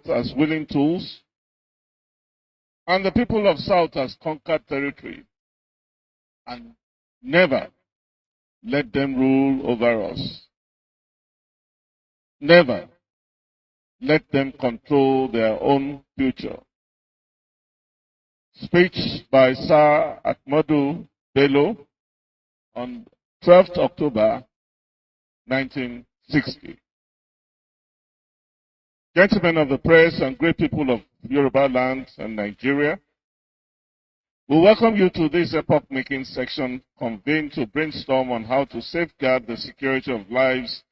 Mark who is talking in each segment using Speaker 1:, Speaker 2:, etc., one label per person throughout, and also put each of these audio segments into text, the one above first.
Speaker 1: as willing tools, and the people of South as conquered territory, and never let them rule over us. Never let them control their own future. Speech by Sir Ahmadu Bello on 12th October 1960. Gentlemen of the press and great people of Yoruba land and Nigeria, we welcome you to this epoch-making section convened to brainstorm on how to safeguard the security of lives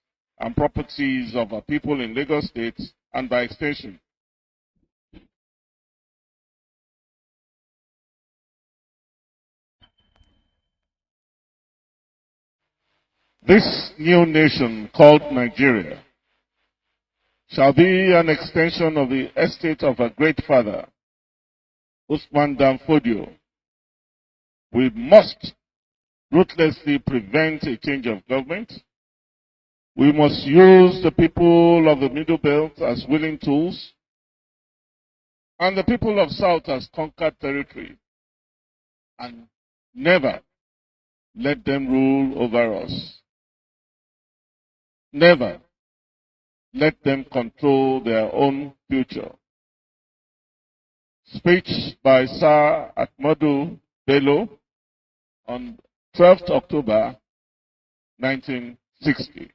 Speaker 1: and properties of our people in Lagos State and by extension. This new nation called Nigeria shall be an extension of the estate of our great father, Usman Dan Fodio. We must ruthlessly prevent a change of government. We must use the people of the Middle Belt as willing tools, and the people of South as conquered territory, and never let them rule over us. Never let them control their own future. Speech by Sir Ahmadu Bello on 12th October 1960.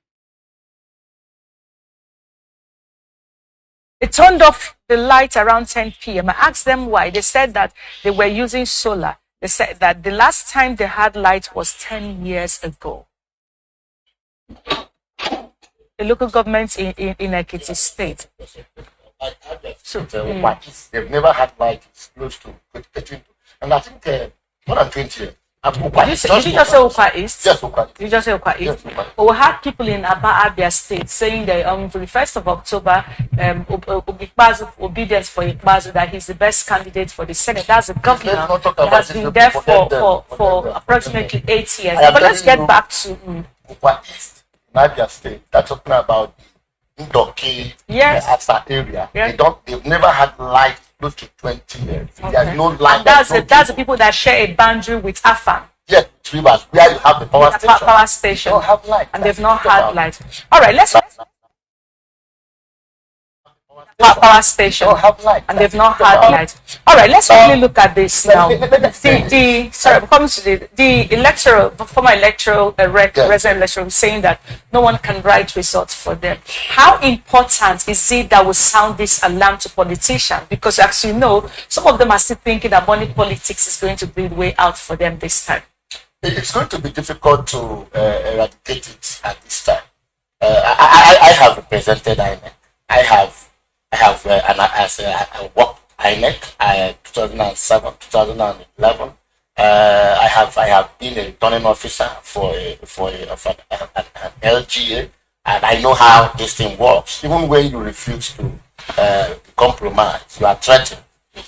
Speaker 2: They turned off the light around 10 p.m. I asked them why. They said that they were using solar. They said that the last time they had light was 10 years ago. The local government in Ekiti State.
Speaker 3: So, they've never had light. It's close to 13. And I think more than 20 years.
Speaker 2: Did you just say Ukwa East?
Speaker 3: Yes, Ukwa.
Speaker 2: You just say Ukwa East?
Speaker 3: Yes, Ukwa.
Speaker 2: But we had people in Abia State saying that for the 1st of October, obedience for Ikbazu, that he's the best candidate for the Senate. That's a governor that has been there for approximately 8 years. But let's get back to
Speaker 3: Ukwa East, in Abia State. They're talking about Ndoki, Asa area. Yes. They've never had light close to 20 years. Okay. There's no light.
Speaker 2: That's the people that share a boundary with Afan.
Speaker 3: Yes, rivers where you have the power station.
Speaker 2: Power station.
Speaker 3: They don't have light.
Speaker 2: And they've not had light. All right, let's. Power station.
Speaker 3: They don't have light.
Speaker 2: And they've not had light. All right, let's quickly look at this now. Sorry, coming to the electoral, former electoral resident electoral saying that no one can write results for them. How important is it that we sound this alarm to politicians? Because as you know, some of them are still thinking that money politics is going to be the way out for them this time.
Speaker 3: It's going to be difficult to eradicate it at this time. I have represented INEC. I worked INEC 2007, 2011. I have been a returning officer for an LGA, and I know how this thing works. Even when you refuse to compromise, you are threatened.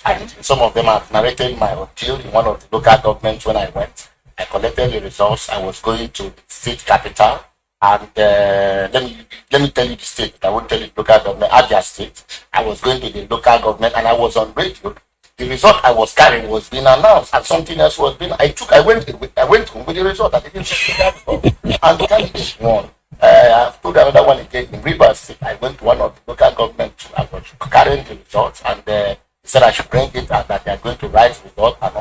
Speaker 3: And some of them have narrated my ordeal in one of the local governments when I went. I collected the results. I was going to the state capital. And let me tell you the state. I won't tell you the local government. Abia State. I was going to the local government, and I was on radio. The result I was carrying was being announced, and something else was being. I went home with the result. I didn't check that before, and the candidate won. I put another one again in Rivers State. I went to one of the local government. I was carrying the results, and he said I should bring it, and that they are going to write the result. And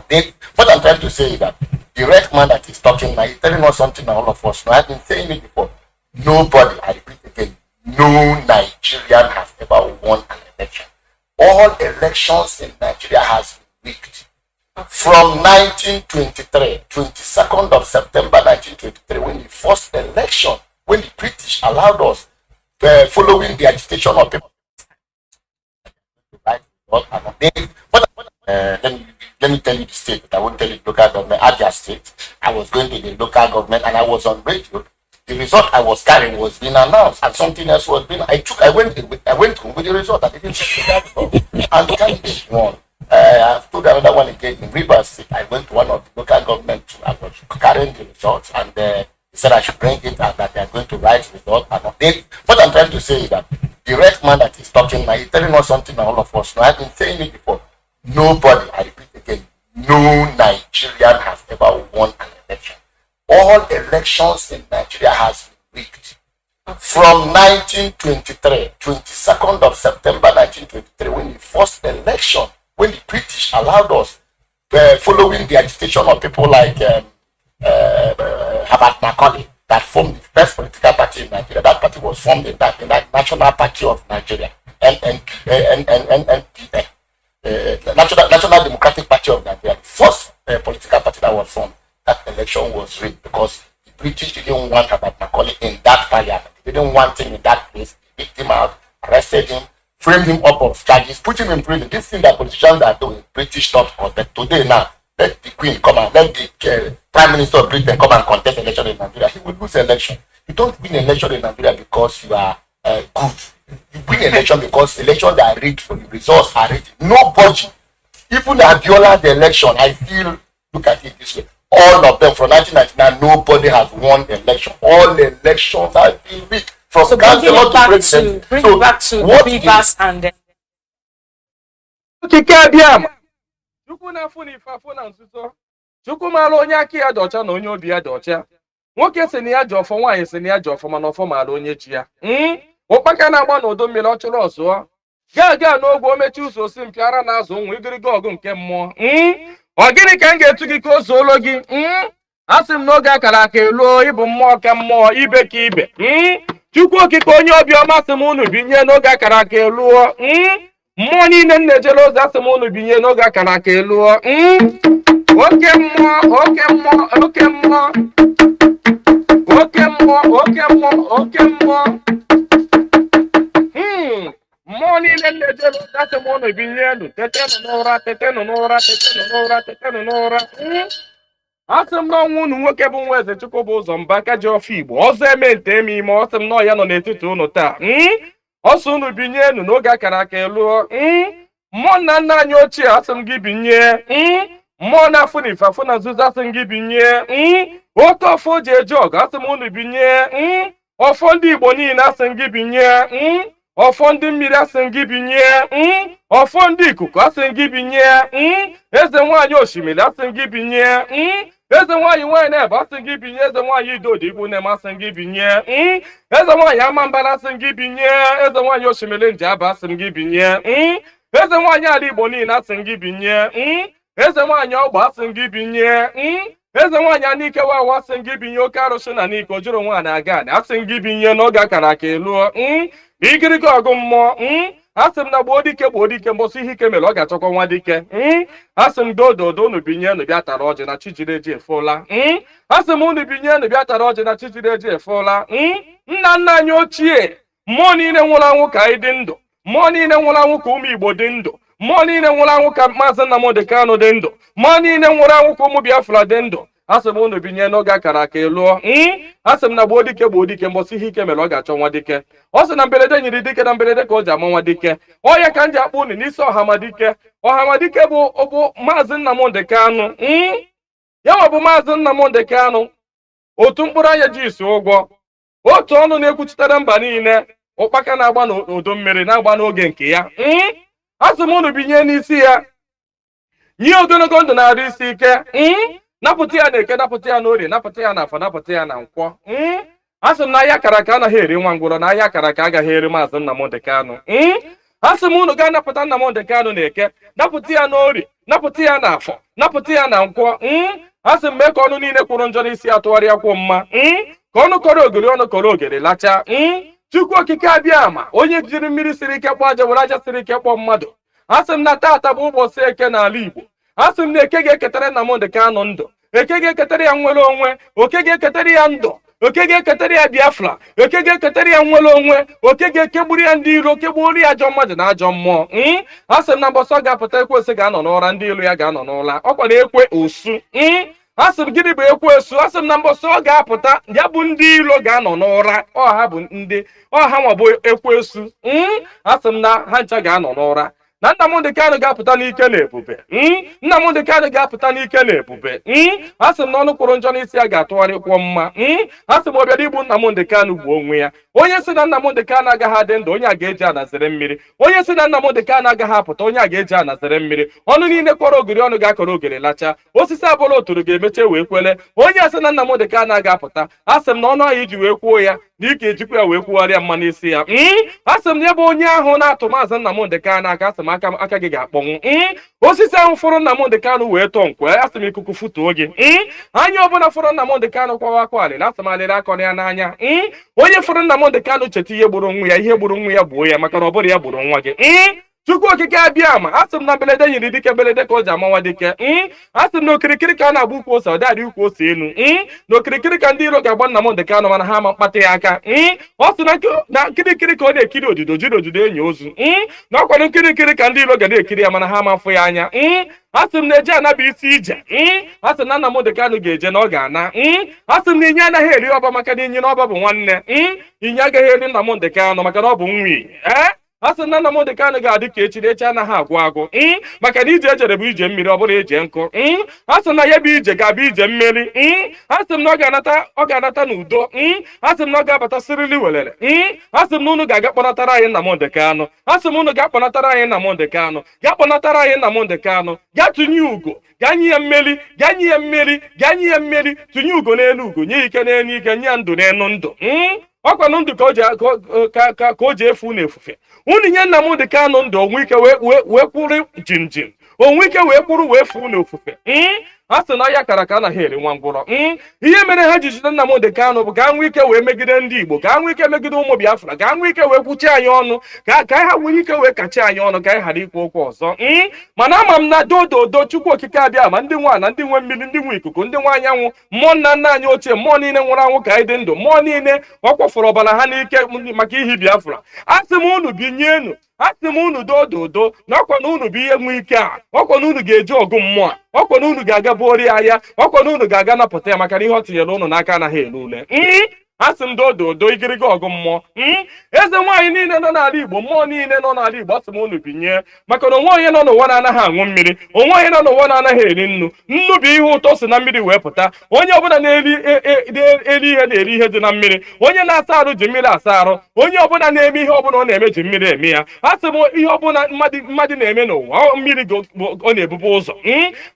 Speaker 3: what I'm trying to say is that the red man that is talking now, he's telling us something that all of us know. I've been saying it before. Nobody, I repeat again, no Nigerian has ever won an election. All elections in Nigeria has been rigged. From 1923, 22nd of September 1923, when the first election, when the British allowed us, following the agitation of people. Let me tell you the state. I won't tell you the local government. Abia State. I was going to the local government, and I was on radio. The result I was carrying was being announced, and something else was being. I went home with the result. I didn't check that before, and the candidate won. I put another one again in Rivers State. I went to one of the local government. I was carrying the results, and he said I should bring it, and that they are going to write the result. And what I'm trying to say is that the The red man that is talking now, he's telling us something that all of us know. I've been saying it before. Nobody, I repeat again, no Nigerian has ever won an election. All elections in Nigeria has been rigged. From 1923, 22nd of September 1923, when the first election, when the British allowed us, following the agitation of people like Herbert Macaulay, that formed the first political party in Nigeria. That party was formed in that National Party of Nigeria, National Democratic Party of Nigeria. The first political party that was formed. That election was rigged because the British didn't want Herbert Macaulay in that parliament. They didn't want him in that place. They picked him out, arrested him, framed him up of charges, put him in prison. This thing that politicians are doing, British top court. But today now, let the Queen come and let the Prime Minister of Britain come and contest election in Nigeria. He will lose election. You don't win election in Nigeria because you are good. You win election because elections are rigged for you. Results are rigged. Nobody, even Abiola, the election, I feel, look at it this way. All of them from 1999, nobody has won election. All elections have been rigged. From
Speaker 2: so
Speaker 3: councillor to president.
Speaker 2: Bring it back to the Beavers and then.
Speaker 4: Chukwu na-afụ na ife afụ na nzuzo. Chukwu mara onye aka ya dị ọcha na onye obi ya dị ọcha. Nwoke si na ya ji ọfọ, nwaanyị si na ya ji ọfọ, mana ọfọ mara onye ji ya. Ụkpaka na-agba n'udu mmiri ọ chụrụ ọzụọ. Gaa n'ogwe omechi ụzọ osi mpịara na-azụ ụmụ igiriga ọgụ nke mmụọ. Ọ gịnị ka m ga-etu gị ka o zuolo gị? Asị m n'oge akara aka eluo ịbụ mmụọ ka mmụọ, ibe ka ibe. Chukwu okike onye obiọma sị m unu binye n'oge akara aka eluo. Mmụọ niile m na-ejere ozi asị m unu binye n'oge akara aka eluo. Oke mmụọ, oke mmụọ, oke mmụọ, oke mmụọ, oke mmụọ, oke mmụọ. Mmụọ niile m na-ejere ozi asị m unu binye elu. Tetenụ n'ụra, tetenụ n'ụra, tetenụ n'ụra, tetenụ n'ụra. Asị m n'ọnwụ unu nwoke bụ nwa eze Chukwu bụ ụzọ mba aka ji ọfọ Igbo ọzọ eme nte eme ime ọsị m nọ ya nọ n'etiti unu taa. Ọsọ unu binye enu n'oge akara aka eluo. Mmụọ nna nna anyị ochie asị m gị binye. Mmụọ na-afụ na ife afụ na nzuzo asị m gị binye. Oke ọfọ ji eje ọgụ asị m unu binye. Ọfọ ndị Igbo niile asị m gị binye. Ọfọ ndị mmiri asị m gị binye. Ọfọ ndị ikuku asị m gị binye. Eze nwaanyị osimiri asị m gị binye. Eze nwaanyị nwanyị na-ebe asị m gị binye. Eze nwaanyị idodi igbu na-eme asị m gị binye. Eze nwaanyị amambara asị m gị binye. Eze nwaanyị osimiri nji aba asị m gị binye. Eze nwaanyị ala Igbo niile asị m gị binye. Eze nwaanyị ọgba asị m gị binye. Eze nwaanyị anike wawa asị m gị binye. Oke arụsị na n'ike ojuru nwaanyị aga asị m gị binye n'oge akara aka eluo. Igiriga ọgụ mmụọ. Asị m na gboo dike mbọsị ihe ike mere ọ ga-achọkwa nwa dike. Asị m dododo unu binye unu bịa tara ọjị na chijiri eji efola. Asị m unu binye unu bịa tara ọjị na chijiri eji efola. Nna nna anyị ochie, mmụọ niile nwụrụ anwụ ka anyị dị ndụ. Mmụọ niile nwụrụ anwụ ka ụmụ Igbo dị ndụ. Mmụọ niile nwụrụ anwụ ka Mazi Nnamdi Kanu dị ndụ. Mmụọ niile nwụrụ anwụ ka ụmụ Biafra dị ndụ. Asị m unu binye n'oge akara aka eluo. Asị m na gboo dike mbọsị ihe ike mere ọ ga-achọ nwa dike. Ọ sị na mberede nyiri dike na mberede ka o ji ama nwa dike. Ọya ka m ji akpọ unu n'isi Ọhamadike. Ọhamadike bụ Mazi Nnamdi Kanu. Ya nwa bụ Mazi Nnamdi Kanu. Otu mkpụrụ anya ji isi ụgwọ. Otu ọnụ na-ekwuchitere mba niile. Ụkpaka na-agba n'udu mmiri na-agba n'oge nke ya. Asị m unu binye n'isi ya. Nye ogologo ndụ na-arụ isi ike. Napụta ya na-eke, napụta ya n'orie, napụta ya n'afọ, napụta ya na nkwọ. Asị m na ahịa akara aka anaghị eri nwa ngwụrọ, na ahịa akara aka agaghị eri Mazi Nnamdi Kanu. Asị m unu gaa napụta Nnamdi Kanu na-eke, napụta ya n'orie, napụta ya n'afọ, napụta ya na nkwọ. Asị m mee ka ọnụ niile kwụrụ njọ n'isi atụgharịa kwụ mma. Ka ọnụ kọrọ ogiri ọnụ kọrọ ogiri lacha. Chukwu okike abịa ama onye jiri mmiri siri ike kpọọ aja were aja siri ike kpọọ mmadụ. Asị m na taata bụ ụbọchị eke n'ala Igbo. Asị m na eke ga-eketara Nnamdi Kanu ndụ. Eke ga-eketara ya nwere onwe. Oke ga-eketara ya ndụ. Oke ga-eketara ya Biafra. Oke ga-eketara ya nwere onwe. Oke ga-ekegburu ya ndị iro, kegburu ya ajọ mmadụ na ajọ mmụọ. Asị m na mbọsị ọ ga-apụta ekwensu ga-anọ n'ụra, ndị ilo ya ga-anọ n'ụla. Ọ kwara ekwe osu. Asị m gịnị bụ ekwensu? Asị m na mbọsị ọ ga-apụta ya bụ ndị ilo ga-anọ n'ụra. Ọha bụ ndị ọha nwa bụ ekwensu. Asị m na ha ncha ga-anọ n'ụra. na Nnamdi Kanu ga-apụta n'ike na ebube. Nnamdi Kanu ga-apụta n'ike na ebube. Asị m na ọnụ kwụrụ njọ n'isi ya ga-atụgharịkwọ mma. Asị m ọbịara igbu Nnamdi Kanu gbuo onwe ya. Onye si na Nnamdi Kanu agaghị adị ndụ, onye a ga-eji anazere mmiri. Onye si na Nnamdi Kanu agaghị apụta, onye a ga-eji anazere mmiri. Ọnụ niile kpọrọ ogiri ọnụ ga-akọrọ ogiri lacha. Osisi abụla oturu ga-emeche wee kwele. Onye asị na Nnamdi Kanu agaghị apụta, asị m na ọnụ anyị ji wee kwuo ya na ike ejikwa ya wee kwugharịa mma n'isi ya. Asị m na ebe onye ahụ na-atụ maazị Nnamdi Kanu aka, asị m aka gị ga-akpọnwụ. Osisi ahụ fụrụ Nnamdi Kanu wee tọọ nkwe, asị m ikuku futuo gị. Anya ọbụla fụrụ Nnamdi Kanu kwawa akwa alịla, asị m alịla akọ ya n'anya. Onye fụrụ Nnamdi Kanu cheta ihe gburu nwa ya, ihe gburu nwa ya gbuo ya, maka na ọ bụrụ ya gburu nwa gị. Chukwu okike abịa ma, asị m na belede nyiri dike belede ka o ji amawa dike. Asị m na okirikiri ka a na-agba ukwu ose, ọ dịghị ukwu ose elu. Na okirikiri ka ndị iro ga-agba Nnamdi Kanu mana ha ama mkpata ya aka. Ọ sị na nkirikiri ka ọ na-ekiri odido jiri odido enyi ozu. Na ọkwanụ nkirikiri ka ndị iro ga na-ekiri ya mana ha ama mfụ ya anya. Asị m na eje anaba isi ije. Asị na Nnamdi Kanu ga-eje na ọ ga-ana. Asị m na inye anaghị eri ọba maka na inye na ọba bụ nwanne. Inye agaghị eri Nnamdi Kanu maka na ọ bụ nwi. Asị na Nnamdi Kanu ga-adị ka echi anaghị agwụ agwụ. Maka na ije ejere bụ ije mmiri, ọ bụrụ ije nkụ. Asị na ya bụ ije ga-abụ ije mmeri. Asị m na ọ ga-anata n'udo. Asị m na ọ ga-abata sirili welere. Asị m na unu ga-aga kpọnatara anyị Nnamdi Kanu. Asị m unu ga-akpọnatara anyị Nnamdi Kanu. Ga kpọnatara anyị Nnamdi Kanu. Ga tụnye ugo, ga nye ya mmeri, ga nye ya mmeri, ga nye ya mmeri. Tụnye ugo n'elu ugo, nye ike n'elu ike, nye ya ndụ n'elu ndụ. Ọkwanụ ndụ ka o ji efu n'efufe. Unu nye Nnamdi Kanu ndụ, onwe ike wee kwụrụ jinjin, onwe ike wee kwụrụ wee fu n'ofufe. A sị na ya kara ka anaghị eri nwa ngwụrọ. Ihe mere ha ji jide Nnamdi Kanu bụ ka nwee ike wee megide ndị Igbo, ka nwee ike megide ụmụ Biafra, ka nwee ike wee kwuchie anyị ọnụ, ka ha nwee ike wee kachie anyị ọnụ, ka anyị ghara ikwu okwu ọzọ. Mana ama m na dododo Chukwu okike abịa ma ndị nwa na ndị nwe mmiri, ndị nwe ikuku, ndị nwe anyanwụ, mmụọ nna nna anyị ochie, mmụọ niile nwụrụ anwụ ka anyị dị ndụ, mmụọ niile ọ kwafọrọ ọbara ha n'ike maka ihi Biafra. Asị m unu binyenu, asị m unu dododo na ọkwa na unu bụ ihe nwe ike a, ọkwa na unu ga-eji ọgụ mmụọ, ọkwa na unu ga-aga buori ahịa, ọkwa na unu ga-aga napụta ya maka na ihe ọ tinyere unu n'aka anaghị elu ule. Asị m dododo igiriga ọgụ mmụọ. Eze nwaanyị niile nọ n'ala Igbo, mmụọ niile nọ n'ala Igbo, asị m unu binye, maka na onwe onye nọ n'ụwa na-anaghị aṅụ mmiri, onwe onye nọ n'ụwa na-anaghị eri nnu. Nnu bụ ihe ụtọ si na mmiri wee pụta. Onye ọbụla na-eri ihe na-eri ihe dị na mmiri. Onye na-asa arụ ji mmiri asa arụ. Onye ọbụla na-eme ihe ọbụla ọ na-eme ji mmiri eme ya. Asị m ihe ọbụla mmadụ na-eme n'ụwa, mmiri ọ na-ebube ụzọ.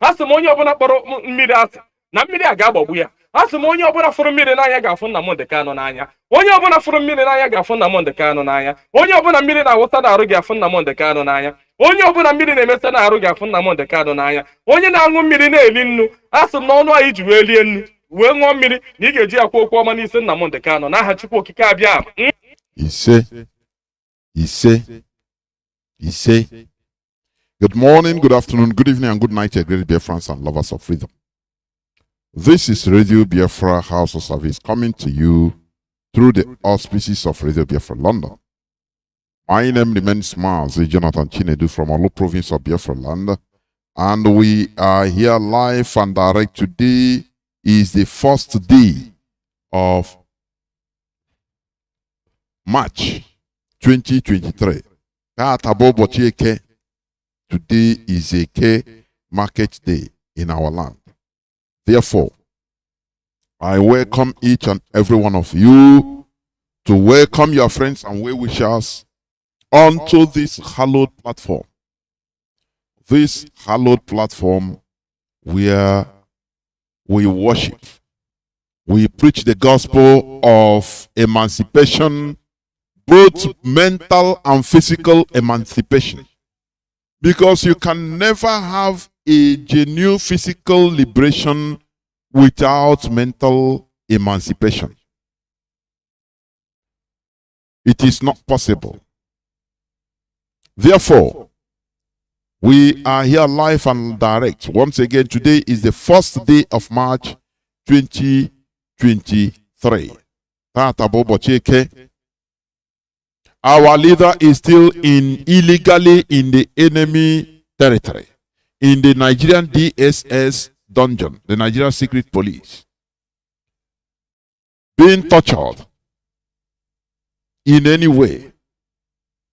Speaker 4: Asị m onye ọbụla kpọrọ mmiri asị na mmiri a ga-agbagbu ya. Asị m onye ọbụla fụrụ mmiri n'anya ga-afụ Nnamdi Kanu n'anya. Onye ọbụla fụrụ mmiri n'anya ga-afụ Nnamdi Kanu n'anya. Onye ọbụla mmiri na-awụsa n'arụ ga-afụ Nnamdi Kanu n'anya. Onye ọbụla mmiri na-emesa n'arụ ga-afụ Nnamdi Kanu n'anya. Onye na-aṅụ mmiri na-eli nnu, asị m na ọnụ anyị ji wee lie nnu wee ṅụọ mmiri na ị ga-eji akwa okwu ọma n'isi Nnamdi Kanu n'aha Chukwu okike abịa.
Speaker 5: Ise. Good morning, good afternoon, good evening, and good night, great Biafrans and lovers of freedom. This is Radio Biafra HAUSA-SERVICE coming to you through the auspices of Radio Biafra London. My name remains Mazi Jonathan Chinedu from Olu province of Biafra land, and we are here live and direct. Today is the first day of March 2023. Today is a K market day in our land. Therefore, I welcome each and every one of you to welcome your friends and well-wishers onto this hallowed platform. This hallowed platform where we worship, we preach the gospel of emancipation, both mental and physical emancipation. Because you can never have a genuine physical liberation without mental emancipation. It is not possible. Therefore, we are here live and direct. Once again, today is the first day of March 2023. Our leader is still illegally in the enemy territory, in the Nigerian DSS dungeon, the Nigerian Secret Police, being tortured in any way.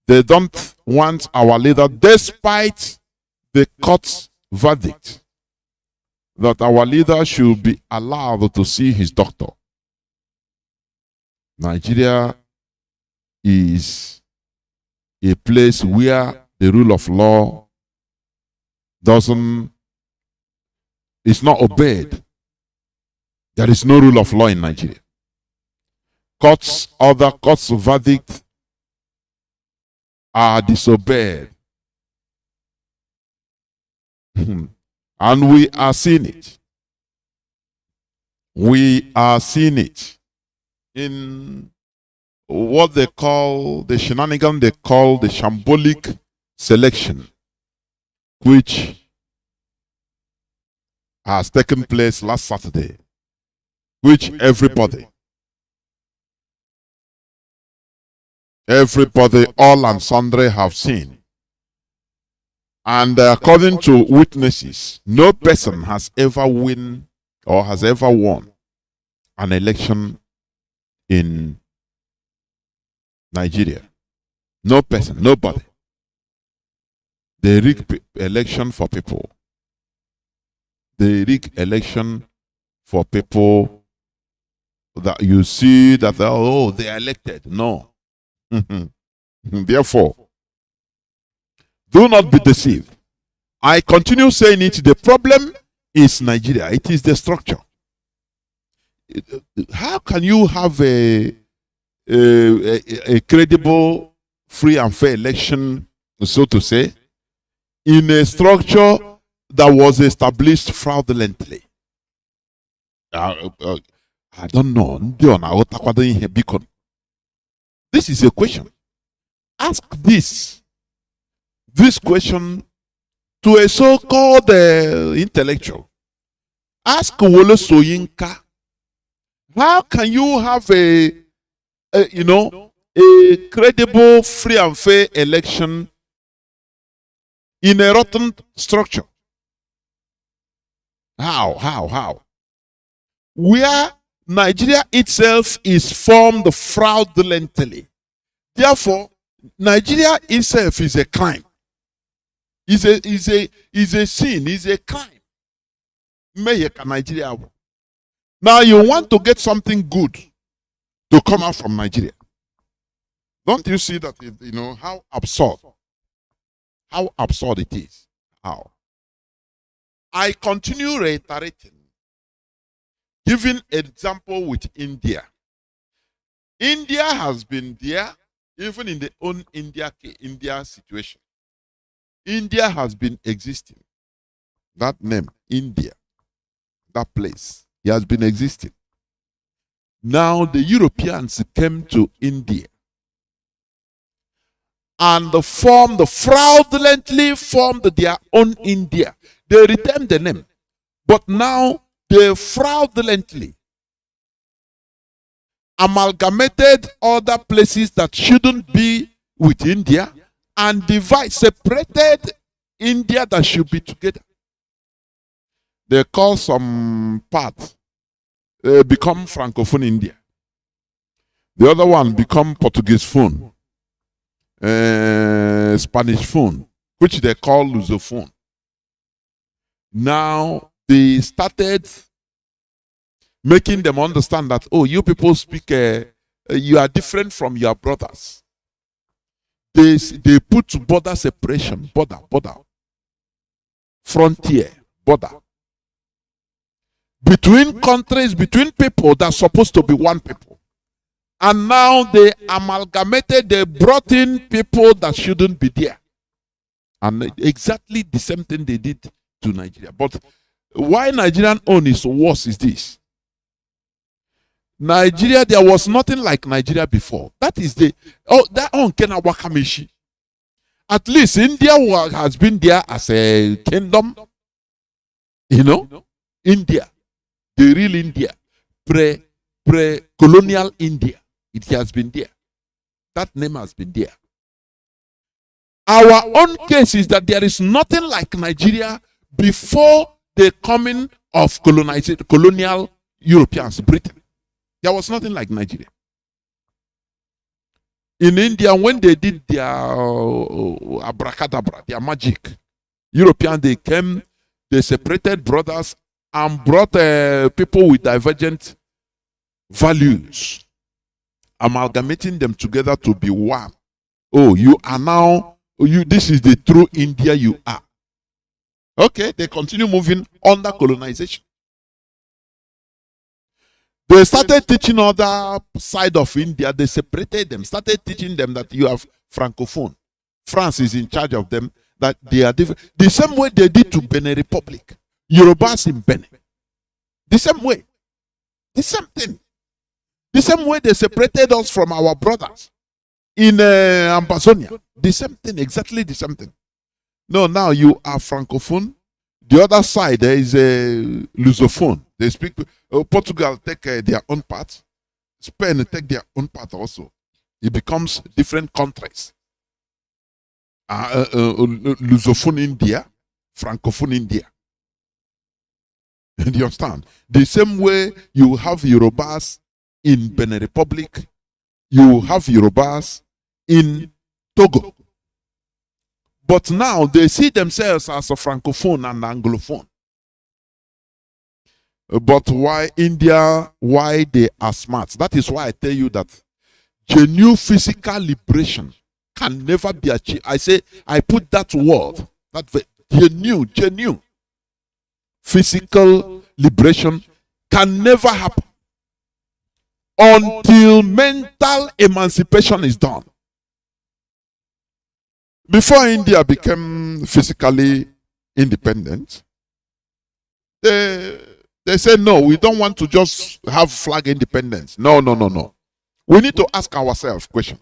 Speaker 5: They don't wants our leader, despite the court's verdict, that our leader should be allowed to see his doctor. Nigeria is a place where the rule of law is not obeyed. There is no rule of law in Nigeria. Other courts' verdicts are disobeyed. And we are seeing it. We are seeing it in what they call the shenanigan, they call the shambolic selection, which has taken place last Saturday, which everybody, all and sundry have seen. And according to witnesses, no person has ever won or has ever won an election in Nigeria. No person, nobody. They rig election for people. They rig election for people that you see that, oh, they are elected. No. Therefore, do not be deceived. I continue saying it. The problem is Nigeria. It is the structure. How can you have a credible, free and fair election, so to say, in a structure that was established fraudulently? I don't know. This is a question. Ask this question to a so-called intellectual. Ask Wole Soyinka. How can you have a credible, free and fair election in a rotten structure? How? Where Nigeria itself is formed fraudulently. Therefore, Nigeria itself is a crime. Is a sin, is a crime. Nigeria. Now you want to get something good to come out from Nigeria. Don't you see that, how absurd it is? How? I continue reiterating, giving example with India. India has been there, even in the own India situation. India has been existing. That name, India, that place, it has been existing. Now the Europeans came to India and fraudulently formed their own India. They retained the name, but now they fraudulently amalgamated other places that shouldn't be with India and separated India that should be together. They call some part become Francophone India. The other one become Portuguese phone, Spanish phone, which they call Lusophone. Now they started making them understand that, oh, you people speak, you are different from your brothers. They put border separation, border, frontier, border. Between countries, between people that are supposed to be one people. And now they amalgamated, they brought in people that shouldn't be there. And exactly the same thing they did to Nigeria. But why Nigerian own is worse is this. Nigeria, there was nothing like Nigeria before. That is that on Kena Wakamishi. At least India has been there as a kingdom. India, the real India, pre-colonial India. It has been there. That name has been there. Our own case is that there is nothing like Nigeria before the coming of colonial Europeans, Britain. There was nothing like Nigeria. In India, when they did their abracadabra, their magic, Europeans, they came, they separated brothers and brought people with divergent values, amalgamating them together to be one. Oh, you are now, this is the true India you are. Okay, they continue moving under colonization. They started teaching other side of India. They separated them, started teaching them that you have Francophone. France is in charge of them, that they are different. The same way they did to Benin Republic. Yorubas in Benin. The same way. The same thing. The same way they separated us from our brothers in Ambazonia. The same thing, exactly the same thing. No, now you are Francophone. The other side, there is a Lusophone. They speak, Portugal take their own part. Spain take their own part also. It becomes different countries. Lusophone India, Francophone India. Do you understand? The same way you have Yorubas in Benin Republic, you have Yorubas in Togo. But now they see themselves as a Francophone and Anglophone. But why India, why they are smart? That is why I tell you that genuine physical liberation can never be achieved. I say, I put that word, that genuine physical liberation can never happen until mental emancipation is done. Before India became physically independent, they said, no, we don't want to just have flag independence. No. We need to ask ourselves question.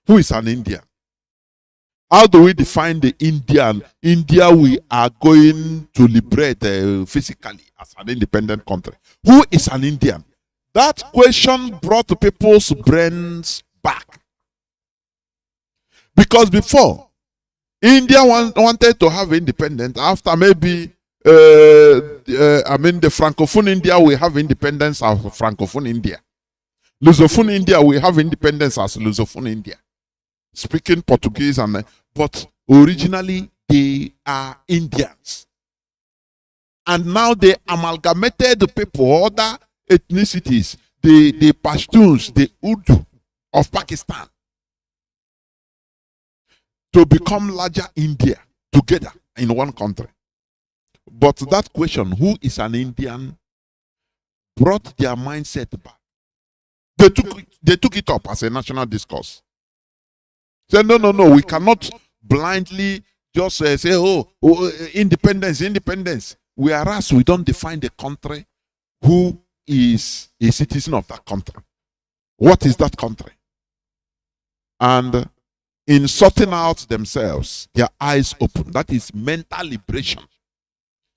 Speaker 5: Who is an Indian? How do we define the Indian? India we are going to liberate physically as an independent country. Who is an Indian? That question brought people's brains back. Because before, India wanted to have independence after maybe, the Francophone India will have independence as Francophone India. Lusophone India will have independence as Lusophone India. Speaking Portuguese, but originally they are Indians. And now they amalgamated the people, other ethnicities, the Pashtuns, the Urdu of Pakistan, to become larger India together in one country. But that question, who is an Indian, brought their mindset back. They took it up as a national discourse. Said, no, we cannot blindly just say, independence. Whereas we don't define the country, who is a citizen of that country. What is that country? And in sorting out themselves, their eyes open. That is mental liberation.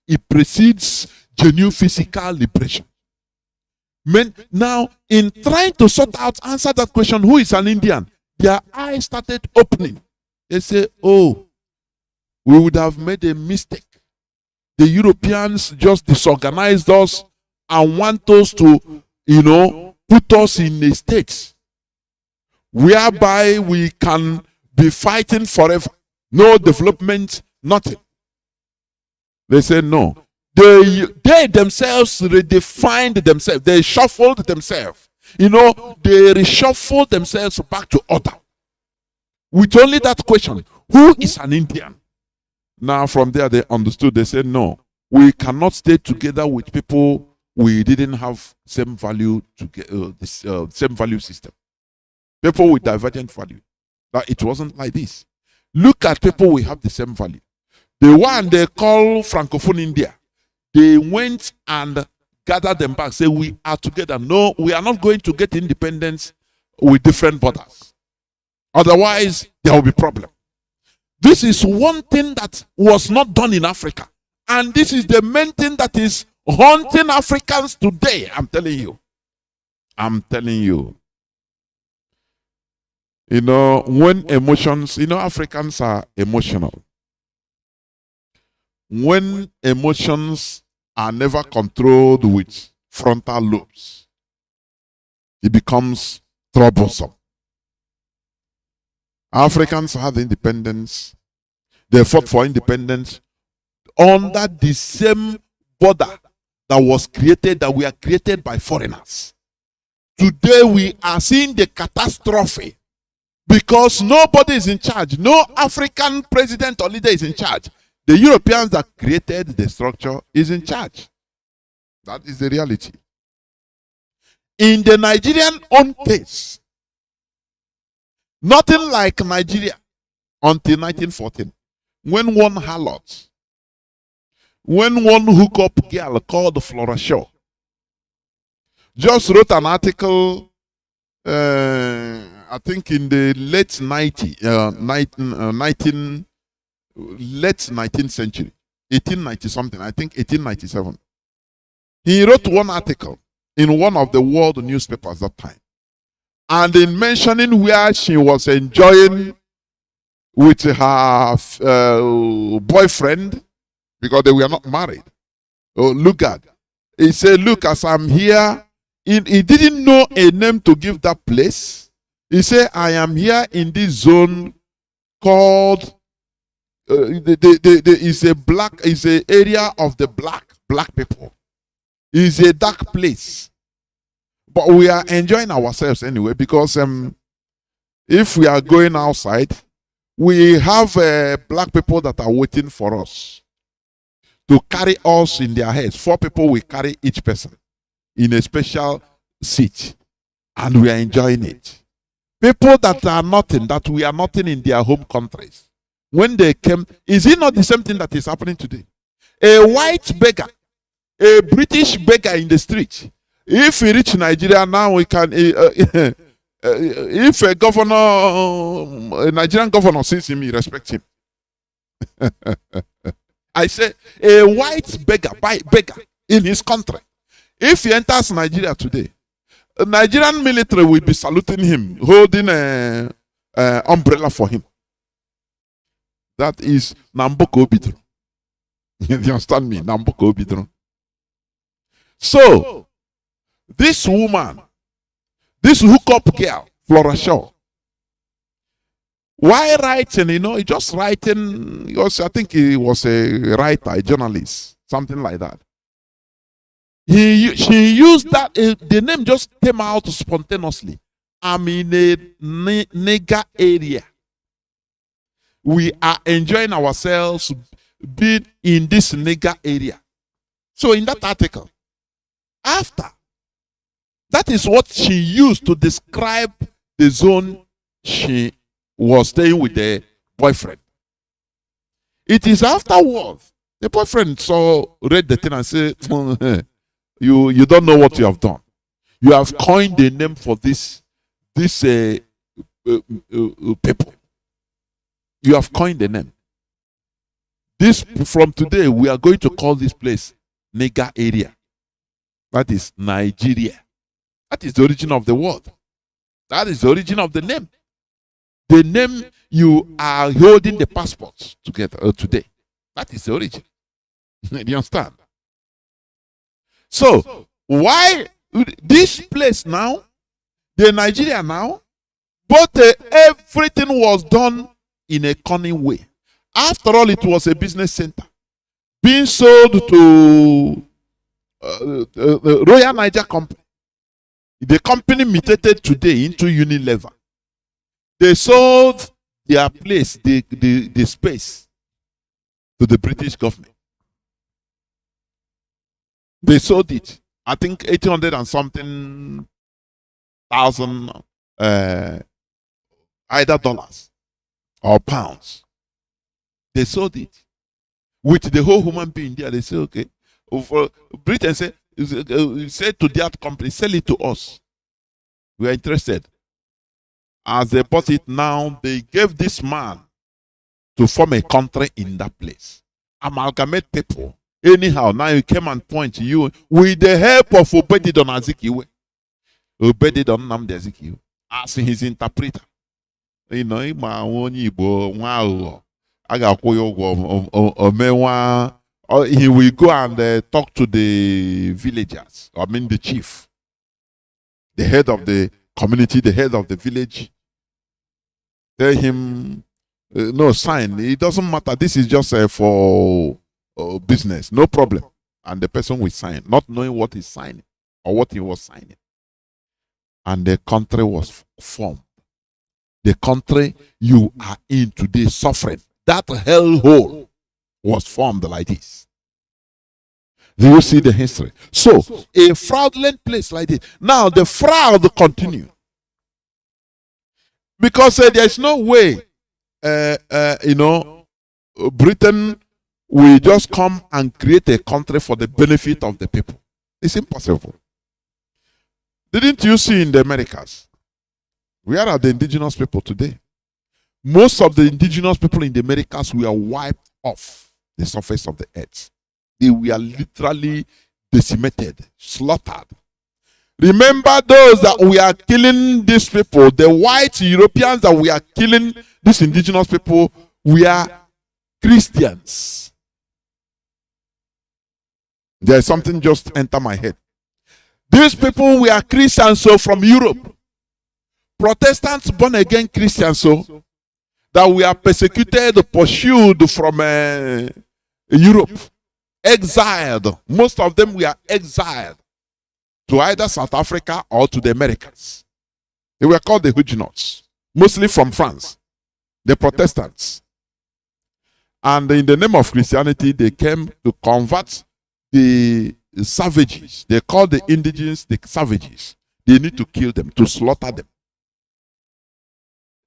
Speaker 5: It precedes genuine physical liberation. Now, in trying to answer that question, who is an Indian? Their eyes started opening. They say, oh, we would have made a mistake. The Europeans just disorganized us and want us to, put us in a state whereby we can be fighting forever. No development, nothing. They say no. They themselves redefined themselves. They shuffled themselves. They reshuffled themselves back to order. With only that question, who is an Indian? Now from there they understood. They said, no, we cannot stay together with people we didn't have same value same value system. People with divergent value. That it wasn't like this. Look at people we have the same value. The one they call Francophone India, they went and gathered them back, say we are together. No, we are not going to get independence with different borders. Otherwise, there will be problem. This is one thing that was not done in Africa. And this is the main thing that is haunting Africans today. I'm telling you. When emotions, Africans are emotional. When emotions are never controlled with frontal lobes, it becomes troublesome. Africans had independence. They fought for independence under the same border that was created, that we are created by foreigners. Today we are seeing the catastrophe because nobody is in charge. No African president or leader is in charge. The Europeans that created the structure is in charge. That is the reality. In the Nigerian own case, nothing like Nigeria until 1914, when one harlot, when one hookup girl called Flora Shaw just wrote an article, I think in the late 19th century, 1890 something, I think 1897. He wrote one article in one of the world newspapers that time, and in mentioning where she was enjoying with her boyfriend, because they were not married. Oh, look at, he said, look, as I'm here, he didn't know a name to give that place. He said, I am here in this zone called, it's a area of the black people. It's a dark place. But we are enjoying ourselves anyway, because if we are going outside, we have black people that are waiting for us to carry us in their heads. 4 people will carry each person in a special seat, and we are enjoying it. People that are nothing, that we are nothing in their home countries, when they came, is it not the same thing that is happening today? A white beggar, a British beggar in the street, if we reach Nigeria now, we can, if a governor, a Nigerian governor sees him, he respects him. I say, a white beggar in his country, if he enters Nigeria today, the Nigerian military will be saluting him, holding an umbrella for him. That is Namboko Bidro. You understand me? Namboko Bidro. So, this woman, this hookup girl, Flora Shaw, why writing? He just writing. I think he was a writer, a journalist, something like that. She used that. The name just came out spontaneously. I'm in a nigger area. We are enjoying ourselves being in this nigger area. So in that article, after, that is what she used to describe the zone she was staying with the boyfriend. It is afterwards the boyfriend read the thing and said, you don't know what you have done. You have coined the name for this people. You have coined the name. From today, we are going to call this place Nigger area. That is Nigeria. That is the origin of the word. That is the origin of the name. The name you are holding the passports together today. That is the origin. Do you understand? So, why this place now, the Nigeria now, but everything was done in a cunning way. After all, it was a business center being sold to the Royal Niger Company. The company mutated today into Unilever. They sold their place, the space, to the British government. They sold it. I think 800 and something thousand either dollars or pounds. They sold it. With the whole human being there, they say, okay. Britain said to that company, sell it to us. We are interested. As they bought it now, they gave this man to form a country in that place. Amalgamate people. Anyhow, now you came and point to you with the help of Obedidon Azikiwe. Obedidon Nnamdi Azikiwe as his interpreter. He will go and talk to the villagers. I mean the chief. The head of the community, the head of the village. Tell him, no, sign. It doesn't matter. This is just for business. No problem. And the person will sign, not knowing what he's signing or what he was signing. And the country was formed. The country you are in today suffering, that hellhole was formed like this. Do you see the history? So, a fraudulent place like this. Now, the fraud continue. Because there is no way, Britain will just come and create a country for the benefit of the people. It's impossible. Didn't you see in the Americas? Where are the indigenous people today? Most of the indigenous people in the Americas were wiped off the surface of the earth. They were literally decimated, slaughtered. Remember those that we are killing these people, the white Europeans that we are killing these indigenous people, we are Christians. There is something just enter my head. These people were Christians, so from Europe. Protestants, born again Christians, so that we are persecuted, pursued from Europe, exiled. Most of them were exiled to either South Africa or to the Americas. They were called the Huguenots, mostly from France, the Protestants. And in the name of Christianity, they came to convert the savages. They call the indigenous the savages. They need to kill them, to slaughter them.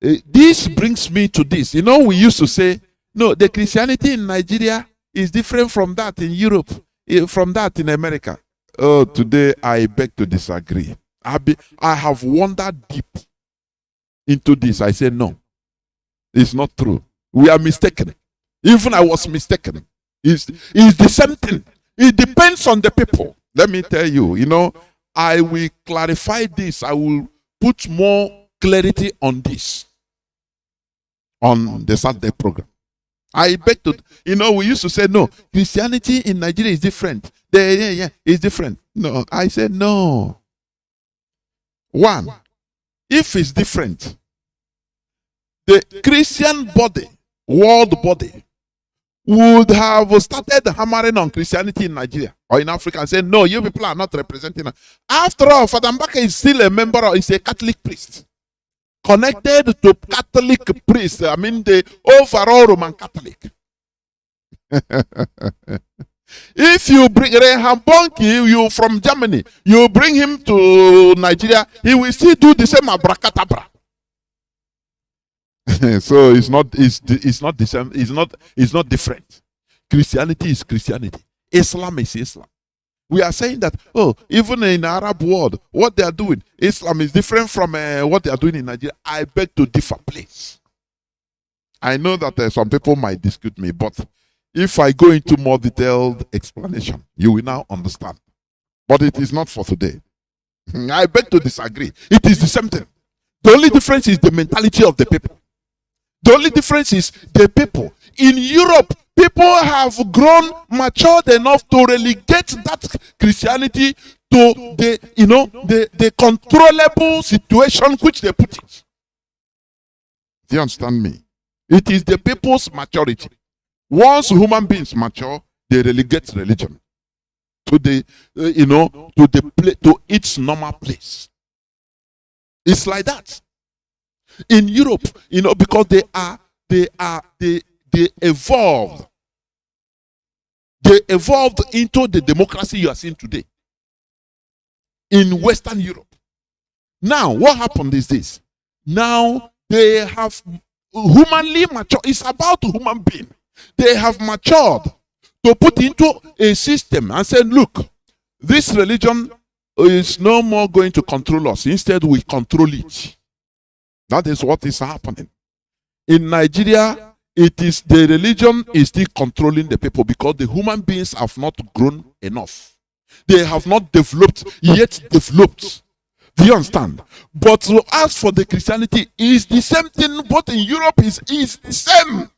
Speaker 5: This brings me to this. You know, we used to say, no, the Christianity in Nigeria is different from that in Europe, from that in America. Oh, today I beg to disagree. I have wandered deep into this. I say, no, it's not true. We are mistaken. Even I was mistaken. It's the same thing. It depends on the people. Let me tell you, I will clarify this. I will put more clarity on this on the Saturday program. I beg to, we used to say, no, Christianity in Nigeria is different. It's different. No, I said, no. One, if it's different, the Christian body, world body, would have started hammering on Christianity in Nigeria or in Africa and said, no, you people are not representing us. After all, Father Mbaka is still a member of, is a Catholic priest. Connected to Catholic priest, I mean the overall Roman Catholic. If you bring Reinhard Bonnke, you from Germany, you bring him to Nigeria, he will still do the same abracadabra. So it's not the same, it's not different. Christianity is Christianity. Islam is Islam. We are saying that, even in the Arab world, what they are doing, Islam is different from what they are doing in Nigeria. I beg to differ, please. I know that some people might dispute me, but if I go into more detailed explanation, you will now understand. But it is not for today. I beg to disagree. It is the same thing. The only difference is the mentality of the people. The only difference is the people. In Europe, people have grown matured enough to relegate that Christianity to the controllable situation which they put it. Do you understand me? It is the people's maturity. Once human beings mature, they relegate religion to to its normal place. It's like that. In Europe, because they evolved. They evolved into the democracy you are seeing today in Western Europe. Now, what happened is this. Now, they have humanly matured. It's about human being. They have matured to put into a system and say, look, this religion is no more going to control us. Instead, we control it. That is what is happening. In Nigeria, it is the religion is still controlling the people because the human beings have not grown enough. They have not developed. Do you understand? But as for the Christianity, is the same thing. But in Europe is the same.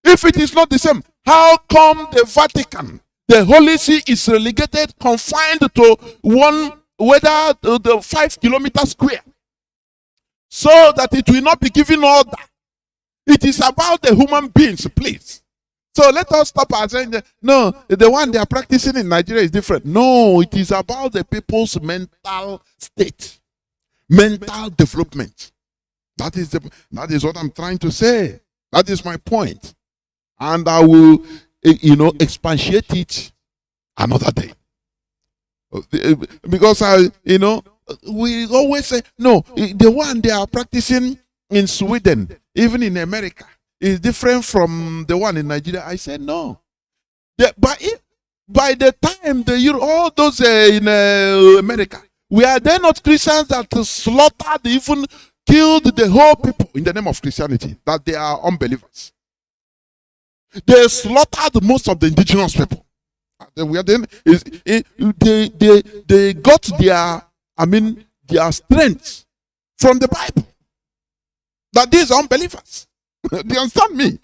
Speaker 5: If it is not the same, how come the Vatican, the Holy See, is relegated, confined to the 5 kilometer square? so that it will not be given order. It is about the human beings, please. So let us stop at saying that, no, the one they are practicing in Nigeria is different. No, it is about the people's mental state, mental development. That is what I'm trying to say. That is my point. And I will, expatiate it another day. Because we always say, no, the one they are practicing in Sweden, even in America, is different from the one in Nigeria. I said no. By the time all those in America, were they not Christians that slaughtered, even killed the whole people in the name of Christianity, that they are unbelievers? They slaughtered most of the indigenous people. They got their strength from the Bible. That these are unbelievers. Do you understand me?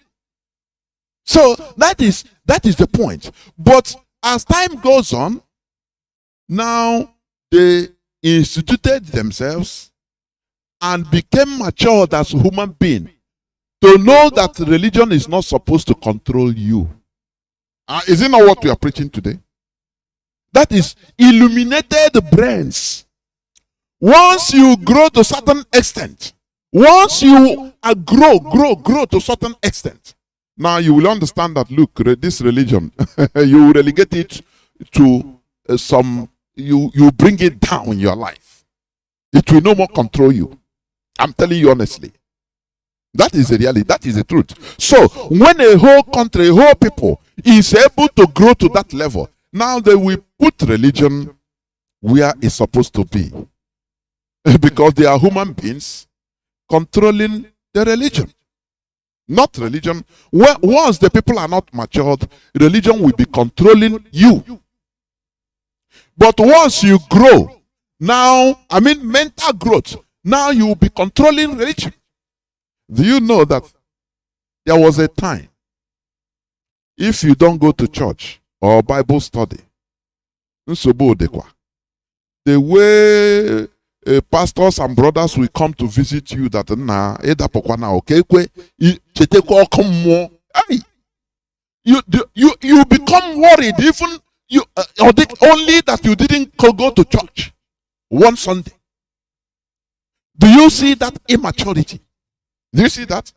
Speaker 5: So that is the point. But as time goes on, now they instituted themselves and became matured as human beings to know that religion is not supposed to control you. Is it not what we are preaching today? That is illuminated brains. Once you grow to a certain extent, once you grow to a certain extent, now you will understand that, look, this religion, you relegate it to you bring it down in your life. It will no more control you. I'm telling you honestly. That is the reality. That is the truth. So when a whole country, a whole people is able to grow to that level, now they will put religion where it's supposed to be. Because they are human beings controlling the religion. Not religion. Once the people are not matured, religion will be controlling you. But once you grow, now, mental growth, now you will be controlling religion. Do you know that there was a time, if you don't go to church or Bible study, the way pastors and brothers will come to visit you, that you become worried, even only that you didn't go to church one Sunday. Do you see that immaturity? Do you see that?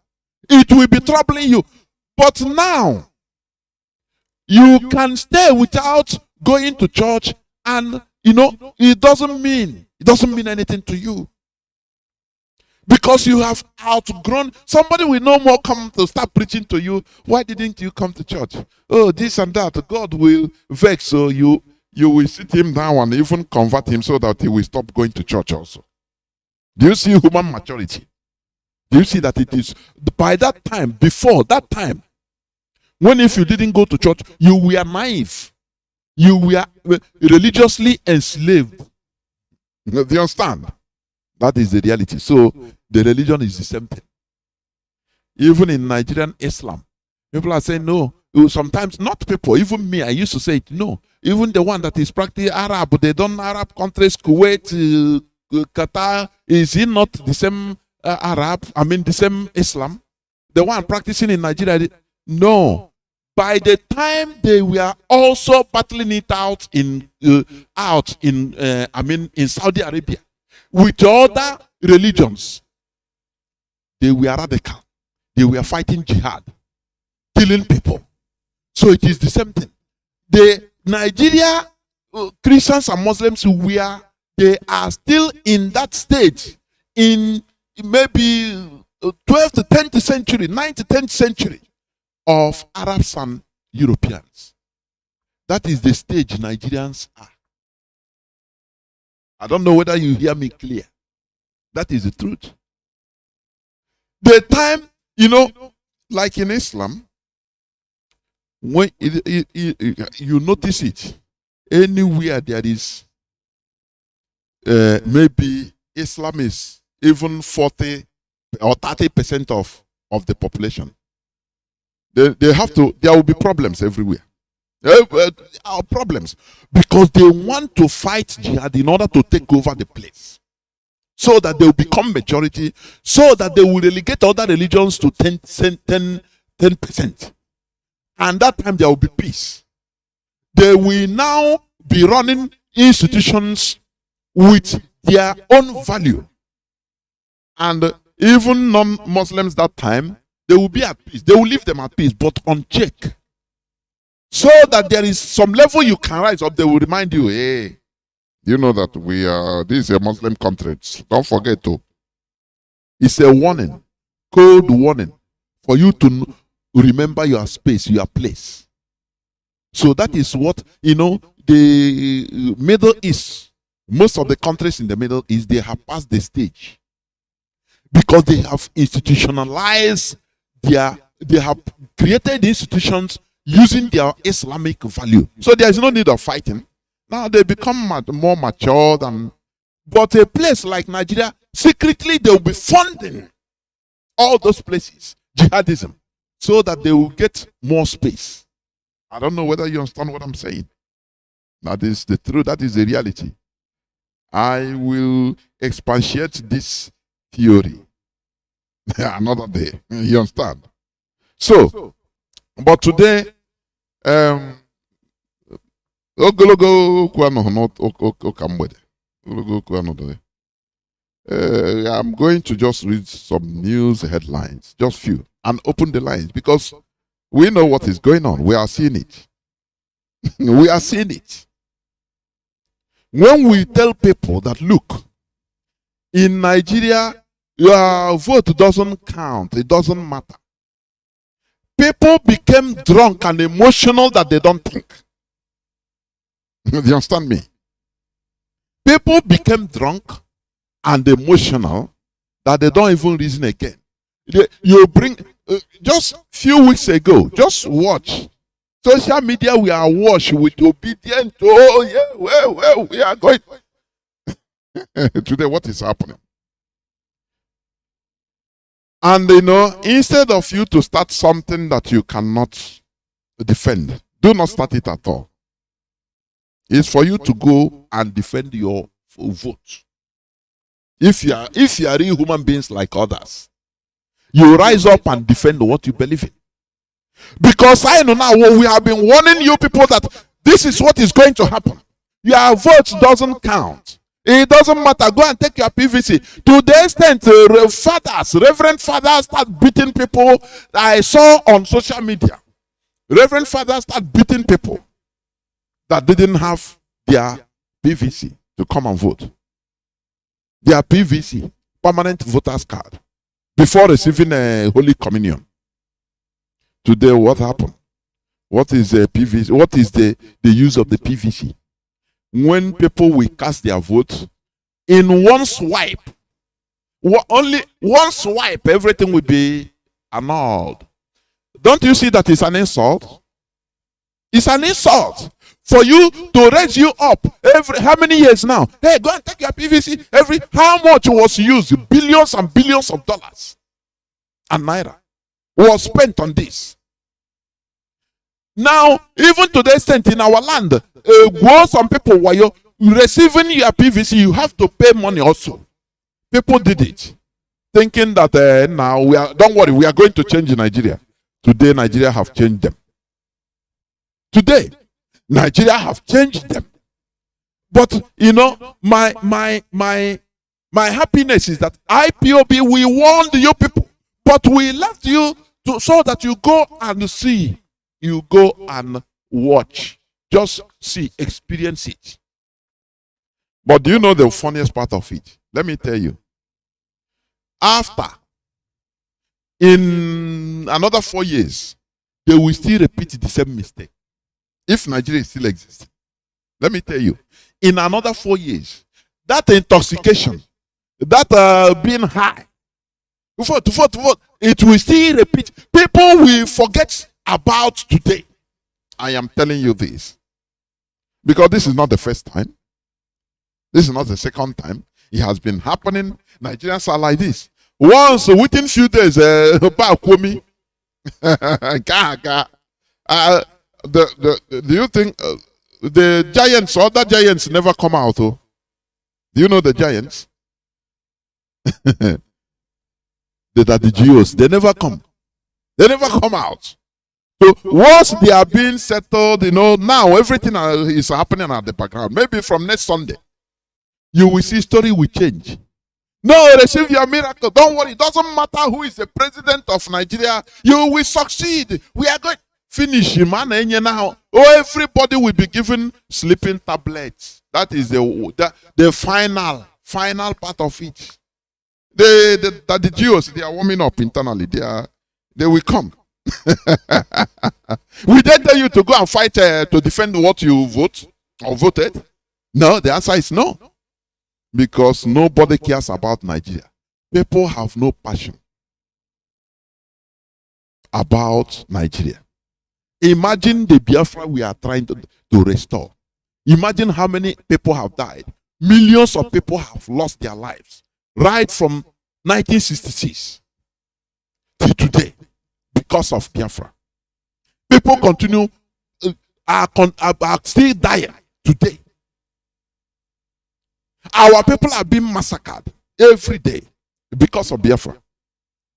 Speaker 5: It will be troubling you. But now, you can stay without going to church, and it doesn't mean anything to you. Because you have outgrown. Somebody will no more come to start preaching to you. Why didn't you come to church? Oh, this and that. God will vex, so you will sit him down and even convert him so that he will stop going to church also. Do you see human maturity? Do you see that it is by that time, before that time, when if you didn't go to church, you were naive. You were religiously enslaved. Do you understand? That is the reality. So the religion is the same thing. Even in Nigerian Islam, people are saying no. Sometimes not people, even me, I used to say it, no. Even the one that is practicing Arab, they don't Arab countries, Kuwait, Qatar, is it not the same Arab? The same Islam? The one practicing in Nigeria? No. By the time they were also battling it out in Saudi Arabia with other religions, they were radical. They were fighting jihad, killing people. So it is the same thing. The Nigeria Christians and Muslims they are still in that stage in maybe 12th to 10th century, 9th to 10th century of Arabs and Europeans. That is the stage Nigerians are. I don't know whether you hear me clear. That is the truth. The time, like in Islam, when you notice it, anywhere there is maybe Islam is even 40 or 30% of the population. There will be problems everywhere. Problems. Because they want to fight jihad in order to take over the place. so that they will become majority, so that they will relegate other religions to 10%. And that time there will be peace. They will now be running institutions with their own value. And even non-Muslims that time, they will be at peace. They will leave them at peace, but on check. So that there is some level you can rise up, they will remind you, hey, you know that this is a Muslim country. Don't forget to. It's a warning, cold warning, for you to remember your space, your place. So that is what, the Middle East, most of the countries in the Middle East, they have passed the stage. Because they have institutionalized they have created institutions using their Islamic value. So there is no need of fighting. Now they become more mature but a place like Nigeria, secretly they will be funding all those places, jihadism, so that they will get more space. I don't know whether you understand what I'm saying. That is the truth, that is the reality. I will expatiate this theory another day. You understand? So, but today, I'm going to just read some news headlines, just few, and open the lines because we know what is going on. We are seeing it. We are seeing it. When we tell people that, look, in Nigeria, your vote doesn't count, it doesn't matter. People became drunk and emotional that they don't think. Do you understand me? People became drunk and emotional that they don't even reason again. You bring, just few weeks ago, just watch. Social media, we are washed with obedience. Oh, yeah, well, we are going. Today, what is happening? And instead of you to start something that you cannot defend, do not start it at all. It's for you to go and defend your vote. If you are real human beings like others, you rise up and defend what you believe in. Because I know now, we have been warning you people that this is what is going to happen. Your vote doesn't count. It doesn't matter. Go and take your PVC. To the extent Reverend fathers start beating people that I saw on social media. Reverend fathers start beating people that didn't have their PVC to come and vote. Their PVC, permanent voters card, before receiving a Holy Communion. Today, what happened? What is the PVC? What is the use of the PVC? When people will cast their vote, in one swipe, only one swipe, everything will be annulled. Don't you see that it's an insult? It's an insult for you to raise you up every how many years now? Hey, go and take your PVC. How much was used? Billions and billions of dollars and naira was spent on this. Now, even to the extent in our land, some people were receiving your PVC, you have to pay money also. People did it, thinking that now don't worry, we are going to change Nigeria. Today, Nigeria have changed them. Today, Nigeria have changed them. But my happiness is that IPOB, we warned you people, but we left you so that you go and see. You go and watch. Just see, experience it. But do you know the funniest part of it? Let me tell you. In another 4 years, they will still repeat the same mistake. If Nigeria still exists. Let me tell you. In another 4 years, that intoxication, that being high, it will still repeat. People will forget about today. I am telling you this. Because this is not the first time. This is not the second time. It has been happening. Nigerians are like this. Once, within few days, do you think the giants, other giants never come out? Oh? Do you know the giants? the GOs, they never come. They never come out. So once they are being settled, now everything is happening at the background. Maybe from next Sunday, you will see story will change. No, receive your miracle. Don't worry. It doesn't matter who is the president of Nigeria. You will succeed. We are going to finish him. Now, everybody will be given sleeping tablets. That is the final part of it. The Jews, they are warming up internally. They will come. Will they tell you to go and fight to defend what you vote or voted? No, the answer is no. Because nobody cares about Nigeria. People have no passion about Nigeria. Imagine the Biafra we are trying to restore. Imagine how many people have died. Millions of people have lost their lives. Right from 1966 to today. Because of Biafra. People continue, are still dying today. Our people are being massacred every day because of Biafra.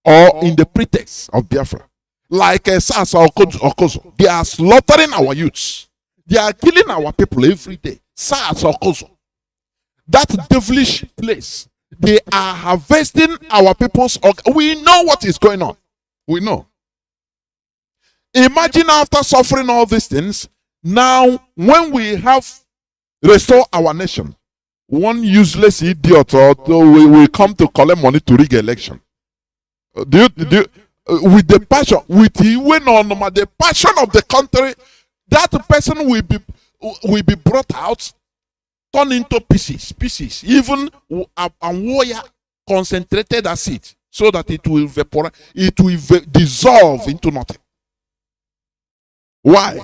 Speaker 5: Or in the pretext of Biafra. Like SARS or Kozo. They are slaughtering our youths. They are killing our people every day. SARS or Kozo. That devilish place. They are harvesting our people's organs. We know what is going on. We know. Imagine after suffering all these things, now when we have restored our nation, one useless idiot will come to collect money to rig election. With the passion, the passion of the country, that person will be brought out, turned into pieces. Even a warrior concentrated acid, so that it will evaporate, it will dissolve into nothing. Why?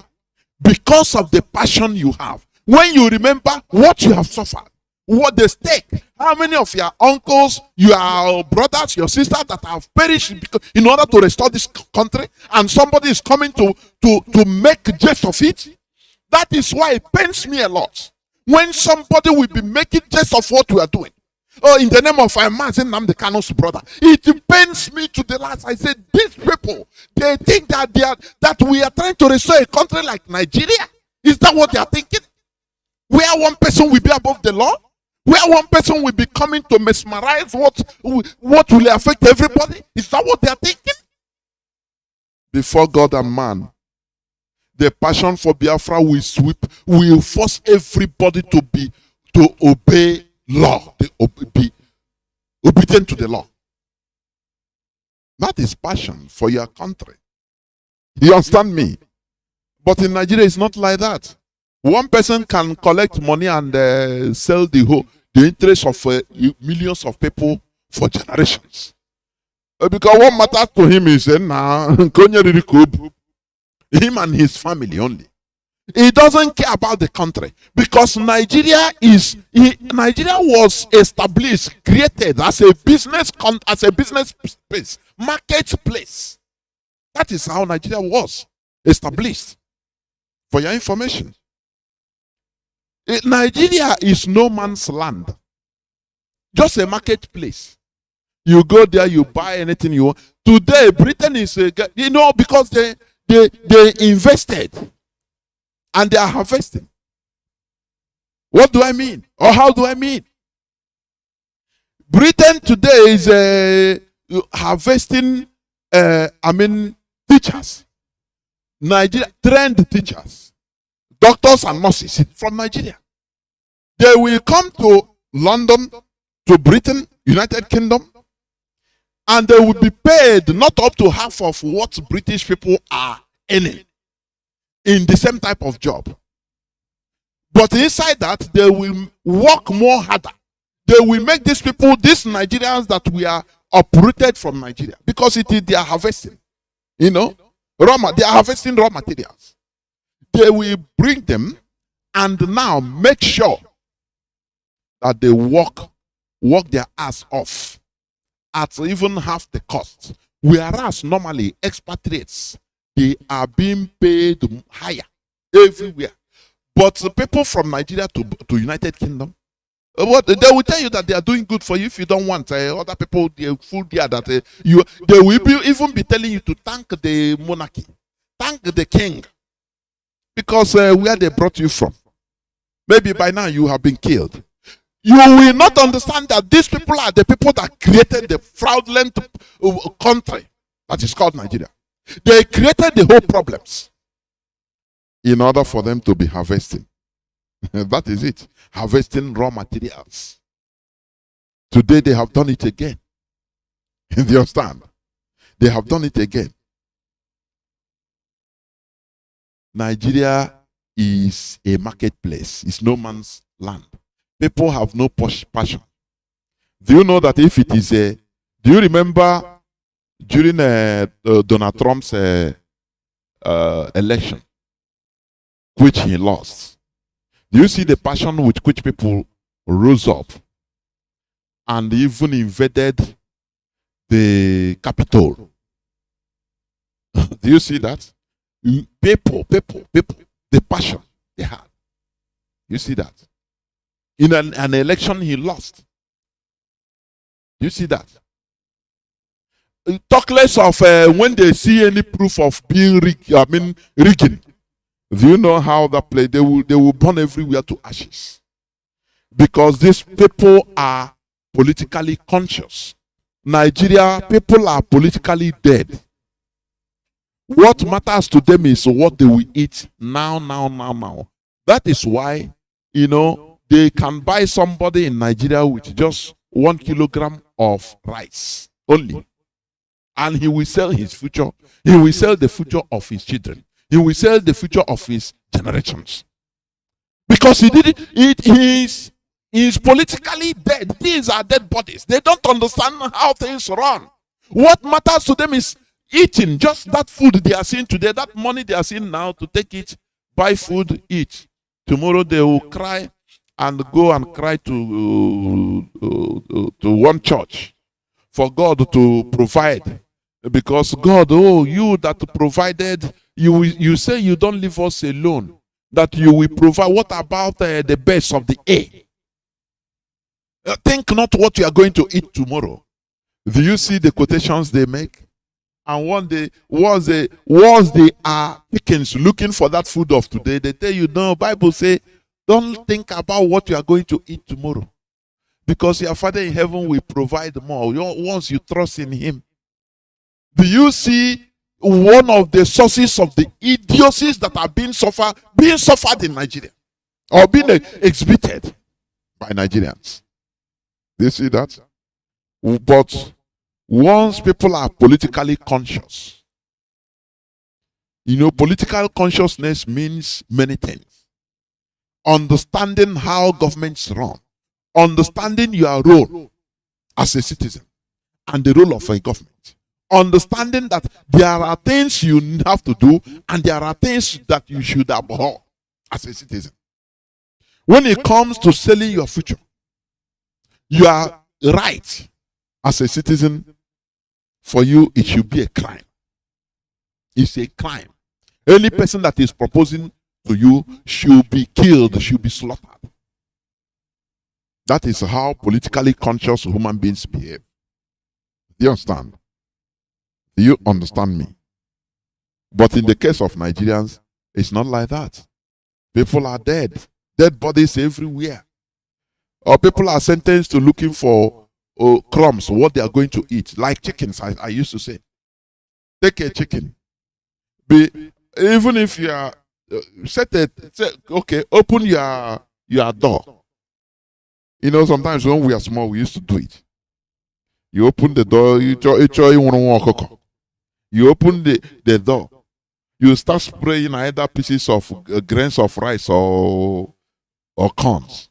Speaker 5: Because of the passion you have. When you remember what you have suffered, what the stake, how many of your uncles, your brothers, your sisters that have perished in order to restore this country, and somebody is coming to make jest of it. That is why it pains me a lot when somebody will be making jest of what we are doing. Oh, in the name of Mazi, Nnamdi Kanu's brother. It pains me to the last. I said, these people, they think that we are trying to restore a country like Nigeria. Is that what they are thinking? Where one person will be above the law? Where one person will be coming to mesmerize what will affect everybody? Is that what they are thinking? Before God and man, the passion for Biafra will force everybody to obey law, be obedient to the law. That is passion for your country. You understand me? But in Nigeria, it's not like that. One person can collect money and sell the interest of millions of people for generations. Because what matters to him is him and his family only. He doesn't care about the country, because Nigeria was established, created as a business space, marketplace. That is how Nigeria was established. For your information, Nigeria is no man's land, just a marketplace. You go there, you buy anything you want. Today, Britain is, because they invested. And they are harvesting. What do I mean? Or how do I mean? Britain today is harvesting, teachers. Nigeria, trained teachers. Doctors and nurses from Nigeria. They will come to London, to Britain, United Kingdom, and they will be paid not up to half of what British people are earning in the same type of job. But inside that, they will work more harder. They will make these people, these Nigerians that we are uprooted from Nigeria, because they are harvesting. They are harvesting raw materials. They will bring them and now make sure that they work their ass off at even half the cost. Whereas normally expatriates, they are being paid higher everywhere. But the people from Nigeria to United Kingdom, What they will tell you that they are doing good for you if you don't want other people the food there that they will even be telling you to thank the monarchy, thank the king, because where they brought you from, maybe by now you have been killed. You will not understand that these people are the people that created the fraudulent country that is called Nigeria. They created the whole problems in order for them to be harvesting. That is it. Harvesting raw materials. Today they have done it again. Do you understand? They have done it again. Nigeria is a marketplace. It's no man's land. People have no passion. Do you know that if it is a... Do you remember during Donald Trump's election, which he lost? Do you see the passion with which people rose up and even invaded the Capitol? Do you see that? People, the passion they had. You see that? In an election he lost. You see that? Talk less of when they see any proof of being rigging. Do you know how that play? They will burn everywhere to ashes. Because these people are politically conscious. Nigeria, people are politically dead. What matters to them is what they will eat now. That is why, they can buy somebody in Nigeria with just 1 kilogram of rice only. And he will sell his future. He will sell the future of his children. He will sell the future of his generations. Because he did it, he is politically dead. These are dead bodies. They don't understand how things run. What matters to them is eating, just that food they are seeing today, that money they are seeing now to take it, buy food, eat. Tomorrow they will cry and go and cry to one church for God to provide. Because God, you that provided, you say you don't leave us alone, that you will provide. What about the best of the A? Think not what you are going to eat tomorrow. Do you see the quotations they make? And one day, once they are pickings looking for that food of today, they tell you, no, Bible say, don't think about what you are going to eat tomorrow. Because your Father in heaven will provide more once you trust in him. Do you see one of the sources of the idiocies that are being suffered in Nigeria? Or being exhibited by Nigerians? Do you see that? But once people are politically conscious, political consciousness means many things. Understanding how governments run, understanding your role as a citizen and the role of a government, understanding that there are things you have to do and there are things that you should abhor as a citizen. When it comes to selling your future, you are right as a citizen. For you, it should be a crime. It's a crime. Any person that is proposing to you should be killed, should be slaughtered. That is how politically conscious human beings behave. Do you understand? Do you understand me? But in the case of Nigerians, it's not like that. People are dead. Dead bodies everywhere. Or people are sentenced to looking for crumbs, what they are going to eat, like chickens. I used to say, take a chicken. Even if you are open your door. Sometimes when we are small, we used to do it. You open the door, you open the door, you start spraying either pieces of grains of rice or corns.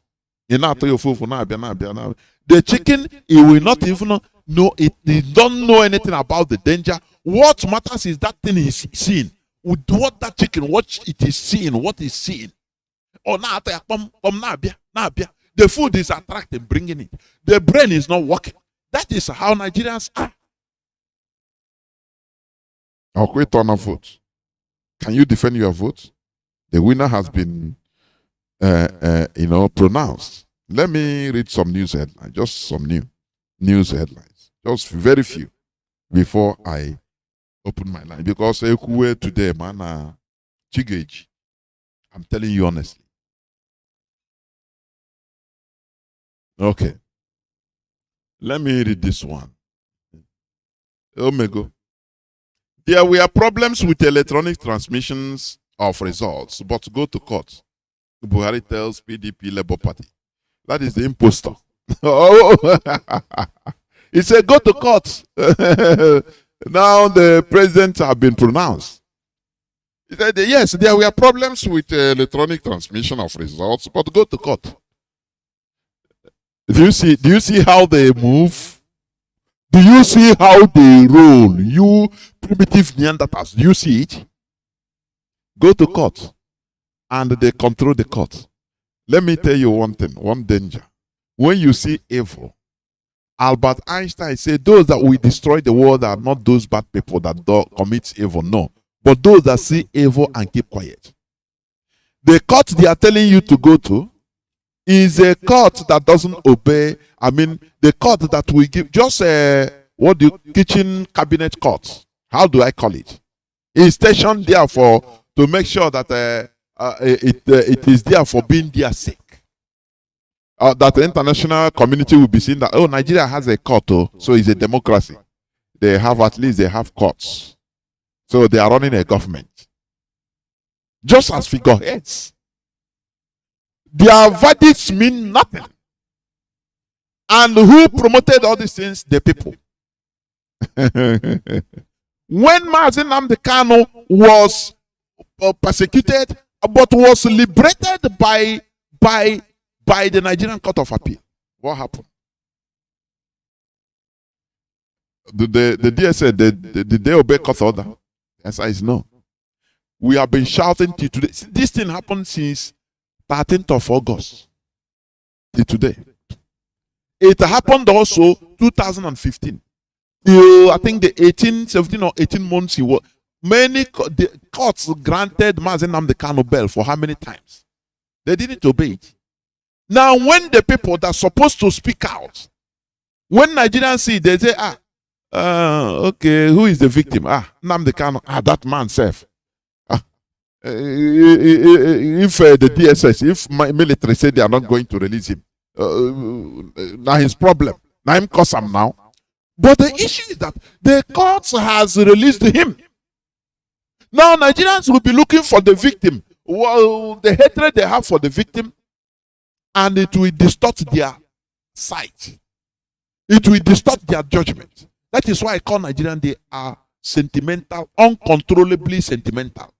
Speaker 5: The chicken, it will not even know it. It don't know anything about the danger. What matters is that thing is seen. With what that chicken, what it is seeing, what is seeing. The food is attracting, bringing it. The brain is not working. That is how Nigerians are. I'll quit on a vote. Can you defend your vote? The winner has been, pronounced. Let me read some news headlines, just some news headlines, just very few before I open my line. Because today, man, Chigage, I'm telling you honestly. Okay. Let me read this one. Omego. There were problems with electronic transmissions of results, but go to court. Buhari tells PDP Labour Party. That is the imposter. Oh, he said, go to court. Now the president have been pronounced. He said, yes, there were problems with electronic transmission of results, but go to court. Do you see how they move? Do you see how they roll? You primitive Neanderthals, do you see it? Go to court. And they control the court. Let me tell you one thing, one danger. When you see evil, Albert Einstein said those that will destroy the world are not those bad people that commit evil, no. But those that see evil and keep quiet. The court they are telling you to go to is a court that doesn't obey. I mean, the court that will give just kitchen cabinet court. How do I call it? It's stationed there to make sure that it is there for being their sake. That the international community will be seeing that, oh, Nigeria has a court, so it's a democracy. They have courts. So they are running a government. Just as figureheads. Their verdicts mean nothing. And who promoted all these things? The people. When Mazi Nnamdi Kanu was persecuted, but was liberated by the Nigerian Court of Appeal, what happened? The DSA, did they obey court order? The answer is no. We have been shouting till today. This thing happened since 13th of August till today. It happened also 2015. Till I think the 17 or 18 months he was. Many courts granted Mazi Nnamdi Kanu bail for how many times? They didn't obey it. Now, when the people that are supposed to speak out, when Nigerians see, they say, okay, who is the victim? Nnamdi Kanu, that man self. If the DSS, if my military say they are not going to release him, now his problem. Now him cause him now. But the issue is that the courts has released him. Now Nigerians will be looking for the victim. Well, the hatred they have for the victim, and it will distort their sight. It will distort their judgment. That is why I call Nigerians, they are sentimental, uncontrollably sentimental.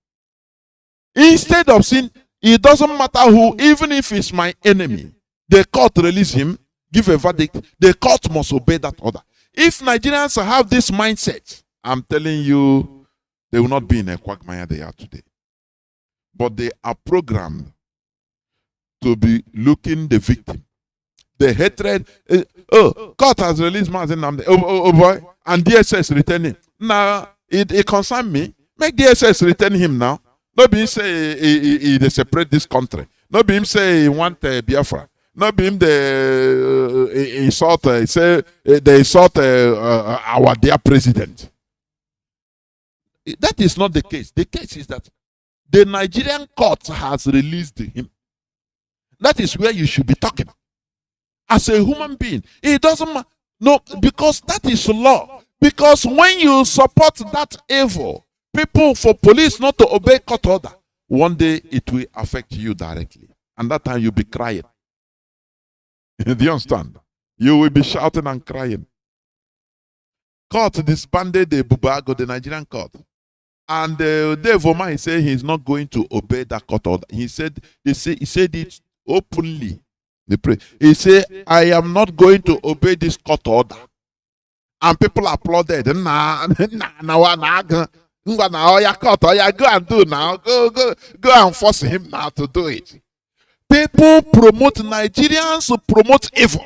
Speaker 5: Instead of saying, it doesn't matter who, even if it's my enemy, the court release him, give a verdict, the court must obey that order. If Nigerians have this mindset, I'm telling you, they will not be in a quagmire they are today. But they are programmed to be looking the victim. The hatred, court has released Mazi Nnamdi, oh boy, and DSS returning. Now, it concerns me. Make DSS return him now. Not be him say they separate this country. Not be him say he want Biafra. Not be him they insult our dear president. That is not the case. The case is that the Nigerian court has released him. That is where you should be talking. As a human being, it doesn't matter. No, because that is law. Because when you support that evil, people for police not to obey court order, one day it will affect you directly. And that time you'll be crying. Do you understand? You will be shouting and crying. Court disbanded the Bubago, the Nigerian court. And Dave Oma is saying he's not going to obey that court order. He said it openly. He said, I am not going to obey this court order. And people applauded. Go and do now. Go and force him now to do it. People promote, Nigerians promote evil.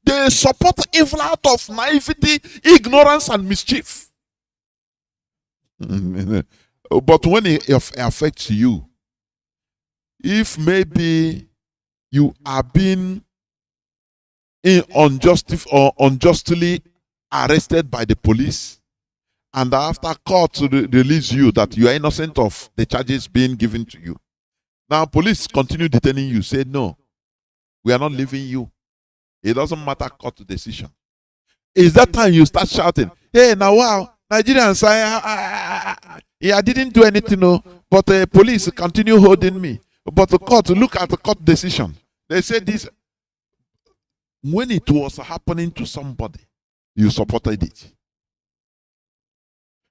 Speaker 5: They support evil out of naivety, ignorance, and mischief. But when it affects you, if maybe you are being unjustly arrested by the police, and after court to release you that you are innocent of the charges being given to you. Now police continue detaining you. Say no, we are not leaving you. It doesn't matter court decision. Is that time you start shouting, hey, now wow, Nigerians, I didn't do anything, no, but the police continue holding me. But the court, look at the court decision. They said this, when it was happening to somebody, you supported it.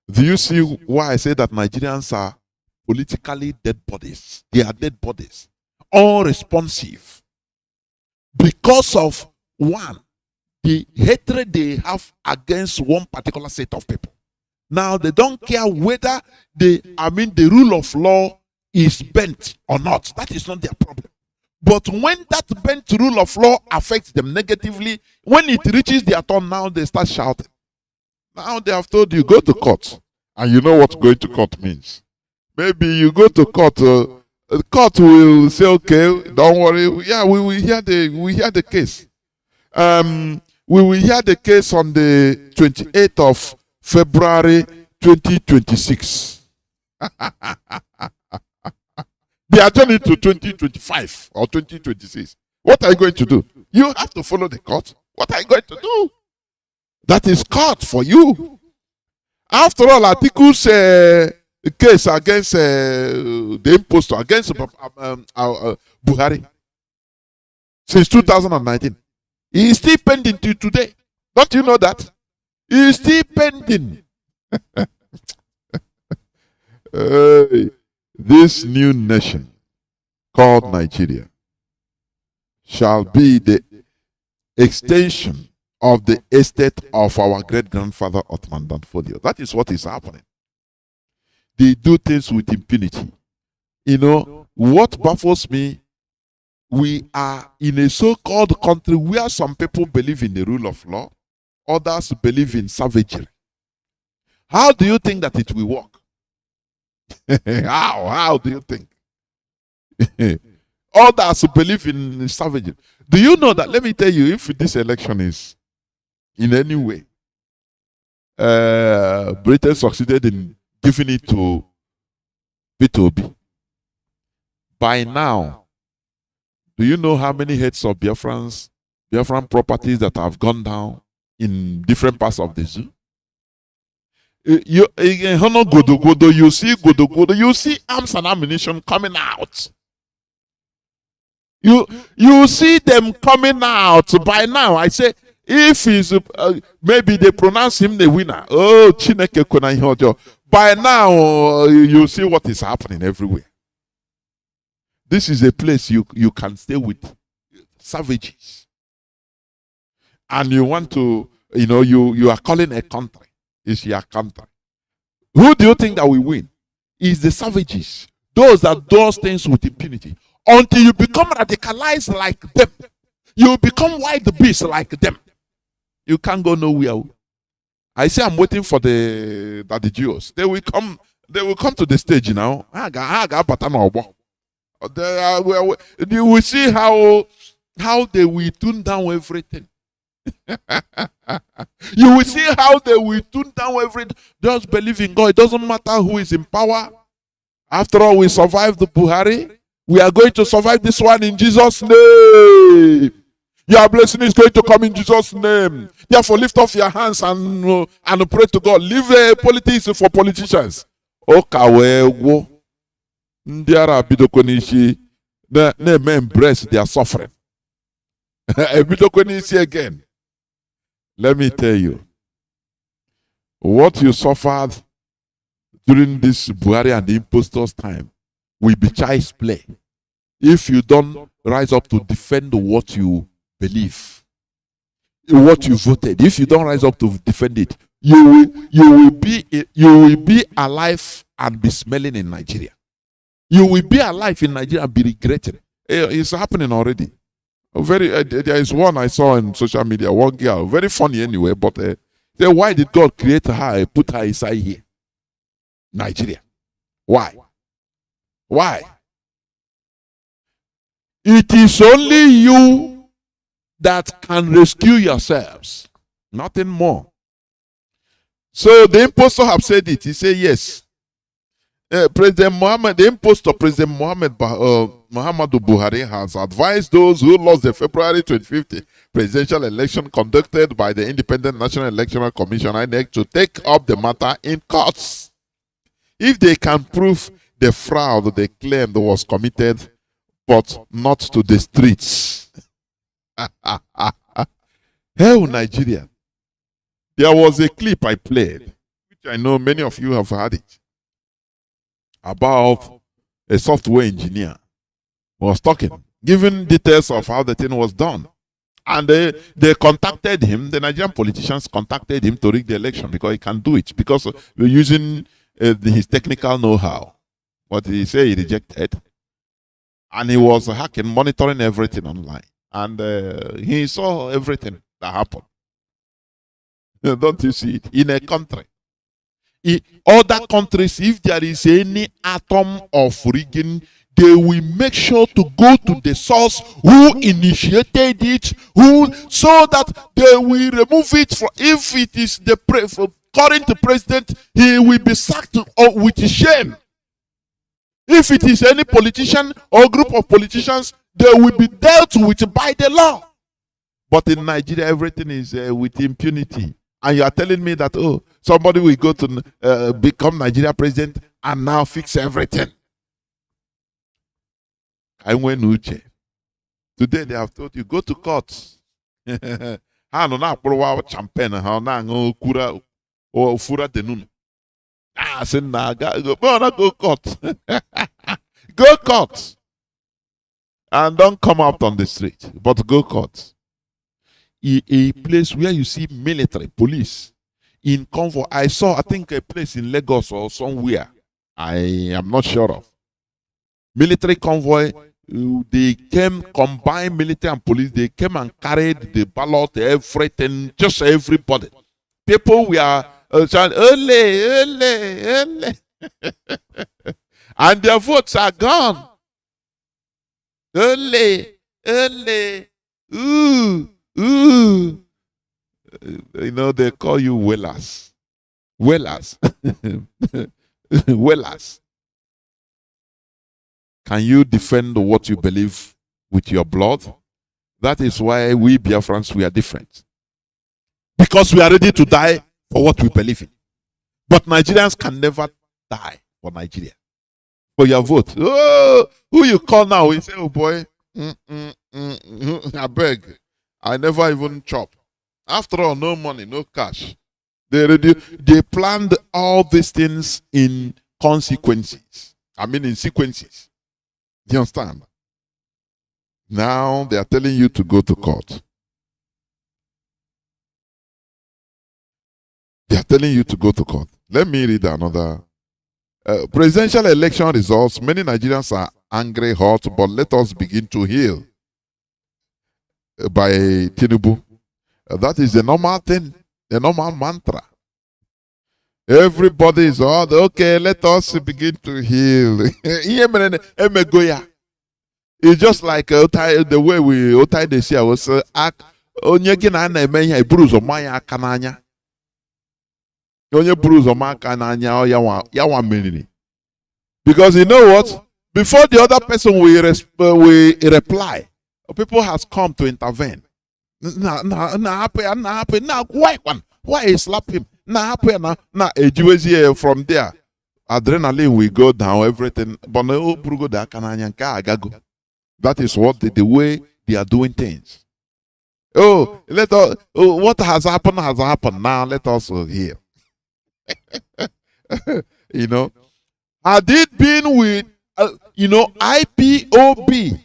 Speaker 5: Do you see why I say that Nigerians are politically dead bodies? They are dead bodies, unresponsive, because of one, the hatred they have against one particular set of people. Now they don't care whether the rule of law is bent or not. That is not their problem. But when that bent rule of law affects them negatively, when it reaches their turn, now they start shouting. Now they have told you, go to court. And you know what going to court means. Maybe you go to court, the court will say, okay, don't worry. Yeah, we will hear the case. We will hear the case on the 28th of February 2026. They are turning to 2025 or 2026. What are you going to do? You have to follow the court. What are you going to do? That is court for you. After all, articles case against the impostor, against Buhari, since 2019. He is still pending till today. Don't you know that? He is still pending. This new nation called Nigeria shall be the extension of the estate of our great-grandfather Ottoman Danfodio. That is what is happening. They do things with impunity. You know, what baffles me, we are in a so-called country where some people believe in the rule of law, others believe in savagery. How do you think that it will work? How do you think? Others believe in savagery. Do you know that, let me tell you, if this election is in any way, Britain succeeded in giving it to Peter Obi, by now, do you know how many heads of Biafran properties that have gone down in different parts of the zoo? You see arms and ammunition coming out. You see them coming out. By now, I say, if he's maybe they pronounce him the winner. Oh, Chineke kona ihe ọjọọ. By now, you see what is happening everywhere. This is a place you can stay with savages. And you want to, you are calling a country. It's your country. Who do you think that will win? It's the savages. Those that do things with impunity. Until you become radicalized like them. You become wild beasts like them. You can't go nowhere. I say I'm waiting for the Jews. They will come to the stage now. You will see how they will tune down everything. You will see how they will tune down everything. Just believe in God. It doesn't matter who is in power. After all, we survived the Buhari. We are going to survive this one in Jesus' name. Your blessing is going to come in Jesus' name. Therefore, lift up your hands and pray to God. Leave politics for politicians. Okawe Ndiara bidokonishi they embrace their suffering. Bidokonishi again. Let me tell you, what you suffered during this Buhari and the impostors' time will be child's play if you don't rise up to defend what you believe, what you voted. If you don't rise up to defend it, you will be alive and be smelling in Nigeria. You will be alive in Nigeria and be regretting. It's happening already. There is one I saw on social media, one girl, very funny anyway, but why did God create her and put her inside here? Nigeria. Why? Why? It is only you that can rescue yourselves. Nothing more. So the impostor have said it. He said yes. President Muhammad, the impostor, President Muhammadu Buhari has advised those who lost the February 25th presidential election conducted by the Independent National Electoral Commission (INEC) to take up the matter in courts. If they can prove the fraud they claimed was committed, but not to the streets. Hell, Nigeria. There was a clip I played, which I know many of you have heard it, about a software engineer who was talking, giving details of how the thing was done. And they contacted him, the Nigerian politicians contacted him to rig the election because he can do it, because we're using his technical know-how. But he said he rejected. And he was hacking, monitoring everything online. And he saw everything that happened. Don't you see it? In a country. In other countries, if there is any atom of rigging, they will make sure to go to the source who initiated it, so that they will remove it. If it is the current president, he will be sacked with shame. If it is any politician or group of politicians, they will be dealt with by the law. But in Nigeria, everything is with impunity. And you are telling me that, oh, somebody will go to become Nigeria president and now fix everything. Today they have told you, go to court. Champagne, go court. Go court. And don't come out on the street, but go court. A place where you see military, police, in convoy. I saw, I think, a place in Lagos or somewhere. I am not sure of. Military convoy, they came, combined military and police, they came and carried the ballot, everything, just everybody. People were shouting, ole. And their votes are gone. Ole, ooh. You know, they call you wellers. Wellers. Wellers. Can you defend what you believe with your blood? That is why we Biafrans, we are different. Because we are ready to die for what we believe in. But Nigerians can never die for Nigeria. For your vote. Oh, who you call now? You say, oh boy, I beg. I never even chop. After all, no money, no cash. They planned all these things in consequences. I mean in sequences. Do you understand? Now they are telling you to go to court. They are telling you to go to court. Let me read another. Presidential election results. Many Nigerians are angry, hot, but let us begin to heal. By Tinubu. That is the normal thing, the normal mantra. Everybody is all okay, let us begin to heal. It's just like the way we they say I was onye gina na eme ihe bruise omanya aka n'anya. Onye bruise omaka n'anya yawa menini. Because you know what? Before the other person will reply, people has come to intervene. Why slap him? From there, adrenaline will go down, everything. That is what the way they are doing things. Oh, what has happened. Now let us hear. You know, had it been with IPOB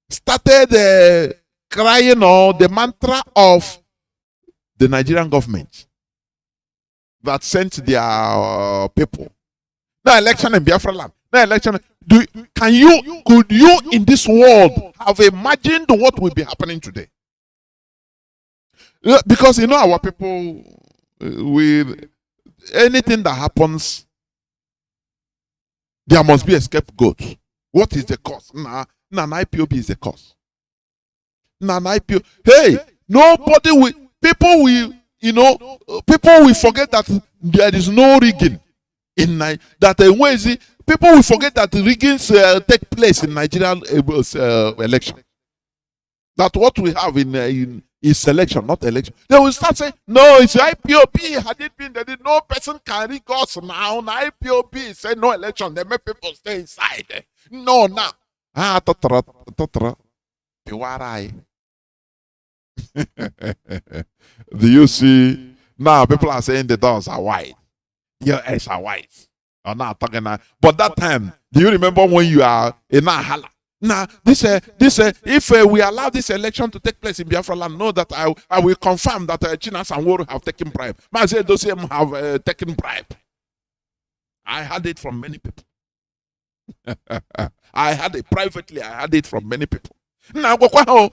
Speaker 5: started crying on the mantra of the Nigerian government that sent their people. No election in Biafra land. No election. Could you in this world have imagined what will be happening today? Because you know our people, with anything that happens, there must be a scapegoat. What is the cause? An IPOB is the cause. Hey, Nobody will, people will, people will forget that there is no rigging in that people will forget that riggings take place in Nigerian election. That what we have in is selection, not election. They will start saying, no, it's IPOB. Had it been that no person can rig us now. IPOB say no election. They make people stay inside. No, now. Do you see? Now people are saying the doors are wide. Your eyes are wide. I'm not talking now. But that time, do you remember when you are in a hala? Now, if we allow this election to take place in Biafra land, know that I will confirm that Chinas and Woro have taken bribe. Mazi Dosiem have taken bribe. I had it from many people. I had it privately. I had it from many people. Now, joke.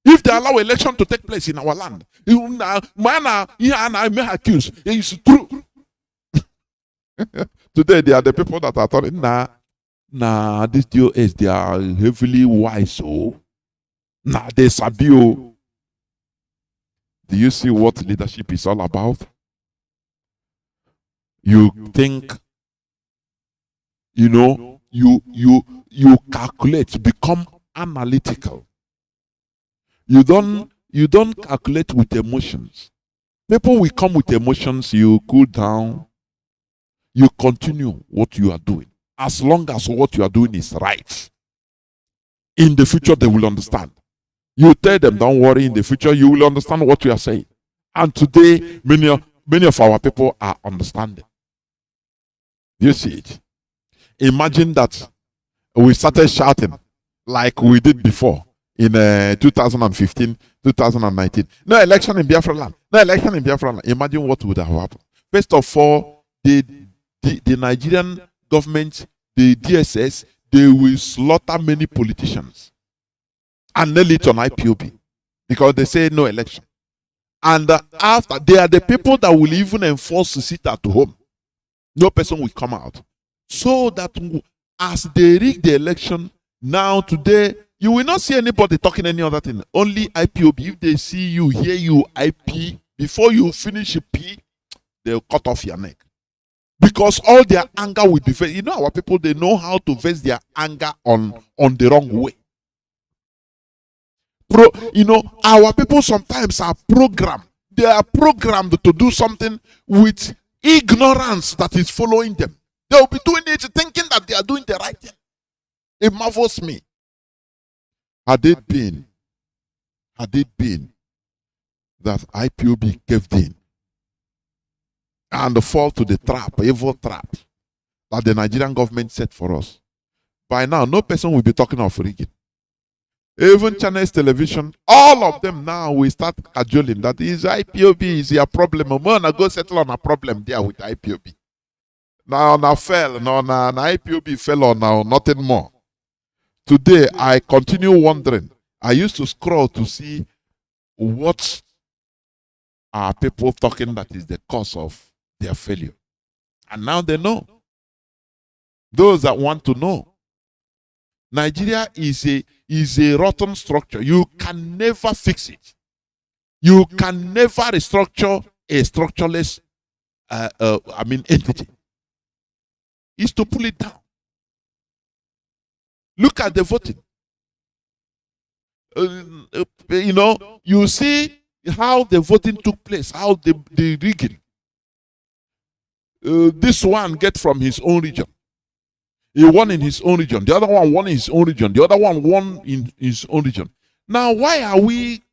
Speaker 5: If they allow election to take place in our land, I may accuse. It's true. Today, they are the people that are talking, this DOS, they are heavily wise. Oh, they sabio. Do you see what leadership is all about? You think, you calculate, become analytical. You don't calculate with emotions. People will come with emotions, you cool down, you continue what you are doing. As long as what you are doing is right. In the future, they will understand. You tell them, don't worry, in the future, you will understand what you are saying. And today, many of our people are understanding. You see it. Imagine that we started shouting like we did before in 2015, 2019. No election in Biafra land. No election in Biafra land. Imagine what would have happened. First of all, the Nigerian government, the DSS, they will slaughter many politicians and nail it on IPOB because they say no election. And after, they are the people that will even enforce the sit at home. No person will come out. So that as they rig the election, now today, you will not see anybody talking any other thing. Only IPOB. If they see you, hear you, IP, before you finish a P, they'll cut off your neck. Because all their anger will be faced. Our people, they know how to face their anger on the wrong way. Our people sometimes are programmed. They are programmed to do something with ignorance that is following them. They will be doing it thinking that they are doing the right thing. It marvels me. Had it been that IPOB caved in and fall to the evil trap that the Nigerian government set for us, by now no person will be talking of rigging. Even Channels Television, all of them now will start cajoling that is IPOB is your problem. I'm gonna go settle on a problem there with IPOB. Now IPOB fell on now, nothing more. Today I continue wondering. I used to scroll to see what are people talking that is the cause of their failure. And now they know. Those that want to know. Nigeria is a rotten structure. You can never fix it. You can never restructure a structureless entity. It's to pull it down. Look at the voting. You see how the voting took place, how the rigging. This one get from his own region. He won in his own region. The other one won in his own region. The other one won in his own region. Now, why are we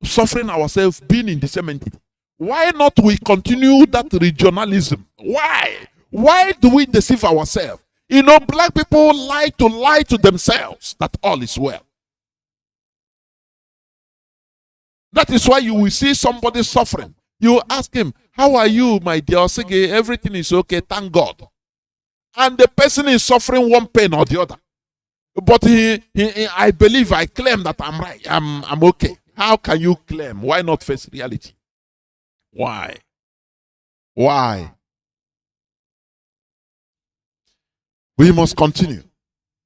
Speaker 5: suffering ourselves being in the same entity? Why not we continue that regionalism? Why? Why do we deceive ourselves? Black people like to lie to themselves that all is well. That is why you will see somebody suffering. You ask him, how are you, my dear Osege? Everything is okay, thank God. And the person is suffering one pain or the other. But I believe, I claim that I'm right. I'm okay. How can you claim? Why not face reality? Why? We must continue.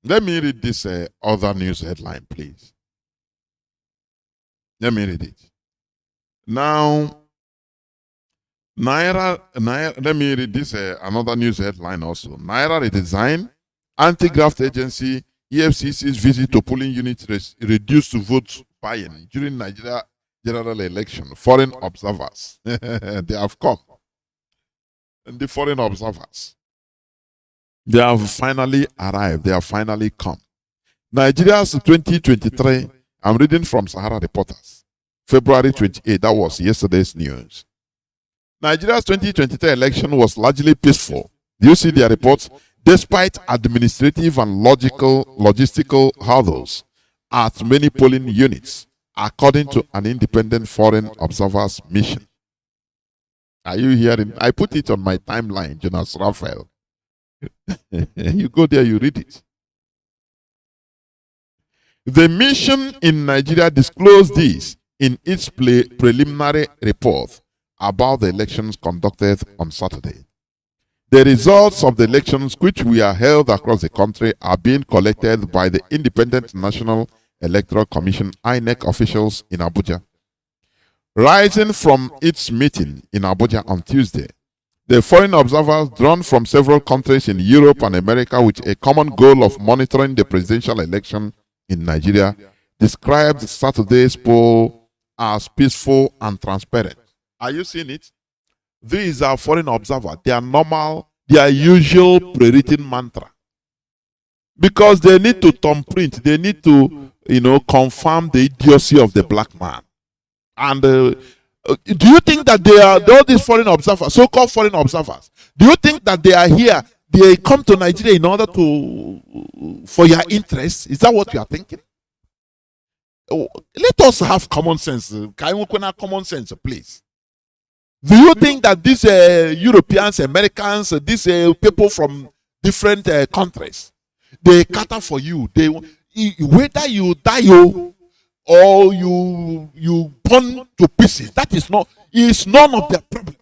Speaker 5: Let me read this other news headline, please. Let me read it. Now, Naira, let me read this another news headline also. Naira redesign, anti-graft agency, EFCC's visit to polling units reduced vote buying during Nigeria general election. Foreign observers, they have come. And the foreign observers, they have finally arrived. They have finally come. Nigeria's 2023, I'm reading from Sahara Reporters, February 28, that was yesterday's news. Nigeria's 2023 election was largely peaceful. Do you see their reports? Despite administrative and logistical hurdles at many polling units, according to an independent foreign observers mission. Are you hearing? I put it on my timeline, Jonas Raphael. You go there, you read it. The mission in Nigeria disclosed this in its preliminary report about the elections conducted on Saturday. The results of the elections, which were held across the country, are being collected by the Independent National Electoral Commission (INEC) officials in Abuja. Rising from its meeting in Abuja on Tuesday, the foreign observers drawn from several countries in Europe and America with a common goal of monitoring the presidential election in Nigeria described Saturday's poll as peaceful and transparent. Are you seeing it? These are foreign observers. They are normal, their usual pre-written mantra. Because they need to thumbprint, they need to, confirm the idiocy of the black man. And do you think that they are, all these foreign observers, so-called foreign observers, do you think that they are here, they come to Nigeria in order for your interests? Is that what you are thinking? Let us have common sense. Common sense, please. Do you think that these Europeans, Americans, these people from different countries, they cater for you? They, whether you die or you burn to pieces, that is none of their problem.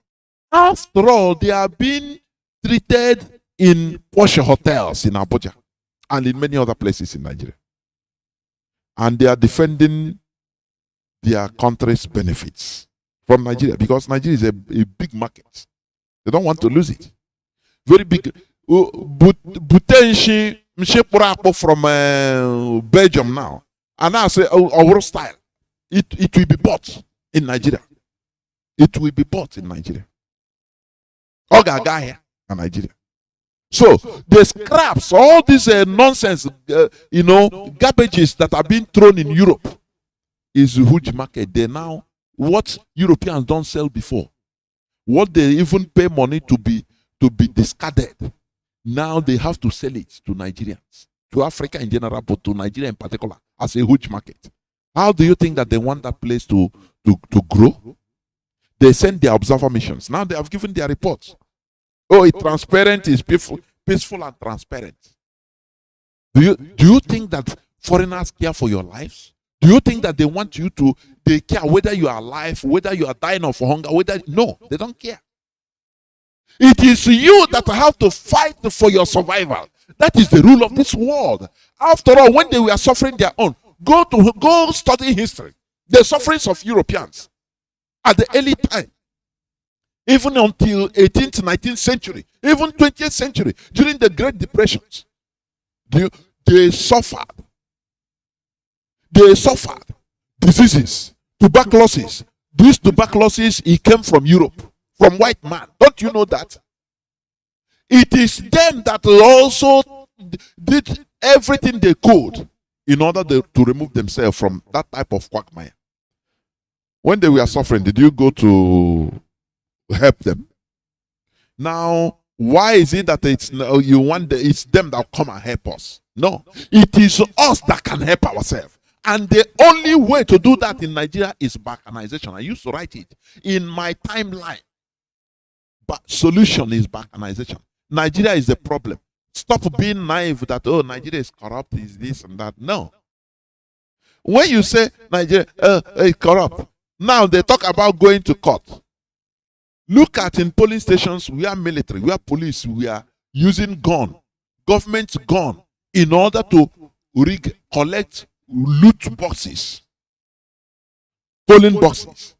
Speaker 5: After all, they are being treated in posh hotels in Abuja and in many other places in Nigeria. And they are defending their country's benefits from Nigeria, because Nigeria is a big market. They don't want to lose it. Very big. Butenshi from Belgium now. And now say our style. It will be bought in Nigeria. It will be bought in Nigeria. Oga here in Nigeria. So the scraps, all these nonsense, garbages that are being thrown in Europe is a huge market. They now, what Europeans don't sell before, what they even pay money to be discarded, now they have to sell it to Nigerians, to Africa in general, but to Nigeria in particular, as a huge market. How do you think that they want that place to grow? They send their observer missions. Now they have given their reports. Oh, it's transparent, it's peaceful and transparent. Do you think that foreigners care for your lives? Do you think that they want you to, they care whether you are alive, whether you are dying of hunger, no, they don't care. It is you that have to fight for your survival. That is the rule of this world. After all, when they were suffering their own, go study history. The sufferings of Europeans at the early time, even until 18th, 19th century, even 20th century, during the Great Depressions, they suffered. They suffered diseases, tuberculosis. This tuberculosis, it came from Europe, from white man. Don't you know that? It is them that also did everything they could in order to remove themselves from that type of quagmire. When they were suffering, did you go to help them? Now, why is it that it's them that come and help us? No, it is us that can help ourselves. And the only way to do that in Nigeria is balkanization. I used to write it in my timeline. But solution is balkanization. Nigeria is the problem. Stop being naive that, oh, Nigeria is corrupt, is this and that. No. When you say Nigeria is corrupt, now they talk about going to court. Look at in polling stations, we are military, we are police, we are using gun, government gun in order to collect loot boxes, polling boxes.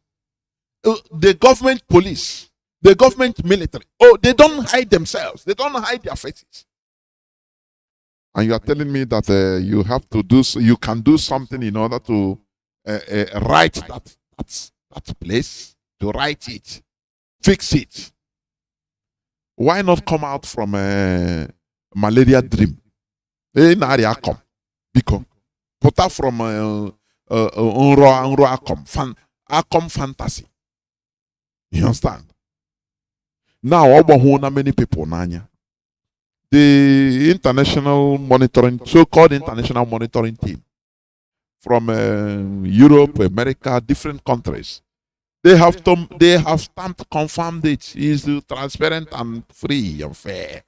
Speaker 5: The government police, the government military, they don't hide themselves. They don't hide their faces. And you are telling me that you have to do, you can do something in order to right that place, to right it, fix it. Why not come out from a malaria dream? Come because put out from Acom fantasy. You understand? Now, many people nanya. The international monitoring, so-called international monitoring team from Europe, America, different countries, they have stamped, confirmed it is transparent and free and fair.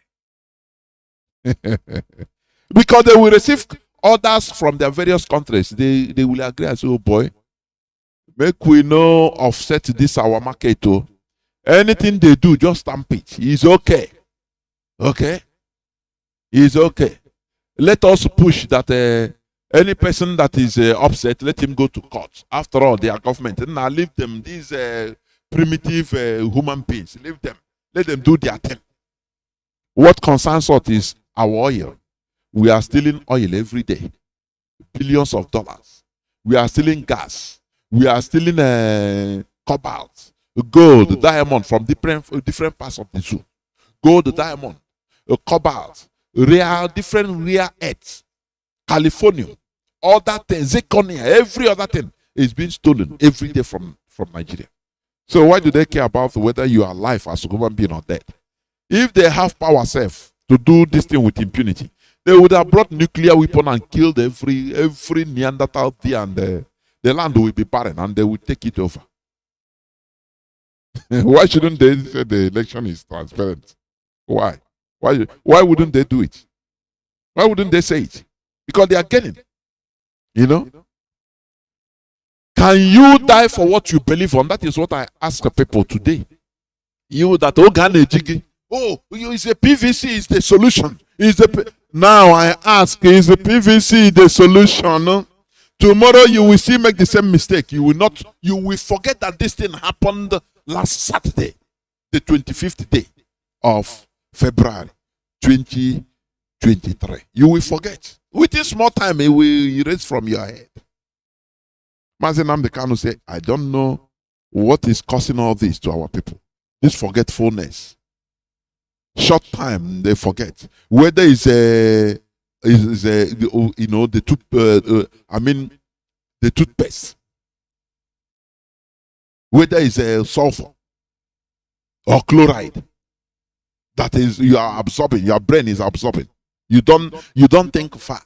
Speaker 5: Because they will receive orders from their various countries. They will agree and say, oh boy, make we know offset this our market too. Anything they do, just stamp it. It's okay. Okay? It's okay. Let us push that any person that is upset, let him go to court. After all, they are government. And now leave them, these primitive human beings. Leave them. Let them do their thing. What concerns us is our oil. We are stealing oil every day. Billions of dollars. We are stealing gas. We are stealing cobalt, gold, diamond from different parts of the zoo. Gold, diamond, cobalt, different rare earths, California, other things, zirconia, every other thing is being stolen every day from Nigeria. So why do they care about whether you are alive as a human being or dead? If they have power self to do this thing with impunity, they would have brought nuclear weapon and killed every Neanderthal there, and the land will be barren and they will take it over. Why shouldn't they say the election is transparent? Why? Why wouldn't they do it? Why wouldn't they say it? Because they are getting, Can you die for what you believe on? That is what I ask the people today. You that is a PVC is the solution. Now I ask, is the PVC the solution? Tomorrow you will still make the same mistake. You will forget that this thing happened last Saturday, the 25th day of February 2023. You will forget. Within small time, it will erase from your head. Mazi Nnamdi Kanu said, I don't know what is causing all this to our people. This forgetfulness. Short time, they forget. Whether it's the toothpaste. Whether it's a sulfur or chloride. That is, you are absorbing, your brain is absorbing. You don't think far.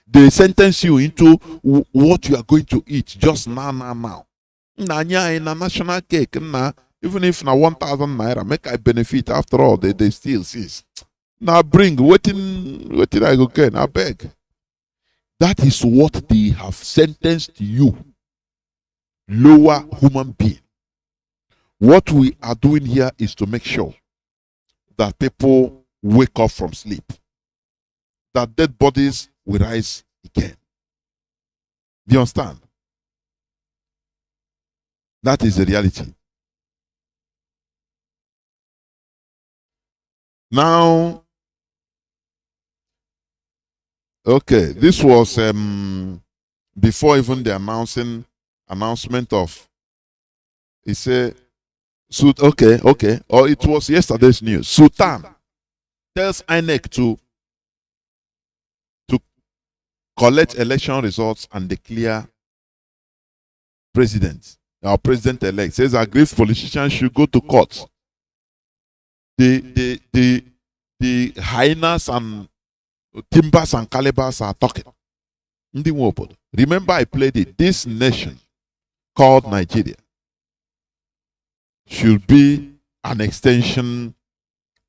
Speaker 5: They sentence you into what you are going to eat just now. Nanya in a national cake, even if na 1,000 naira, make I benefit. After all, they still sees. Now bring, waiting I go get, I beg. That is what they have sentenced you, lower human being. What we are doing here is to make sure that people wake up from sleep, that dead bodies will rise again. Do you understand? That is the reality. Now, okay, this was before even the announcement of, he said, okay, or it was yesterday's news. Sultan tells INEC to collect election results and declare president. Our president-elect says aggrieved politicians should go to court. The hyenas and timbers and calibers are talking. Remember, I played it. This nation called Nigeria should be an extension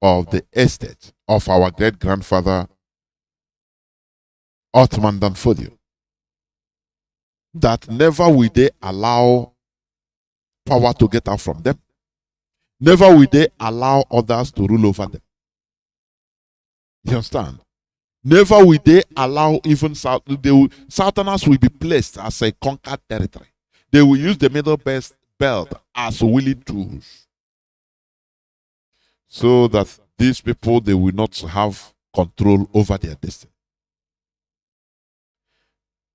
Speaker 5: of the estate of our great-grandfather Ottoman Danfodio. That never will they allow power to get out from them. Never will they allow others to rule over them. You understand? Never will they allow even Southerners will be placed as a conquered territory. They will use the Middle Belt as willing tools, so that these people, they will not have control over their destiny.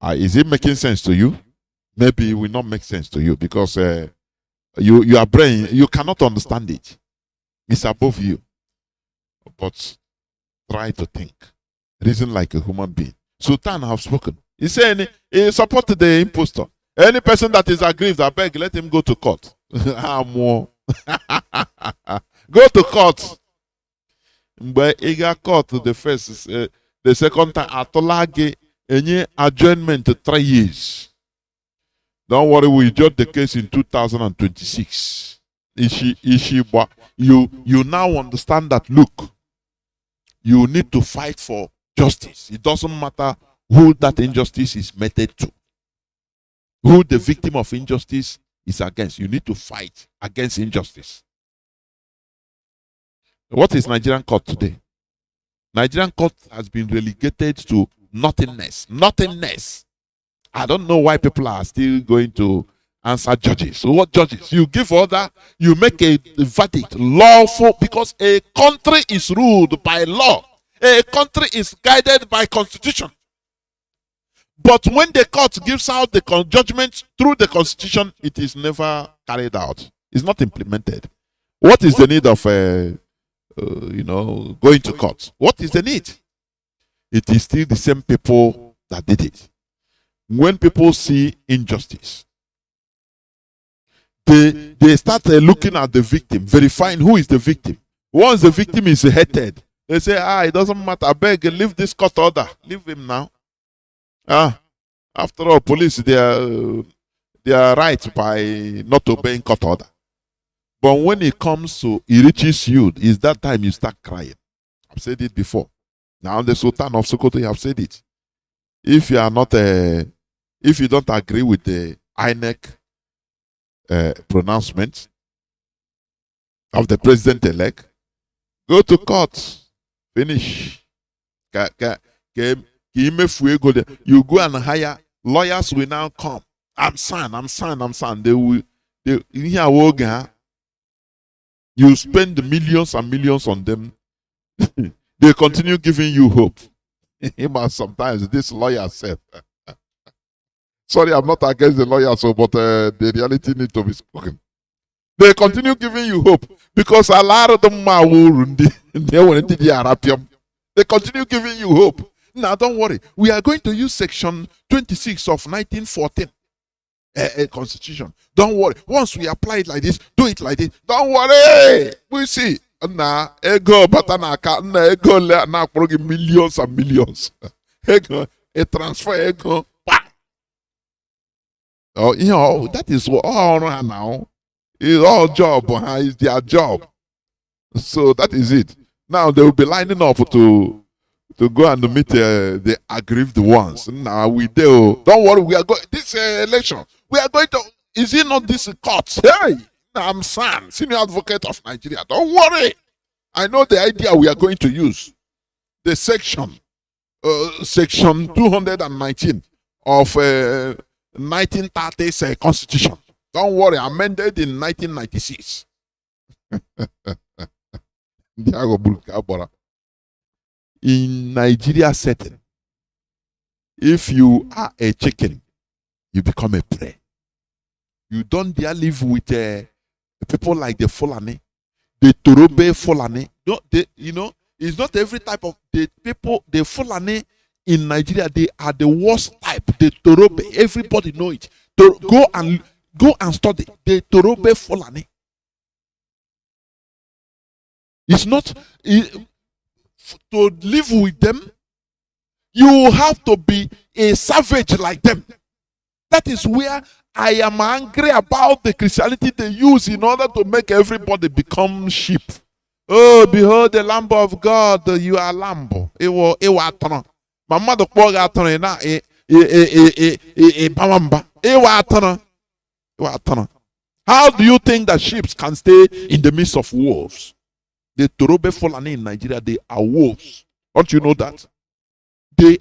Speaker 5: Is it making sense to you? Maybe it will not make sense to you because your brain, you cannot understand it. It's above you. But try to think. Reason like a human being. Sultan have spoken. He said he supported the impostor. Any person that is aggrieved, I beg, let him go to court. Go to court. But he got caught the first, the second time, Atolage, any adjournment to 3 years. Don't worry, we judge the case in 2026. You now understand that, look, you need to fight for justice. It doesn't matter who that injustice is meted to, who the victim of injustice is against. You need to fight against injustice. What is Nigerian court today? Nigerian court has been relegated to nothingness. Nothingness. I don't know why people are still going to answer judges. So what judges? You give order, you make a verdict lawful, because a country is ruled by law. A country is guided by constitution. But when the court gives out the judgment through the constitution, it is never carried out. It's not implemented. What is the need of going to court? What is the need? It is still the same people that did it. When people see injustice, they start looking at the victim, verifying who is the victim. Once the victim is hated, they say, it doesn't matter. I beg, leave this court order. Leave him now. After all, police, they are right by not obeying court order. But when it comes to, it reaches you, is that time you start crying. I've said it before. Now the Sultan of Sokoto, have said it. If you are not if you don't agree with the INEC pronouncement of the president-elect, go to court. Finish. You go and hire lawyers. Will now come. I'm son. They will. You spend millions and millions on them. They continue giving you hope. Sometimes this lawyer said, sorry, I'm not against the lawyers, but the reality needs to be spoken. They continue giving you hope because a lot of them they continue giving you hope. Now, don't worry. We are going to use section 26 of 1914 constitution. Don't worry. Once we apply it like this, do it like this. Don't worry. We see. Now, ego batanaka, ego na millions and millions. Ego, a transfer ego. Oh, that is all now. It's all job. It's their job. So that is it. Now they will be lining up to go and meet the aggrieved ones. Now we do. Don't worry. We are going this election. We are going to. Is it not this court? Hey, I'm San, senior advocate of Nigeria. Don't worry. I know the idea we are going to use. The section 219 of 1930s Constitution. Don't worry, amended in 1996. In Nigeria setting, if you are a chicken, you become a prey. You don't dare live with people like the Fulani, the Torobe Fulani. It's not every type of the people, the Fulani in Nigeria, they are the worst type. The Torobe, everybody know it. Go and study the Torobe Fulani. It's not to live with them. You have to be a savage like them. That is where I am angry about the Christianity they use in order to make everybody become sheep. Oh, behold the Lamb of God, you are Lamb. Mama the poor na how do you think that sheep can stay in the midst of wolves? The Torobe Fulani in Nigeria, they are wolves. Don't you know that? They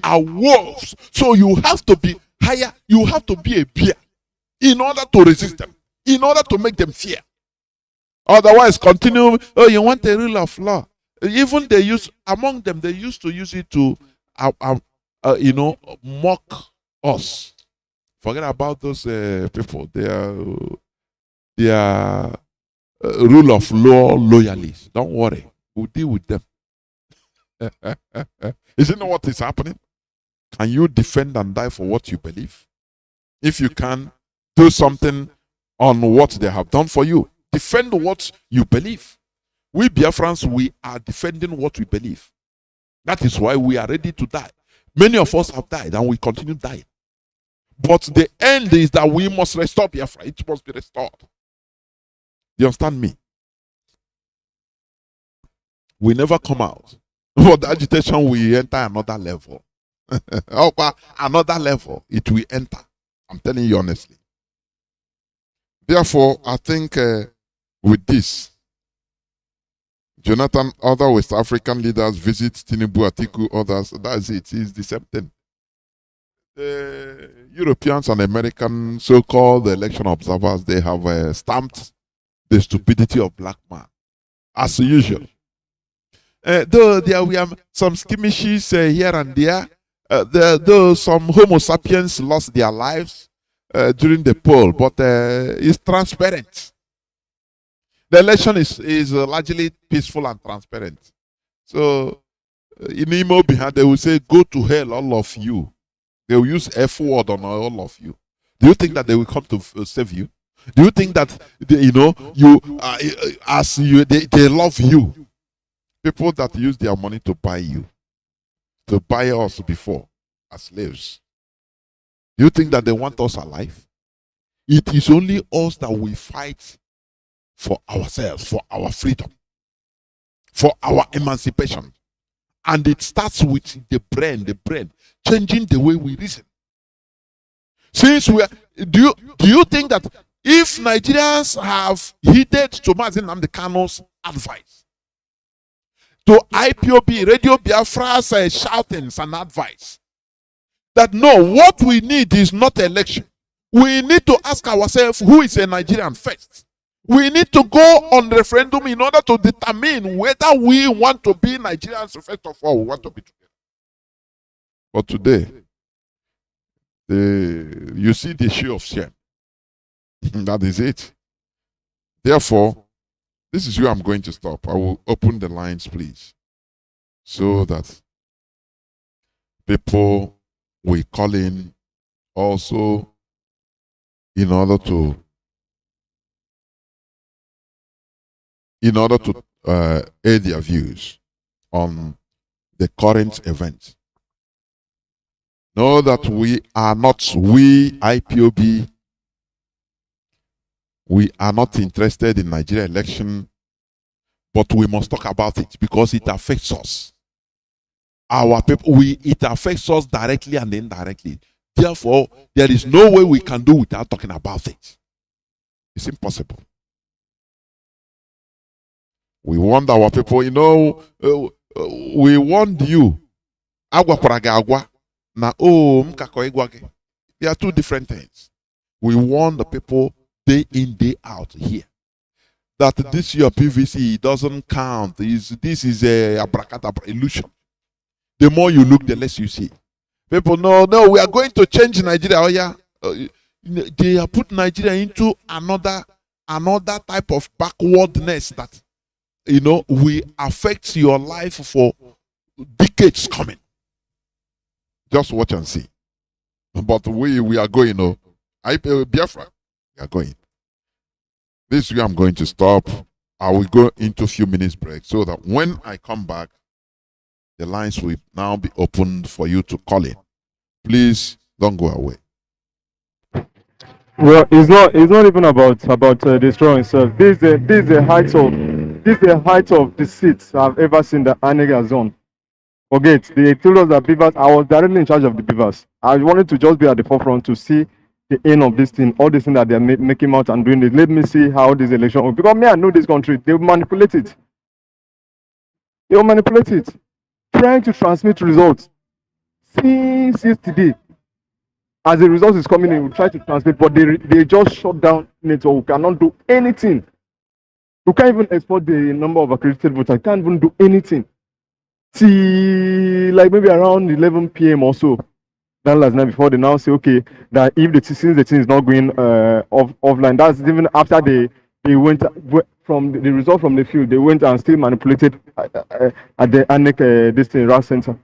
Speaker 5: are wolves. So you have to be higher. You have to be a bear in order to resist them, in order to make them fear. Otherwise, continue. Oh, you want a rule of law? Even they used to use it to, mock us. Forget about those people. They are rule of law loyalists. Don't worry, we'll deal with them. Isn't that what is happening? Can you defend and die for what you believe? If you can, do something on what they have done for you. Defend what you believe. We Biafrans, we are defending what we believe. That is why we are ready to die. Many of us have died and we continue dying. But the end is that we must restore Biafra. It must be restored. Do you understand me? We never come out. For the agitation, we enter another level. Another level, it will enter. I'm telling you honestly. Therefore, I think with this, Jonathan, other West African leaders visit Tinubu, Atiku, others. That's it. It's the same thing. The Europeans and American so-called election observers, they have stamped the stupidity of black man, as usual. Though there were some skirmishes here and there, though some Homo sapiens lost their lives during the poll, but it's transparent. The election is largely peaceful and transparent. So in Imo behind, they will say, "Go to hell, all of you." They will use F word on all of you. Do you think that they will come to save you? Do you think that they love you? People that use their money to buy you, to buy us before as slaves. Do you think that they want us alive? It is only us that we fight for ourselves, for our freedom, for our emancipation. And it starts with the brain, changing the way we reason. Since do you think that if Nigerians have heeded to Mazi Nnamdi Kanu's advice, to IPOB, Radio Biafra's shoutings and advice, that no, what we need is not election. We need to ask ourselves who is a Nigerian first. We need to go on referendum in order to determine whether we want to be Nigerians first of all, we want to be together. But today, you see the show of shame. That is it. Therefore, this is where I'm going to stop. I will open the lines, please, so that people will call in also in order to aid their views on the current event. Know that we IPOB, we are not interested in Nigeria election, but we must talk about it because it affects us. Our people, it affects us directly and indirectly. Therefore, there is no way we can do without talking about it. It's impossible. We warned our people, we warned you. Agwa kwaraga agwa na mkako igwage. They are two different things. We warn the people day in, day out here that this your PVC doesn't count. This is a abracadabra illusion. The more you look, the less you see. People, no, we are going to change Nigeria. Oh yeah, they have put Nigeria into another type of backwardness that will affect your life for decades coming. Just watch and see. But we are going. Biafra, we are going. This way I'm going to stop. I will go into a few minutes break so that when I come back, the lines will now be opened for you to call in. Please don't go away.
Speaker 6: Well, it's not even about destroying itself. This is the height of deceit I've ever seen that Anega has done. Forget, they told us that Beavers, I was directly in charge of the Beavers. I wanted to just be at the forefront to see the end of this thing, all this thing that they're making out and doing it. Let me see how this election will, because me, I know this country, they will manipulate it. They will manipulate it. trying to transmit results since yesterday. As the result is coming in, we try to transmit, but they just shut down network. We cannot do anything. We can't even export the number of accredited voters. I can't even do anything. See, like maybe around 11 p.m. or so, that last night before they now say, okay, that if since the thing is not going offline, that's even after they went from the result from the field, they went and still manipulated at the ANEC this thing, RAS center.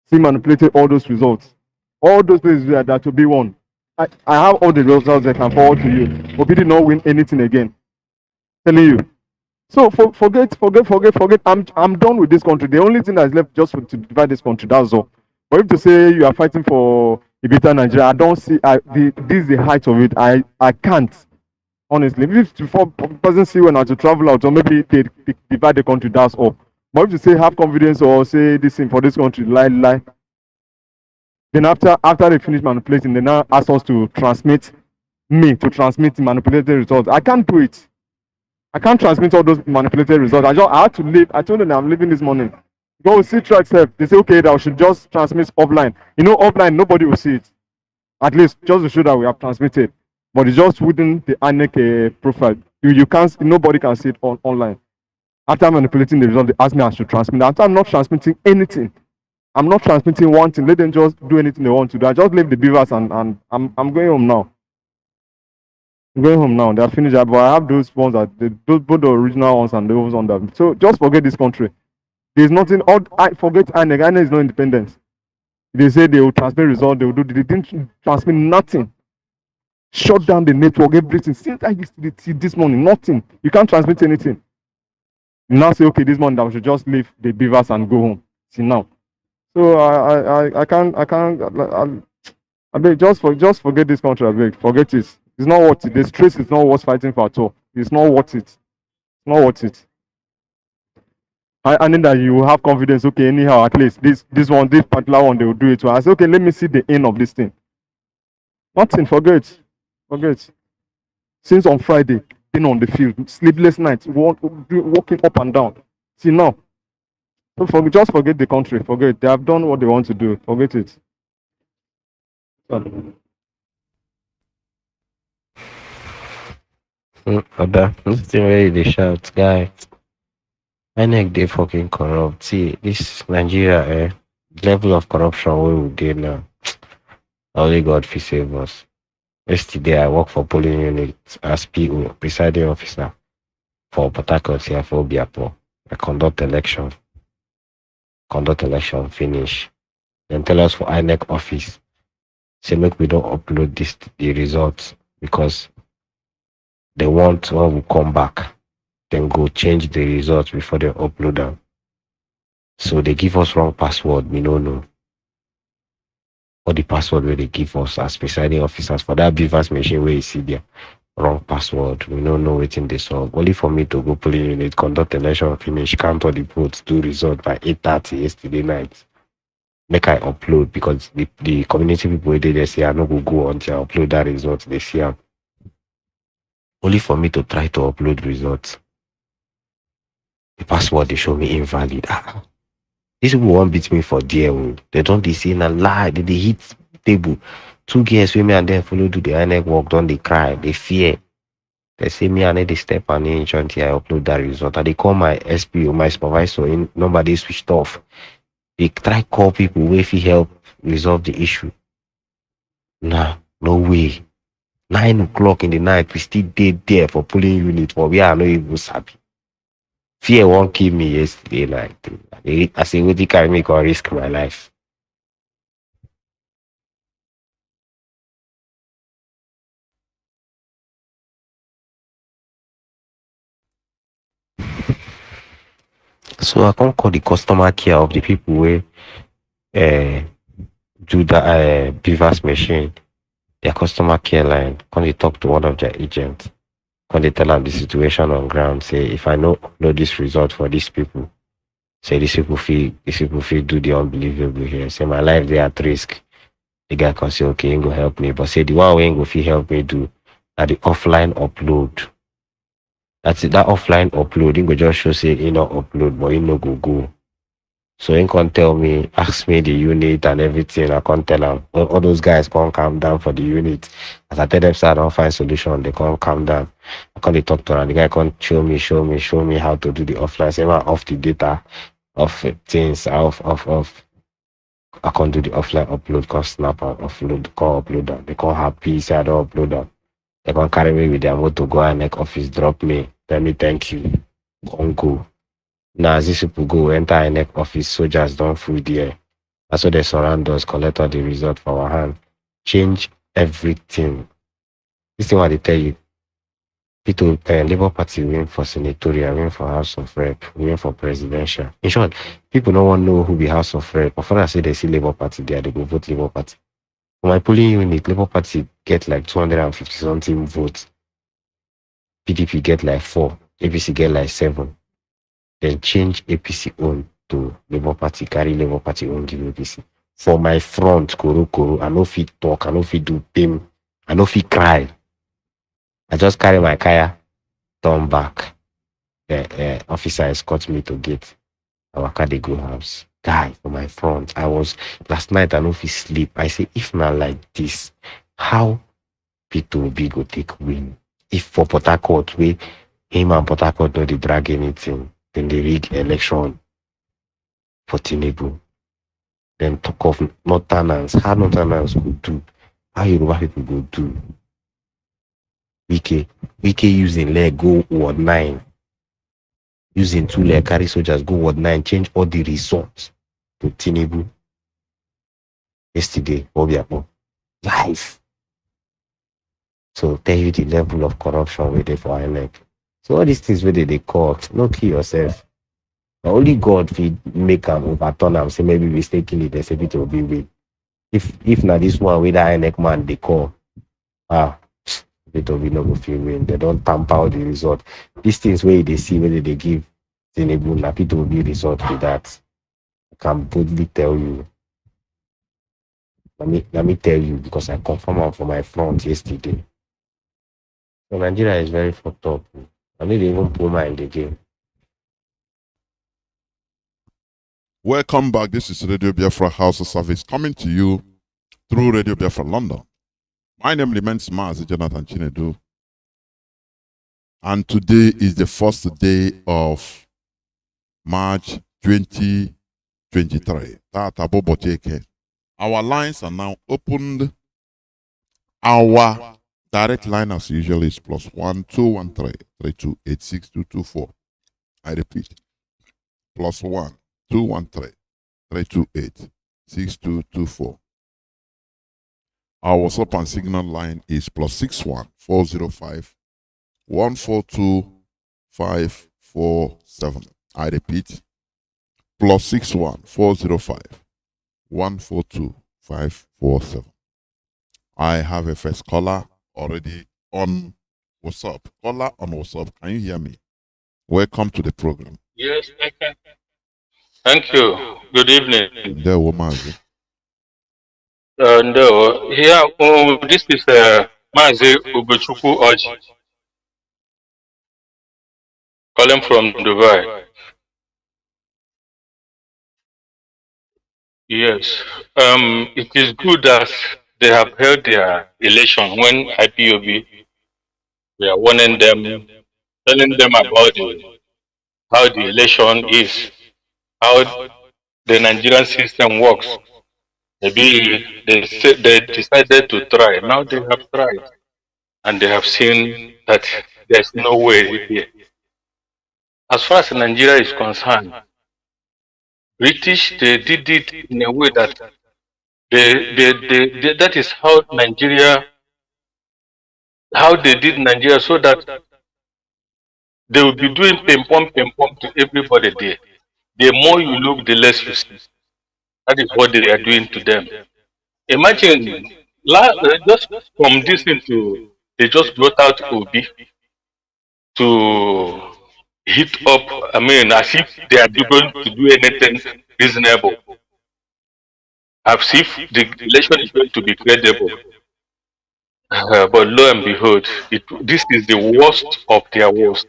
Speaker 6: Still manipulated all those results. All those places that to be won. I have all the results I can forward to you. But we did not win anything again. Telling you. So forget. I'm done with this country. The only thing that's left just to divide this country. That's all. But if to say you are fighting for a better Nigeria, I don't see. This is the height of it. I can't. Honestly, if before person see when I to travel out, or maybe they divide the country. That's all. But if you say have confidence or say this thing for this country, lie. Then after they finish manipulating, they now ask us to transmit manipulated results. I can't do it. I can't transmit all those manipulated results. I had to leave. I told them I'm leaving this morning. Go see track self. They say okay, that I should just transmit offline. You know, offline nobody will see it. At least just to show that we have transmitted. But it's just within the ANEC profile. You can't. Nobody can see it online. After manipulating the result, they ask me I should transmit. After I'm not transmitting anything. I'm not transmitting one thing. Let them just do anything they want to do. I just leave the beavers and I'm going home now. I'm going home now. They're finished. But I have those ones both the original ones and those on them. So just forget this country. There's nothing. Forget INEC. INEC is not independent. They say they will transmit results. They will do. They didn't transmit nothing. Shut down the network. Everything. Since I used to see this morning, nothing. You can't transmit anything. You now say okay, this morning I should just leave the beavers and go home. See now. So I can't. I beg, just forget this country. I beg, forget it. It's not worth it. The stress is not worth fighting for at all. It's not worth it. It's not worth it. I need that you have confidence. Okay, anyhow, at least this particular one, they will do it. So I say, okay, let me see the end of this thing. Nothing. Forget. Since on Friday, been on the field, sleepless nights, walking up and down. See now. So just forget the country. Forget. They have done what they want to do. Forget it.
Speaker 7: Other, this way they shout, guy. INEC they fucking corrupt. See, this Nigeria, level of corruption where we did now. Only God will save us. Yesterday I work for polling unit as PO, presiding officer for Port Harcourt here for Biafra. I conduct election, finish. Then tell us for INEC office. Say make we don't upload the results because they want when we come back, then go change the results before they upload them. So they give us wrong password, we don't know. Or the password where they give us as presiding officers for that Beavers machine where you see there. Wrong password. We don't know waiting they solve. Only for me to go polling unit, conduct election, finish, count all the votes, do result by 8:30 yesterday night. Make I upload because the community people they say I no go until I upload that result. They see them. Only for me to try to upload results. The password they show me invalid. These people won't beat me for dear. They don't say a lie. They hit table. 2 girls with me and then follow do the INEC work. Don't they cry? They fear. They say me and they step an inch until I upload that result. And they call my SPO, my supervisor, in nobody switched off. They try call people where if he help resolve the issue. Nah, no way. 9 o'clock in the night, we still did there for polling unit for we are not even happy. Fear won't kill me yesterday night. I say, what can I make or risk my life? So I can't call the customer care of the people where do the Beavers machine, their customer care line. Can they talk to one of their agents? Can they tell them the situation on ground? Say if I know this result for these people, say these people feel do the unbelievable here. Say my life they at risk. The guy can say okay, ain't go help me, but say the one way ain't go feel help me do at the offline upload. That's it. That offline upload, you go just show say you know upload, but you no go. So he can't tell me, ask me the unit and everything. I can't tell them. All those guys can't calm down for the unit. As I tell them, I don't find solution. They can't calm down. I can't talk to them. The guy can't show me how to do the offline. Say, man, off the data, off things, off. I can't do the offline upload, can't snap and offload, can't upload them. They can't happy, say I don't upload them. They can't carry me with their motor, go and make office, drop me, tell me thank you, can't go. Now, as these people go, enter a neck office, soldiers don't full there. That's why they surround us, collect all the result for our hand. Change everything. This thing what they tell you. People, Labour Party win for senatorial, win for House of Rep, win for presidential. In short, people don't want to know who be House of Rep. Before I say they see Labour Party there, they go vote Labour Party. For my polling unit, Labour Party get like 250 something votes. PDP get like 4, APC get like 7. Then change APC own to Labour Party, carry Labour Party own give APC. For my front, Kuru, I no fit talk, I no fit do pim, I no fit cry. I just carry my kaya, turn back. The officer escort me to gate. Our car they go house. Guy, for my front. Last night I no fit sleep. I say, if not like this, how P2B go take win? If for Port Harcourt, him and Port Harcourt no dey drag anything, then they rig election for Tinubu. Then talk of Northerners. How Northerners go do? How Yoruba people go do? Wike using leg go ward 9. Using 2 leg carry soldiers go ward 9. Change all the results to Tinubu. Yesterday, Obiapo. Life. So tell you the level of corruption with it for INEC. So all these things where they call, no kill yourself. Only God will make them overturn them, say maybe mistakenly they say it will be with. If not this one with the INEC man they call, it will be no go feel win. They don't tamper out the result. These things where they see whether they give Tinubu, na it will be result with that. I can boldly tell you. Let me tell you because I confirmed for my front yesterday. So Nigeria is very fucked up. I need to even put mind again.
Speaker 5: Welcome back. This is Radio Biafra HAUSA-SERVICE coming to you through Radio Biafra London. My name remains Mazi Jonathan Chinedu. And today is the first day of March 2023. Our lines are now opened. Our direct line as usual is +1 213 328 6224. I repeat, +1 213 328 6224. Our WhatsApp and Signal line is +61 405 142 547. I repeat, +61 405 142 547. I have a first caller already on WhatsApp. Caller on WhatsApp, can you hear me? Welcome to the program.
Speaker 8: Yes, I can. Thank you. Good evening.
Speaker 5: There, Mazi.
Speaker 8: No, here, this is Mazi Ugochukwu Oji, calling from Dubai. Yes, it is good that they have held their election when IPOB, we are warning them, telling them about how the election is, how the Nigerian system works. Maybe they decided to try. Now they have tried, and they have seen that there's no way here. As far as Nigeria is concerned, British they did it in a way that that is how they did Nigeria, so that they will be doing ping pong to everybody there. The more you look, the less you see. That is what they are doing to them. Imagine, just from this into, they just brought out Obi to hit up, I mean, as if they are going to do anything reasonable. As if the election is going to be credible. But lo and behold, this is the worst of their worst.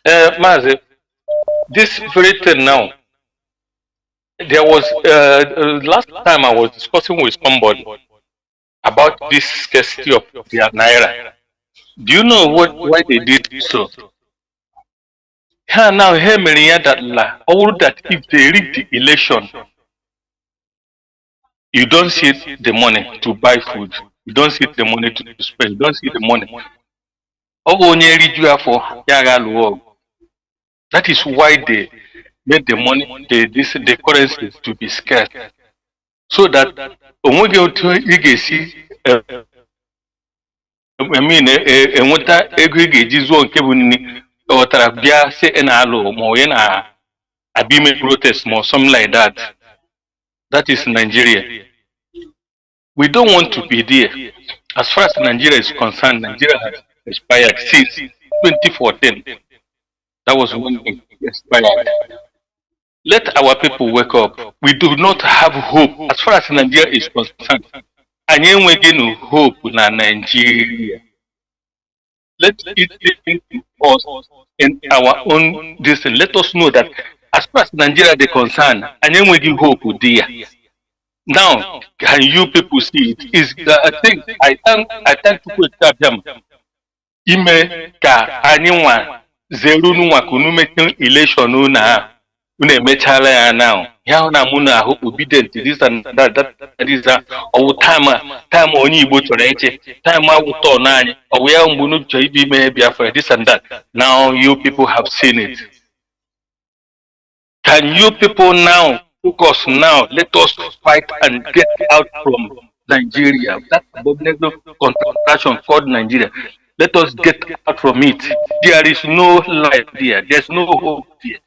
Speaker 8: Mazi, this very thing now, there was last time I was discussing with somebody about this scarcity of their naira. Do you know why they did so? Now here that all that if they rig the election, you don't see the money to buy food, you don't see the money to spend, you don't see the money. That is why they made the money, the currency to be scarce. So that you can see, I mean, enweta ego ị ga-eji zụọ nke bụ nri ọtara bịa si na alụ ma onye na abime protest or something like that. That is Nigeria. We don't want to be there. As far as Nigeria is concerned, Nigeria has expired since 2014. That was when it expired. Let our people wake up. We do not have hope as far as Nigeria is concerned. And then we gain hope in Nigeria. Let it think us in our own distance. Let us know that as far as Nigeria is concerned, and then we give hope there. Now, can you people see it? Is I think I thank people them. Ime ka anyone zero nwa kunu meeting election na una mechala ya now. Ya na muna hope obedient this and that is our time only Igbo chọrọ eche time awuto na anyị owe ya mgbe nu chọ ibi me Biafra this and that. Now you people have seen it. Can you people now focus now? Let us fight and get out from Nigeria. That abominable contraction called Nigeria. Let us get out from it. There is no life there. There's no hope there.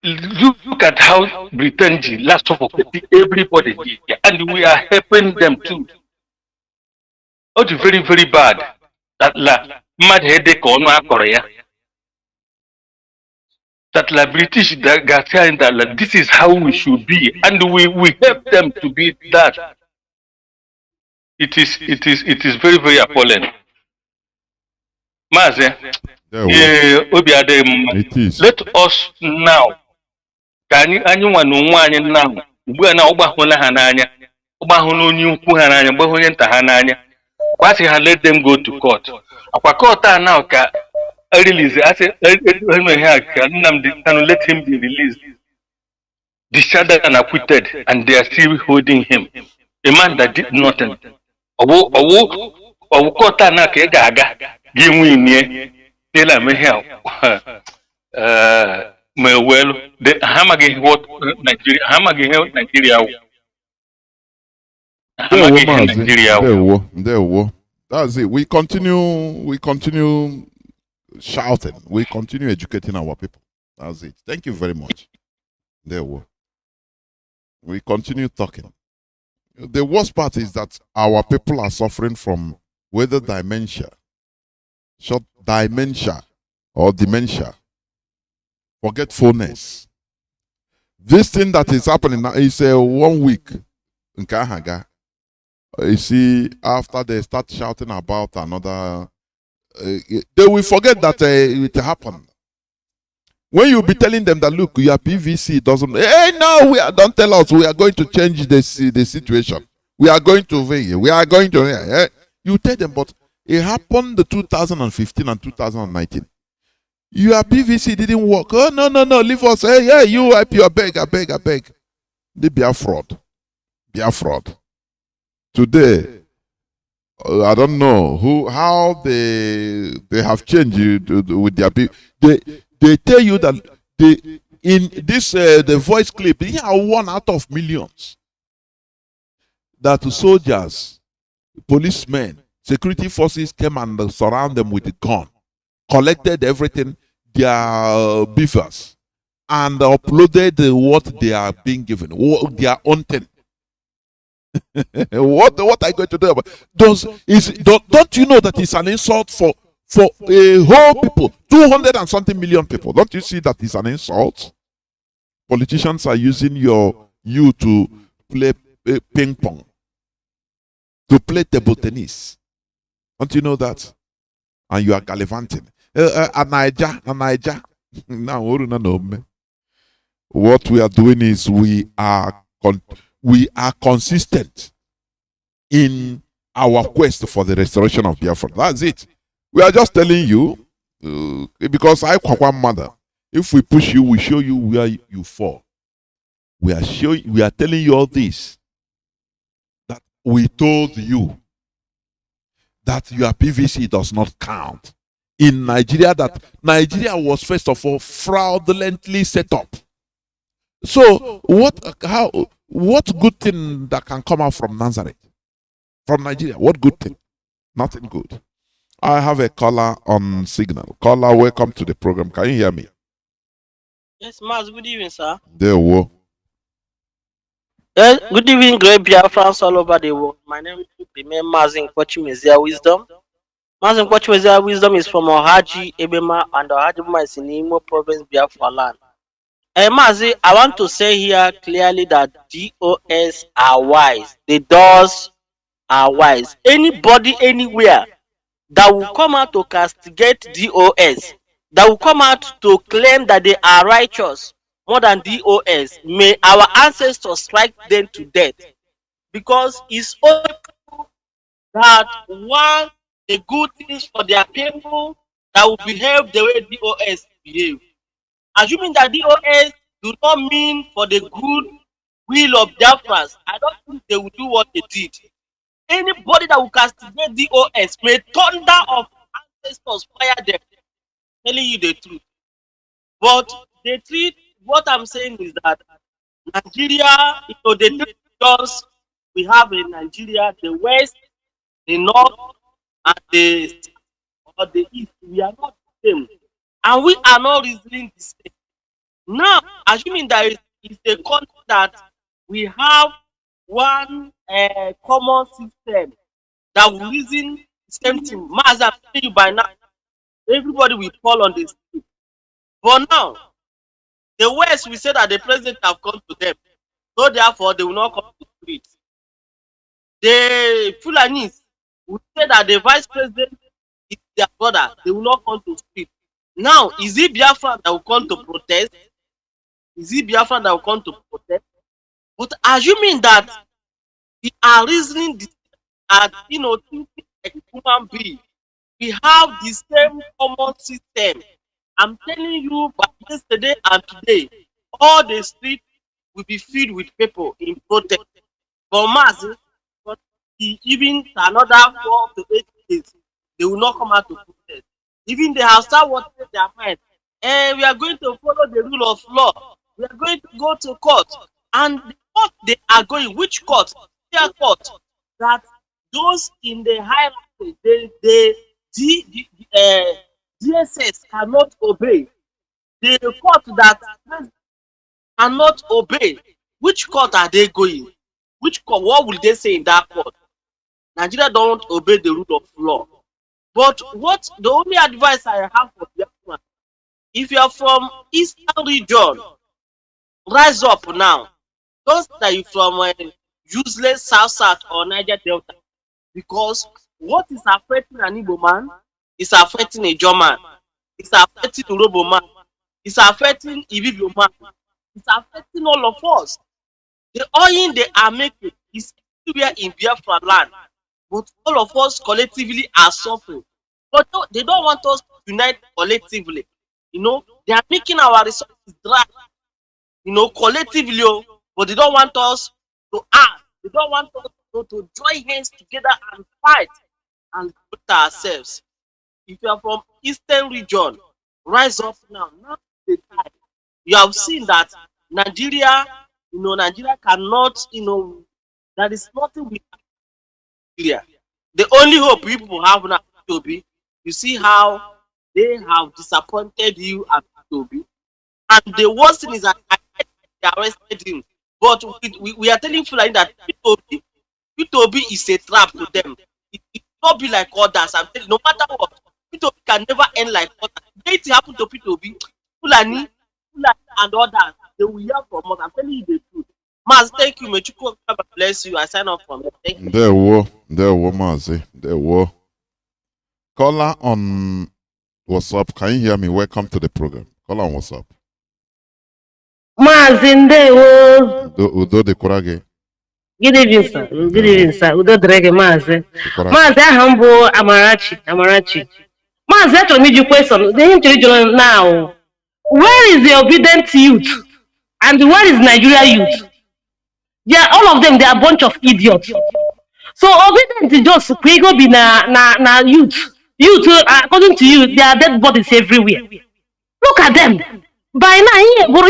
Speaker 8: Look at how Britain last suffocated everybody here, and we are helping them too. It's very, very bad. That mad headache on our Korea. That the British got saying that this is how we should be, and we help them to be that. It is very, very appalling. Mazi, let us now. Can anyone know one now? We are now Hananya, Obahunu, Puhananya, Bohunian Tahananya. What he had let them go to court. Aquacota now can release. I said, Nnamdi can let him be released. Discharged and acquitted, and they are still holding him. A man that did nothing. Kota na ke gaga, give me near, tell me help. Well, the Hamagi what Nigeria.
Speaker 5: There. That's it. We continue shouting. We continue educating our people. That's it. Thank you very much. There. We continue talking. The worst part is that our people are suffering from whether dementia, short dementia, or dementia. Forgetfulness. This thing that is happening now is 1 week in Kahaga. You see, after they start shouting about another, they will forget that it happened. When you be telling them that, look, your PVC doesn't, hey, no, don't tell us, we are going to change the situation. We are going to, you tell them, but it happened the 2015 and 2019. Your PVC didn't work. Oh, no, leave us. Hey, yeah, you, I beg. They be a fraud. Today, I don't know how they have changed with their people. They tell you that in this the voice clip, they are 1 out of millions. That soldiers, policemen, security forces came and surround them with a gun, collected everything, their beavers, and uploaded what they are being given, their own thing. What are you going to do about it? Don't you know that it's an insult for a whole people, 200 and something million people? Don't you see that it's an insult? Politicians are using you to play ping pong, to play table tennis. Don't you know that? And you are gallivanting. Niger. Now, what we are doing is we are consistent in our quest for the restoration of Biafra. That's it. We are just telling you, because I one mother. If we push you, we show you where you fall. We are telling you all this. That we told you that your PVC does not count. In Nigeria, that Nigeria was first of all fraudulently set up. So what good thing that can come out from Nazareth? From Nigeria, what good thing? Nothing good. I have a caller on signal. Caller, welcome to the program. Can you hear me?
Speaker 9: Yes, Mazi, good evening, sir.
Speaker 5: There we
Speaker 9: Yes, good evening, great Biafrans all over the world. My name is Mazi Nkwachi Wisdom. Mazi Nkwachi Wisdom is from Ohaji, Ebema, and Ohaji Ebema is in Imo Province, Biafra land. Mazi, I want to say here clearly that DOS are wise. The doors are wise. Anybody, anywhere that will come out to castigate DOS, that will come out to claim that they are righteous more than DOS, may our ancestors strike them to death. Because it's only that want the good things for their people that will behave the way DOS behave. Assuming that DOS do not mean for the good will of Biafrans, I don't think they will do what they did. Anybody that will castigate DOS may thunder of ancestors fire them. Telling you the truth. But the truth, what I'm saying is that Nigeria, the three regions we have in Nigeria, the West, the North, and the East, we are not the same. And we are not reasoning the same. Now, assuming that it's a country that we have one common system that will reason the same thing. Mazi, I'm telling you by now, everybody will fall on the street. But now, the West will say that the president have come to them, so therefore they will not come to the street. The Fulanis will say that the vice president is their brother, they will not come to the street. Now, is it Biafra that will come to protest? Is it Biafra that will come to protest? But assuming that we are reasoning as thinking like a human being, we have the same common system. I'm telling you, by yesterday and today, all the streets will be filled with people in protest. For Mazi, even another 4 to 8 days, they will not come out to protest. Even they have started watching their mind. And we are going to follow the rule of law. We are going to go to court. And the court they are going, which court? Their court. That those in the hierarchy, DSS cannot obey. The court that cannot obey. Which court are they going? Which court? What will they say in that court? Nigeria don't obey the rule of law. But what the only advice I have for Biafra, if you are from Eastern region, rise up now. Don't stay from useless South or Niger Delta, because what is affecting an Igbo man is affecting a German, it's affecting a Robo man, it's affecting Ibibio man, it's affecting all of us. The oil they are making is everywhere in Biafra land, but all of us collectively are suffering. But they don't want us to unite collectively. They are making our resources dry, collectively, but they don't want us to act. They don't want us to join hands together and fight and protect ourselves. If you are from Eastern region, rise up now. Now is the time. You have seen that Nigeria, Nigeria cannot, there is nothing with Nigeria. The only hope people have now to be, you see how they have disappointed you at Toby. And the worst thing is that they arrested him. But we are telling Fulani that P2B is a trap to them. It will not be like others. I'm telling you, no matter what, P2B can never end like others. If it happen to P2B, Fulani and others, they will hear from us. I'm telling you the truth. Mazi, thank you. May God bless you. I sign off from it. Thank you.
Speaker 5: There were Mazi. There were. Caller on WhatsApp, can you hear me? Welcome to the program. Call on, what's up?
Speaker 10: Mazi ndewo.
Speaker 5: Udo de Kurage.
Speaker 10: Good evening, sir. Good evening, sir. Udo Drege Mazi. Mazi aha m bụ Amarachi. Mazi, achọrọ m iji question. The him children now. Where is the obedient youth? And where is Nigeria youth? Yeah, all of them, they are a bunch of idiots. So obedient is just go be na youth. Youth, according to you, there are dead bodies everywhere. Look at them. By now, or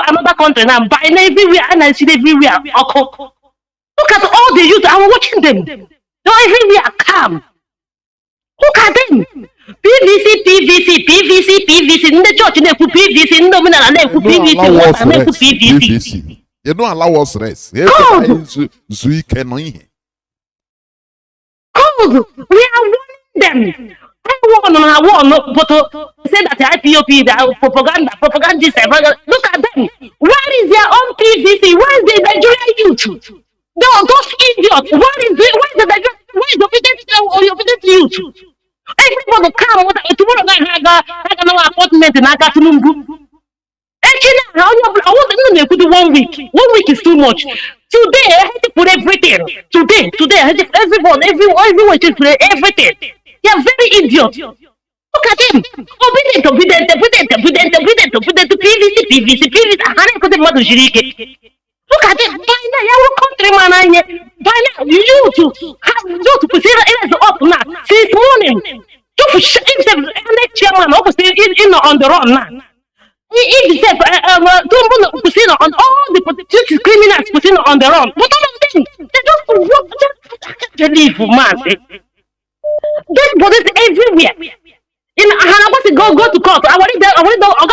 Speaker 10: another country now, by now everywhere, and I see everywhere. Look at all the youth. I'm watching them. They're everywhere calm. Look at them. PVC. In the church, they put PVC. In the middle, they put PVC.
Speaker 5: You don't allow us rest.
Speaker 10: Cold. We are warning them. I want but say that the IPOP, the propagandist. Look at them. Where is their own PVC? Where is the Nigerian youth? Those idiots. Where is the obedient youth? Everybody come tomorrow. I got no appointment in Akatunumbu. Actually, I want to put 1 week. 1 week is too much. Today, I had to put everything. Today, I had to everyone to put everything. They are very idiots. Look at them. Obedient. PVC. Look at them. By now, your countryman. By now, you to put it up now. Since morning. If the next chairman in on the run now. If don't on all the political criminals putting on the run. But all of them, they don't work. They leave, man. Dead bodies everywhere. In Hanabasi, go to court. I want to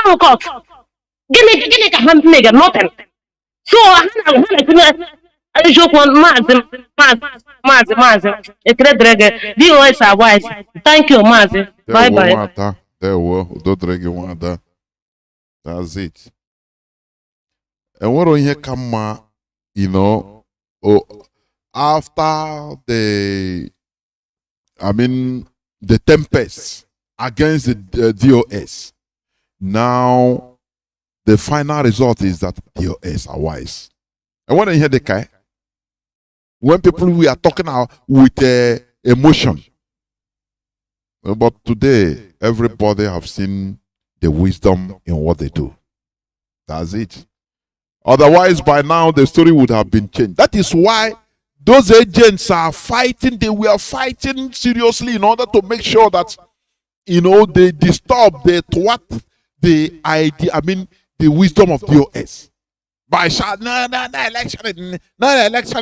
Speaker 10: go court. Give me a hand nigga, nothing. So I joke one Mazi. A great dragger. DOS are wise. Thank you, Mazi. Bye bye.
Speaker 5: There were Dodrege. That's it. And what on here come, after the tempest against the DOS. Now, the final result is that DOS are wise. And when I hear the guy, when people we are talking with emotion, but today everybody have seen the wisdom in what they do. That's it. Otherwise, by now the story would have been changed. That is why those agents are fighting. They were fighting seriously in order to make sure that they disturb the idea. The wisdom of DOS by no election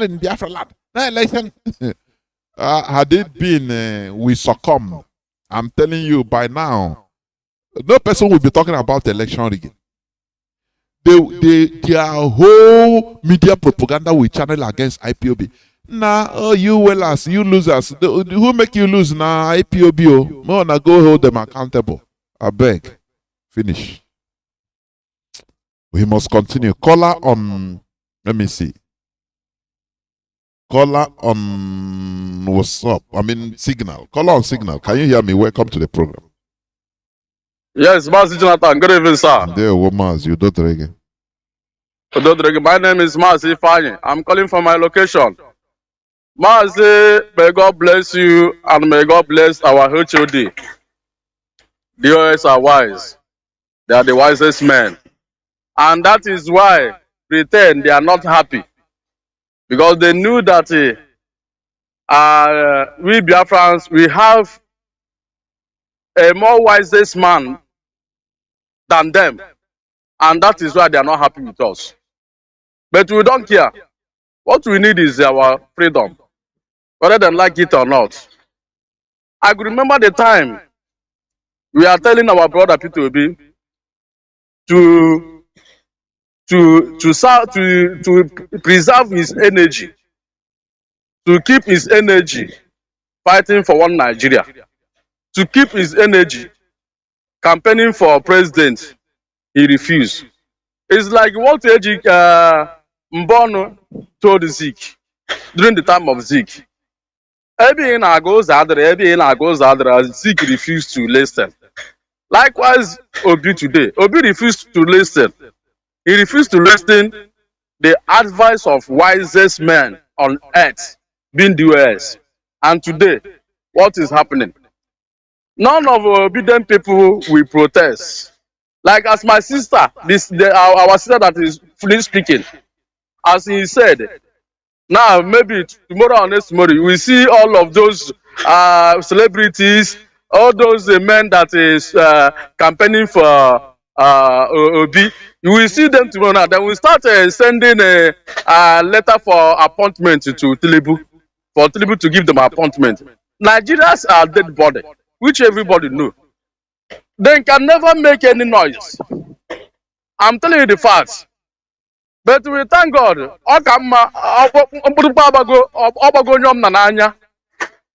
Speaker 5: in Biafra land. No election. Had it been we succumb, I'm telling you by now, no person will be talking about election rigging. Their whole media propaganda will channel against IPOB. You winners, you losers. Who make you lose now? IPOB. No, go hold them accountable. I beg. Finish. We must continue. Caller on. Let me see. Caller on. What's up? Signal. Caller on Signal. Can you hear me? Welcome to the program.
Speaker 11: Yes, Mazi Jonathan. Good evening, sir.
Speaker 5: There, Mazi. You don't reggae.
Speaker 11: My name is Mazi Fanyi. I'm calling from my location. Mazi, may God bless you and may God bless our HOD. The OS are wise. They are the wisest men. And that is why pretend they are not happy. Because they knew that we Biafrans, we have a more wisest man than them. And that is why they are not happy with us. But we don't care. What we need is our freedom, whether they like it or not. I could remember the time we are telling our brother P2B to preserve his energy, to keep his energy fighting for one Nigeria, to keep his energy campaigning for president. He refused. It's like what Mbono told Zeke during the time of Zeke. Zeke refused to listen. Likewise, Obi today. Obi refused to listen. He refused to listen the advice of wisest men on earth, being the US. And today, what is happening? None of our obedient people will protest. Like as my sister, our sister that is fully speaking, as he said, now maybe tomorrow or next tomorrow, we see all of those celebrities, all those men that is campaigning for Obi. You will see them tomorrow now. Then we start sending a letter for appointment to Tinubu, for Tinubu to give them appointment. Nigerians are dead body, which everybody know. They can never make any noise. I'm telling you the facts. But we thank God.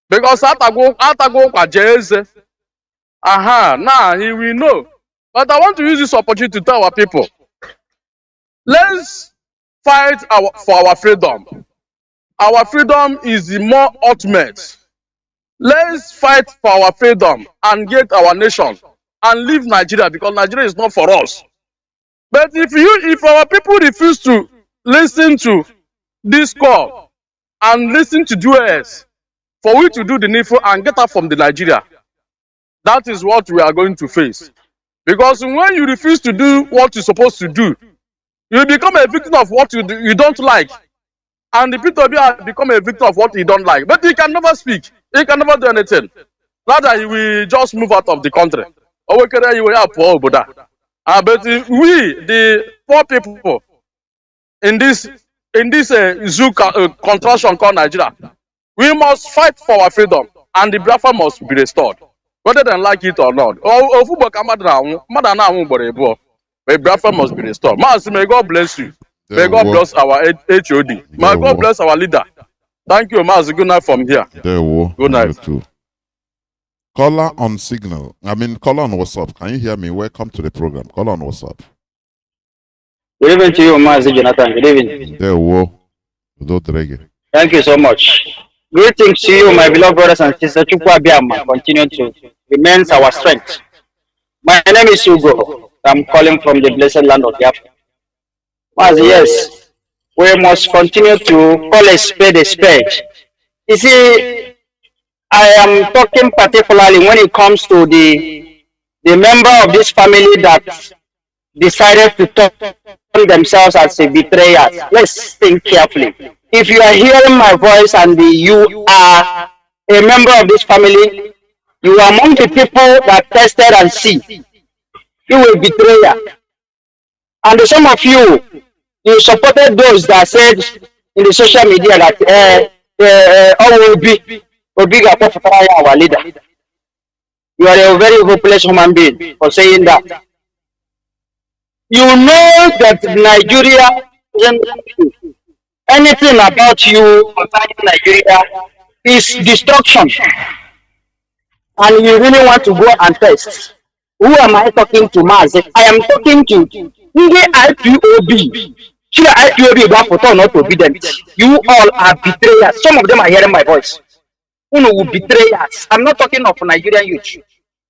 Speaker 11: Because atago kwa jeze. Now he will know. But I want to use this opportunity to tell our people, let's fight for our freedom. Our freedom is the more ultimate. Let's fight for our freedom and get our nation and leave Nigeria, because Nigeria is not for us. But if our people refuse to listen to this call and listen to US for we to do the needful and get out from the Nigeria, that is what we are going to face. Because when you refuse to do what you're supposed to do, you become a victim of what you don't like. And the people become a victim of what he don't like. But he can never speak. He can never do anything. Rather, he will just move out of the country. But we, the poor people in this zoo contraction called Nigeria, we must fight for our freedom, and the Biafra must be restored, whether they like it or not. But Biafra must be restored. Mazi, may God bless you. May God bless our HOD. May God bless our leader. Thank you, Mazi. Good night from here. Good night.
Speaker 5: Caller on signal. Caller on WhatsApp. Can you hear me? Welcome to the program. Caller on WhatsApp.
Speaker 12: Good evening to you, Mazi Jonathan. Good evening. Thank you so much. Greetings to you, my beloved brothers and sisters. Continue to remain our strength. My name is Hugo. I'm calling from the blessed land of Biafra. Mazi, yes, we must continue to call a spade a spade. You see, I am talking particularly when it comes to the member of this family that decided to turn themselves as a betrayers. Let's think carefully. If you are hearing my voice and you are a member of this family, you are among the people that tested and see. You will betray. And some of you supported those that said in the social media that Obi our leader. You are a very hopeless human being for saying that. You know that Nigeria isn't anything about you concerning Nigeria is destruction. And you really want to go and test. Who am I talking to, Mazi? I am talking to the IPOB. IPOB are not obedient. You all are betrayers. Some of them are hearing my voice. Who will betray us? I'm not talking of Nigerian youth.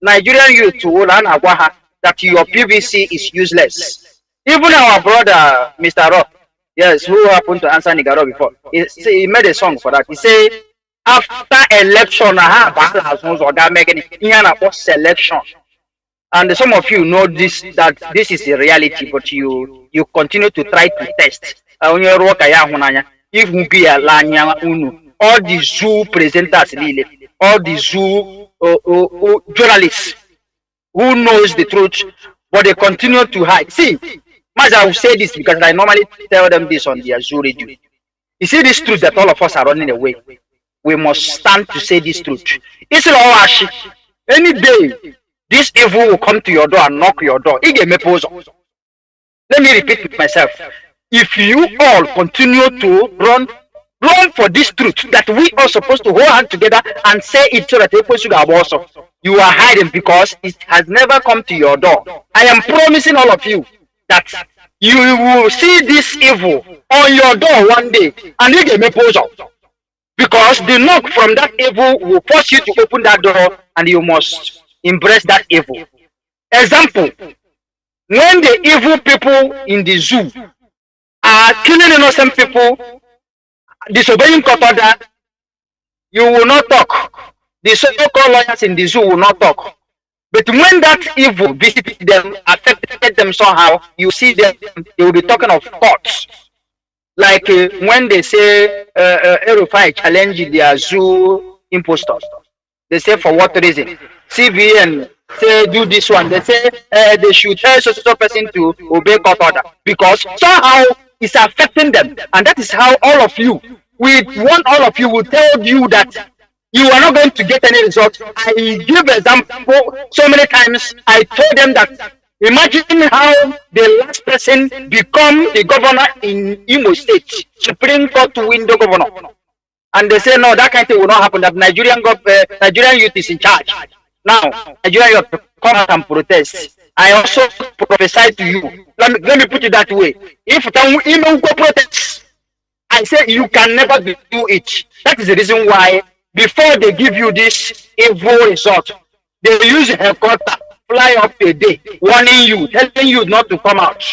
Speaker 12: Nigerian youth that your PVC is useless. Even our brother, Mr. Rock, yes, who happened to answer Nigaro before, he made a song for that. He said, after election, selection. And some of you know this, that this is a reality, but you continue to try to test. If we be a all the zoo presenters, all the zoo journalists who knows the truth, but they continue to hide. See, I will say this because I normally tell them this on their zoo radio. You see this truth that all of us are running away. We must stand to say this truth. It's all any day, this evil will come to your door and knock your door. Let me repeat it myself. If you all continue to run for this truth that we are supposed to hold hands together and say it so that people should have also, you are hiding because it has never come to your door. I am promising all of you that you will see this evil on your door one day and you get me pose up. Because the knock from that evil will force you to open that door and you must embrace that evil. Example, when the evil people in the zoo are killing innocent people, disobeying court order, you will not talk. The so-called lawyers in the zoo will not talk. But when that evil visited them, affected them somehow, you see them, they will be talking of courts. Like when they say Erufai challenge their zoo impostors. They say for what reason? CBN say do this one. They say they should tell so person to obey court order because somehow it's affecting them. And that is how all of you, we want all of you, will tell you that you are not going to get any result. I give example so many times. I told them that imagine how the last person become the governor in Imo State, Supreme Court window governor. And they say, no, that kind of thing will not happen, that Nigerian youth is in charge. Now, Nigerian youth come out and protest. I also prophesy to you. Let me put it that way. If you go protest, I say you can never do it. That is the reason why before they give you this evil result, they use a helicopter, fly up a day, warning you, telling you not to come out.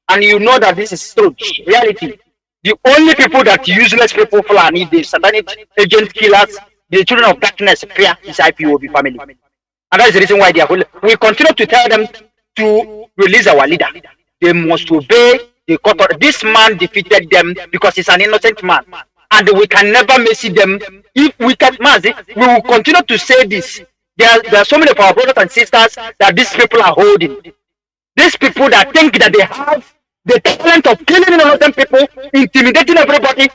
Speaker 12: And you know that this is truth, reality. The only people that useless people fly, the satanic agent killers, the children of darkness, fear is IPOB family. And that's the reason why they are. We continue to tell them to release our leader. They must obey the court. This man defeated them because he's an innocent man. And we can never mercy them. If we can, Mazi, we will continue to say this. There are so many of our brothers and sisters that these people are holding. These people that think that they have the talent of killing innocent people, intimidating everybody,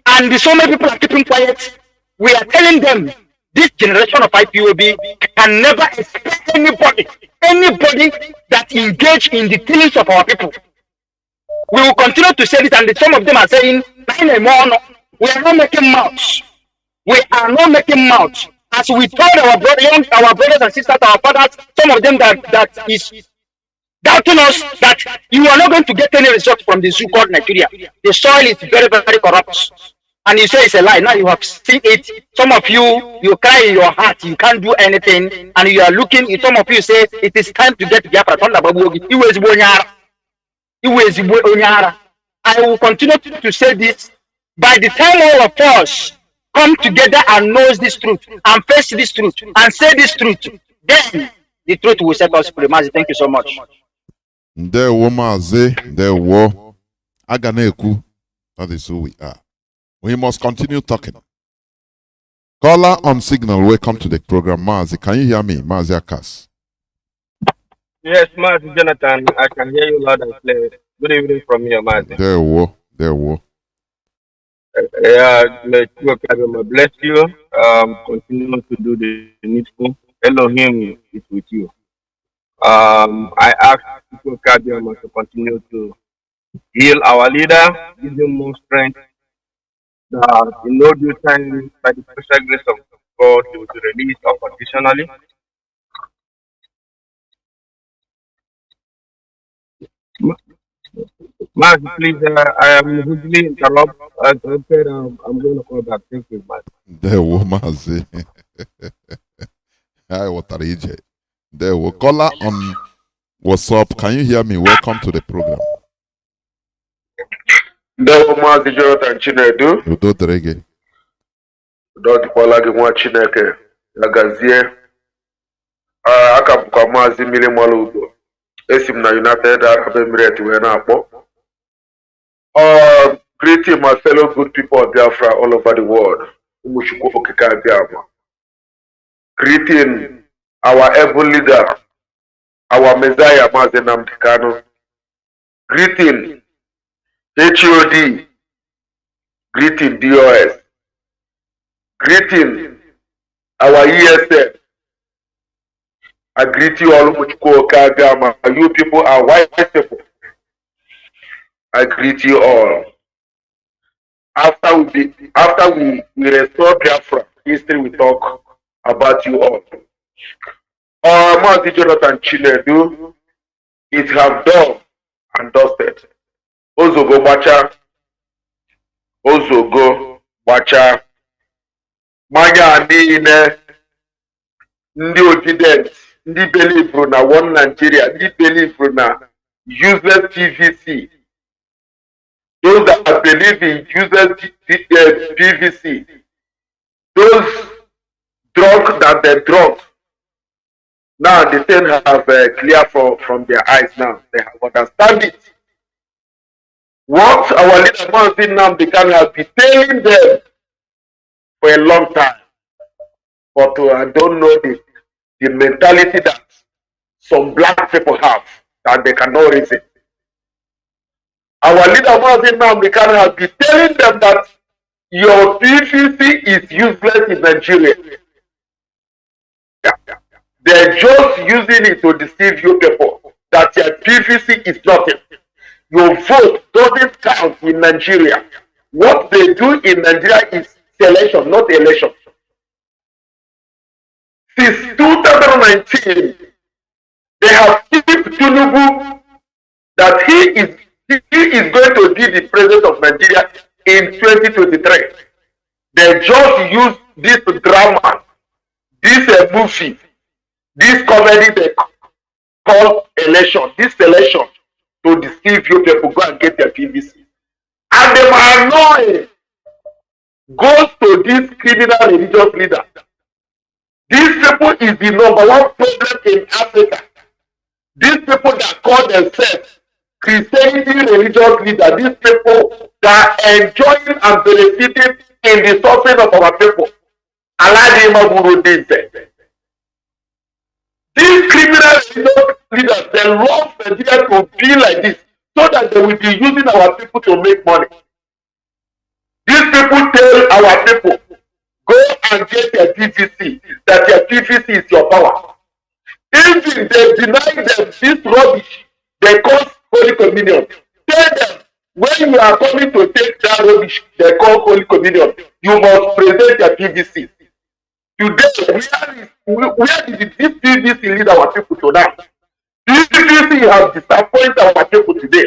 Speaker 12: and so many people are keeping quiet. We are telling them this generation of IPOB can never expect anybody that engage in the killings of our people. We will continue to say this, and some of them are saying, we are not making mouths. We are not making mouths. As we told our brothers and sisters, our fathers, some of them that is doubting us that you are not going to get any result from the zoo called Nigeria. The soil is very, very corrupt. And you say it's a lie. Now you have seen it. Some of you cry in your heart. You can't do anything. And you are looking. Some of you say it is time to get Biafra. I will continue to say this. By the time all of us come together and knows this truth and face this truth and say this truth, then the truth will set us free. Mazi, thank you so much.
Speaker 5: Mazi, Aganeku. That is who we are. We must continue talking. Caller on signal, welcome to the program. Mazi, can you hear me? Mazi Akas.
Speaker 4: Yes, Mazi Jonathan, I can hear you loud and clear. Good evening from here, Mazi.
Speaker 5: There.
Speaker 4: Yeah, may God bless you. Continue to do the needful. Elohim is with you. I ask people to continue to heal our leader, give him more strength. In no due time, by the special grace of God, he will be released unconditionally. Max, please, I am hugely interrupted. I'm going to call back. Thank you, Max.
Speaker 5: There will Mazi. Hi, what are you? There will caller on WhatsApp. Can you hear me? Welcome to the program.
Speaker 13: There will Mazi Jonathan Chinedu.
Speaker 5: Udo Derege.
Speaker 13: Udo Dipolagi Mwa Chineke. Yagazie. Akapukwa Mazi Mili Maludo. Esim na United Arab Emirates wena hapo. Greeting my fellow good people of Biafra all over the world. Greeting our able leader, our Messiah, Mazi Nnamdi Kanu. Greeting HOD. Greeting DOS. Greeting our ESF. I greet you all. You people are white people. I greet you all. After we restore Biafra, history will talk about you all. Mazi Jonathan Chinedu, it have done and dusted. Ozogo Bacha, Manya Nine, Ndi Odident, ndị believe na one Nigeria, ndị believe na useless PVC. Those that believe in useless PVC, those drunk that they drunk, now the thing have clear from their eyes now. They have understand it. What our leader Mazi Nnamdi Kanu have been telling them for a long time. But I don't know the mentality that some black people have that they cannot reason. Our leader Mazi Nnamdi Kanu have been telling them that your PVC is useless in Nigeria. They're just using it to deceive you people that your PVC is nothing. Your vote doesn't count in Nigeria. What they do in Nigeria is selection, not election. Since 2019, they have tipped Tinubu that he is going to be the president of Nigeria in 2023. They just use this drama, this movie, this comedy they call election, this election to deceive you people, go and get their PVC. And they are annoying. Goes to this criminal religious leader. These people is the number one problem in Africa. These people that call themselves Christianity religious leader, these people that are enjoying and benefiting in the suffering of our people. These criminal religious leaders, they love Nigeria to be like this so that they will be using our people to make money. These people tell our people, go and get your PVC, that your PVC is your power. Even they deny them this rubbish, they call Holy Communion. Tell them, when you are coming to take that rubbish, they call Holy Communion, you must present your PVC. Today, where did this PVC lead our people to now? This PVC has disappointed our people today.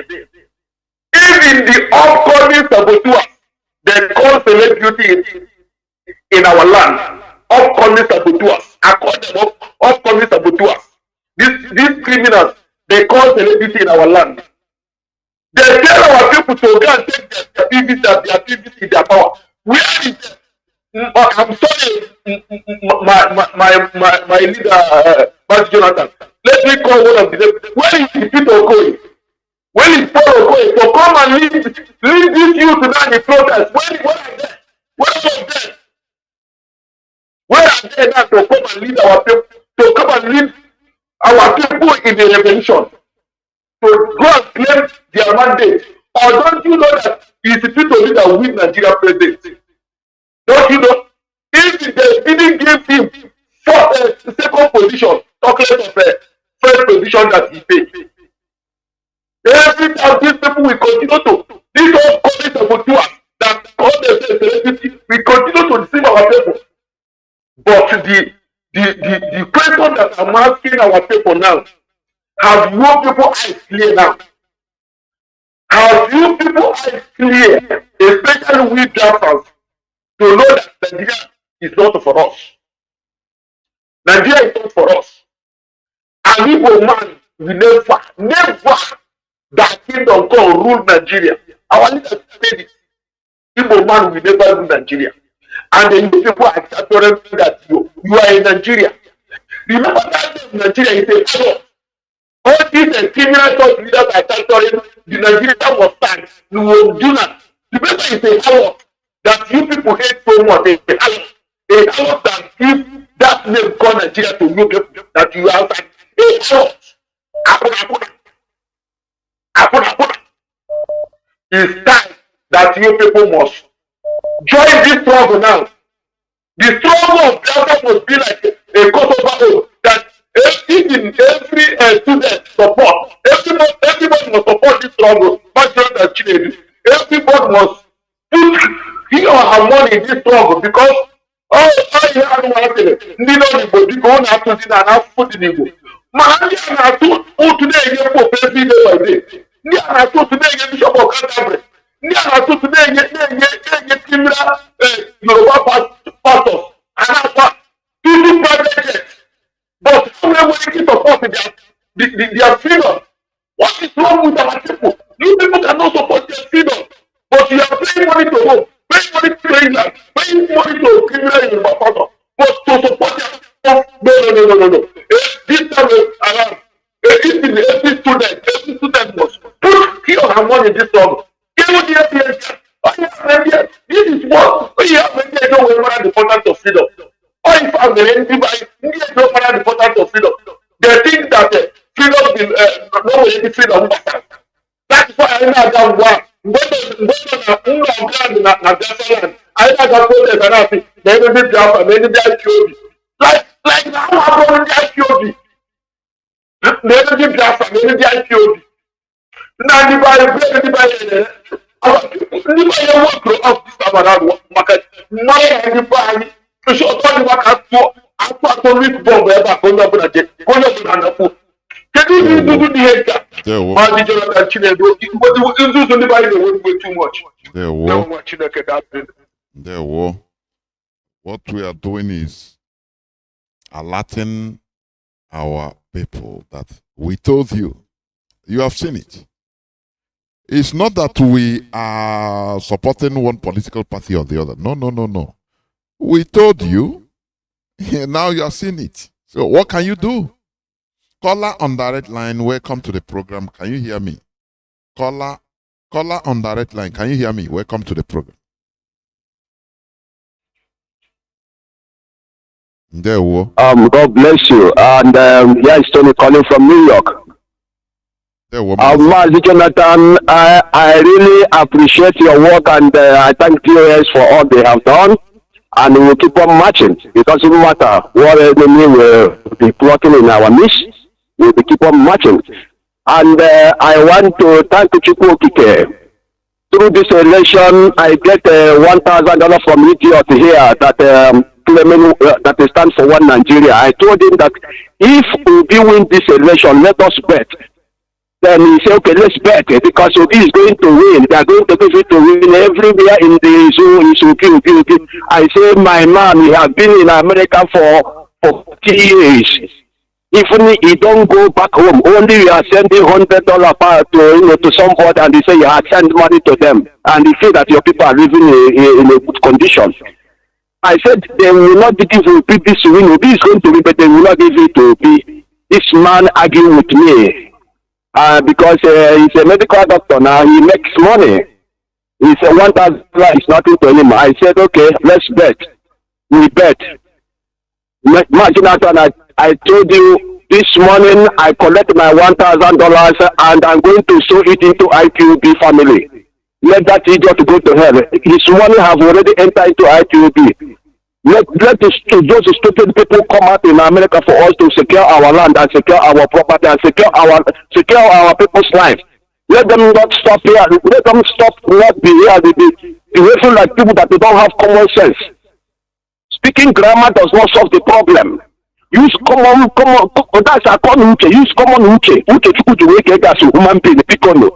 Speaker 13: Even the upcoming saboteurs, they call celebrity in our land, upcoming saboteurs. I call them upcoming saboteurs. These criminals, they call celebrity in our land. They tell our people to go and take their PVC, their PVC, their power. Where is it? I'm sorry, my leader, Mazi Jonathan. Let me call one of them. Where is Peter Okoye? When is Paul Okoye to come and lead this youth now in the protest? Where are they? Where are they? Where are they now to come and lead our people? To come and lead our people in the revolution? To go and claim their mandate? Or don't you know that it's Peter Okoye that will win Nigeria presidency? Don't you know? If they didn't give him second position, talking of first position that he paid. Every time these people will continue to, these all coming saboteurs that call themselves celebrity, we continue to deceive our people. But the question that I'm asking our people now, have you people eyes clear now? Have you people eyes clear, especially we Biafrans, to know that Nigeria is not for us. Nigeria is not for us. An Igbo man will never that kingdom come rule Nigeria. Our leaders said it. Igbo man will never rule Nigeria. And the new people are capturing that you are in Nigeria. Remember that Nigeria is a power. All these criminal thought leaders are capturing the Nigeria was stand. You will do that. Remember it's a power that you people hate so much. A house that give that name called Nigeria to you people that you are outside. A house. It's time that you people must join this struggle now. The struggle of Biafra must be like a Kosovo that every student support. Everybody must support this struggle. Everybody must put he or her money in this struggle because all you have to happen. Need on Igbo, you go on to see and have food in Igbo. Mahali and I told today again for every day by day. Ni and I told today again Bishop of Canterbury. Ni and I told today again criminal Yoruba pastors. And I thought two private jets. But how many their freedom. What is wrong with our people? You people cannot support their freedom, but you are paying money to home, paying money to England, paying money to criminal in Bafana. But to support their no. This time around, every student must put his or her money in this song. Give me the idea. This is what we have when they know the importance of freedom. Or if I'm the importance of freedom. They think that freedom is no any freedom. That's why I know that one. I know that protest and I think they will be Biafra, they will be IQB. Like now I'm going to IQB. They will be Biafra, they will be IQB. Now the our people, anybody want to off this Amarado market, money and buy. So all the workers for after to reach bomb ever go up on the go up on the foot. Can you do the head? Mazi Jonathan Chinedu, but you do anybody won't go too much.
Speaker 5: There were. What we are doing is alerting our people that we told you. You have seen it. It's not that we are supporting one political party or the other. No. We told you. Now you are seeing it. So what can you do? Caller on direct line, welcome to the program. Can you hear me? Caller on direct line, can you hear me? Welcome to the program. There we go.
Speaker 14: God bless you. And yeah, it's Tony calling from New York. Mazi Jonathan, I really appreciate your work and I thank POS for all they have done. And we will keep on marching because it doesn't matter what enemy will be plotting in our midst, we will keep on marching. And I want to thank Chukwu Okike. Through this election, I get $1,000 from Idiot here that claiming that stands for One Nigeria. I told him that if we win this election, let us bet. Then he said, okay, let's bet because Obi is going to win. They are going to give it to win everywhere in the zoo. It's okay. I say, my man, he has been in America for 40 years. Even he don't go back home, only you are sending $100 to somebody and they say you have sent money to them. And they say that your people are living in a good condition. I said, they will not give Obi this win. Obi is going to win, but they will not give it to Obi. This man argued with me. Because he's a medical doctor now, he makes money. He said $1,000 is nothing to him. I said, okay, let's bet. We bet. Imagine that I told you this morning I collect my $1,000 and I'm going to sow it into IQB family. Let that idiot go to hell. His money have already entered into IQB. Let those stupid people come out in America for us to secure our land and secure our property and secure our people's lives. Let them not stop here. Let them stop not be here. They feel like people that they don't have common sense. Speaking grammar does not solve the problem. Use common. That's a common uche. Use common uche. Uche to wake as a human being. People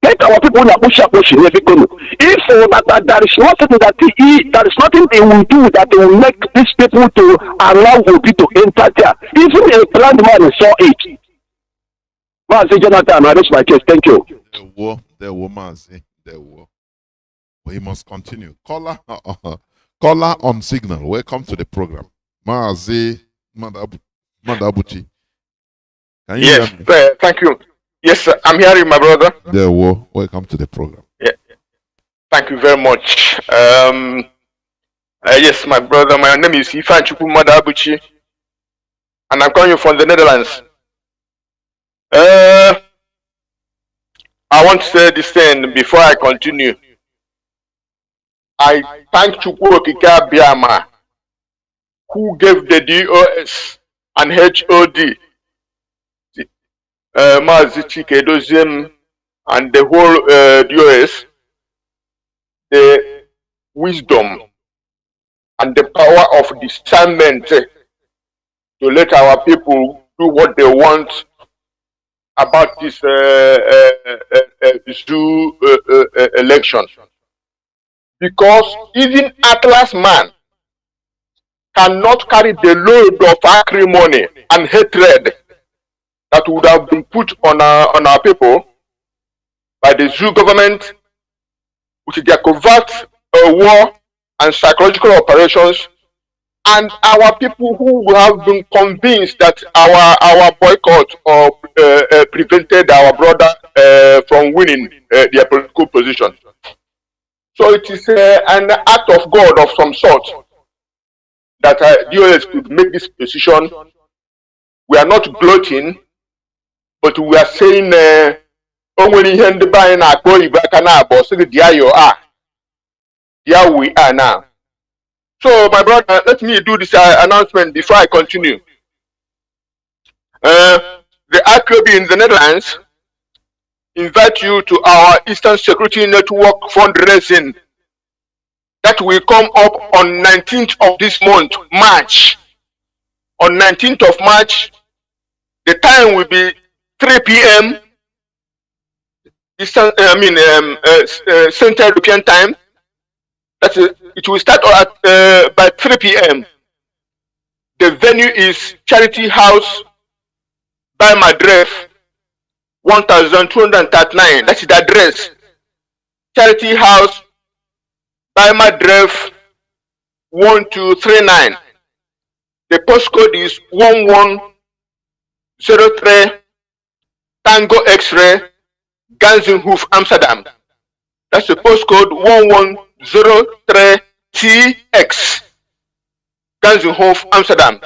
Speaker 14: let our people push. If that there is nothing there is nothing they will do that they will make these people to allow Obi to enter there. Even a blind man saw it. Mazi Jonathan, I raise my case. Thank you.
Speaker 5: There were Mazi. There were. We must continue. Caller on signal. Welcome to the program. Mazi Madabuchi. Can you hear me?
Speaker 15: Thank you. Yes, sir. I'm hearing my brother.
Speaker 5: There we go. Welcome to the program.
Speaker 15: Yeah. Thank you very much. Yes, my brother. My name is Ifan Chukwu Madabuchi, and I'm calling you from the Netherlands. I want to say this thing before I continue. I thank Chukwu Okike Biama, who gave the DOS and HOD, Mazi Chike and the whole DOS, the wisdom and the power of discernment to let our people do what they want about this zoo election. Because even Atlas man cannot carry the load of acrimony and hatred that would have been put on our people by the zoo government with their covert war and psychological operations, and our people who have been convinced that our boycott or prevented our brother from winning their political position. So it is an act of God of some sort that DOS could make this decision. We are not gloating, but we are saying, there we are now. So, my brother, let me do this announcement before I continue. The IPOB in the Netherlands invite you to our Eastern Security Network fundraising that will come up on 19th of this month, March. On 19th of March, the time will be 3 p.m. Eastern, Central European time. That's it will start at by 3 p.m. The venue is Charity House by Madref 1239. That's the address. Charity House by Madref 1239. The postcode is 1103 Tango X-ray Ganzenhoef, Amsterdam. That's the postcode 1103TX Ganzenhoef, Amsterdam.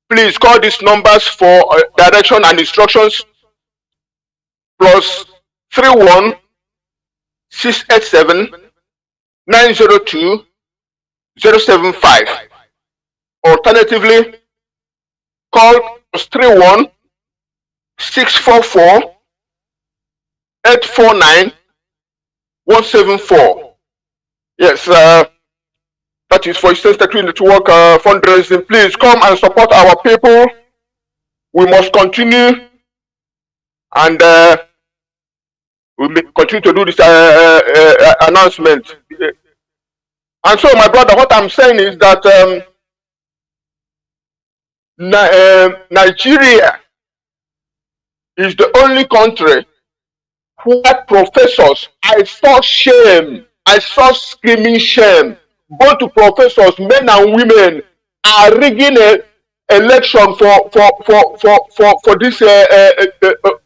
Speaker 15: Please call these numbers for direction and instructions. Plus 31 687 902 075. Alternatively, call plus 31 644 849 174. Yes, that is for Eastern Security Network fundraising. Please come and support our people. We must continue, and we will continue to do this announcement. And so, my brother, what I'm saying is that Nigeria is the only country where professors, I saw shame, I saw screaming shame. Both professors, men and women, are rigging an election for this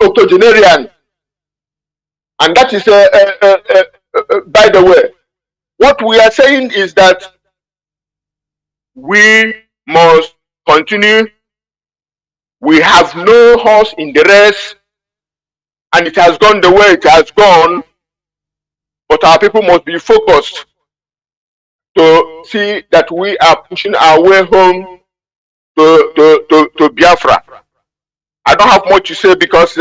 Speaker 15: octogenarian. And that is, by the way, what we are saying is that we must continue. We have no horse in the race, and it has gone the way it has gone, but our people must be focused to see that we are pushing our way home to Biafra. I don't have much to say because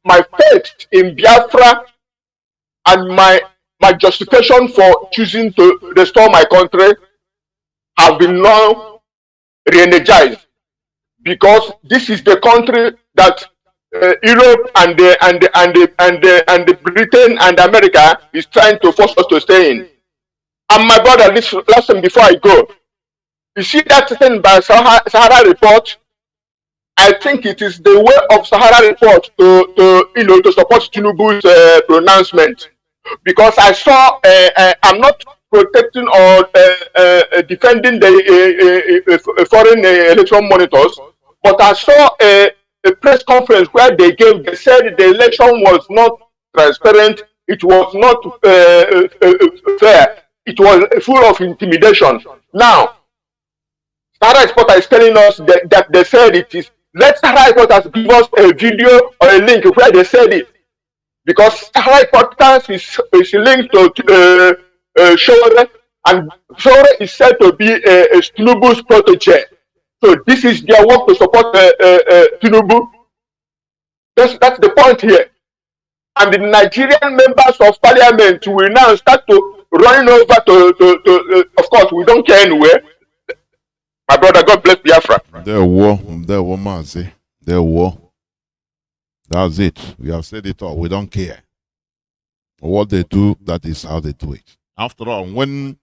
Speaker 15: my faith in Biafra and my justification for choosing to restore my country have been now re-energized, because this is the country that Europe and the Britain and America is trying to force us to stay in. And my brother, listen before I go. You see that thing by Sahara Report? I think it is the way of Sahara Report to support Tinubu's pronouncement, because I saw I'm not protecting or defending the foreign election monitors, but I saw a press conference where they said the election was not transparent, it was not fair, it was full of intimidation. Now, Sahara Reporter is telling us that they said it is. Let Sahara Reporters give us a video or a link where they said it, because Sahara Reporters is linked to Shore, and Shore is said to be a Tinubu's protege. So this is their work to support Tinubu. That's the point here. And the Nigerian members of parliament will now start to running over to of course, we don't care anywhere. My brother, God bless Biafra.
Speaker 5: There war, Mazi. There war. That's it. We have said it all. We don't care. What they do, that is how they do it. After all, when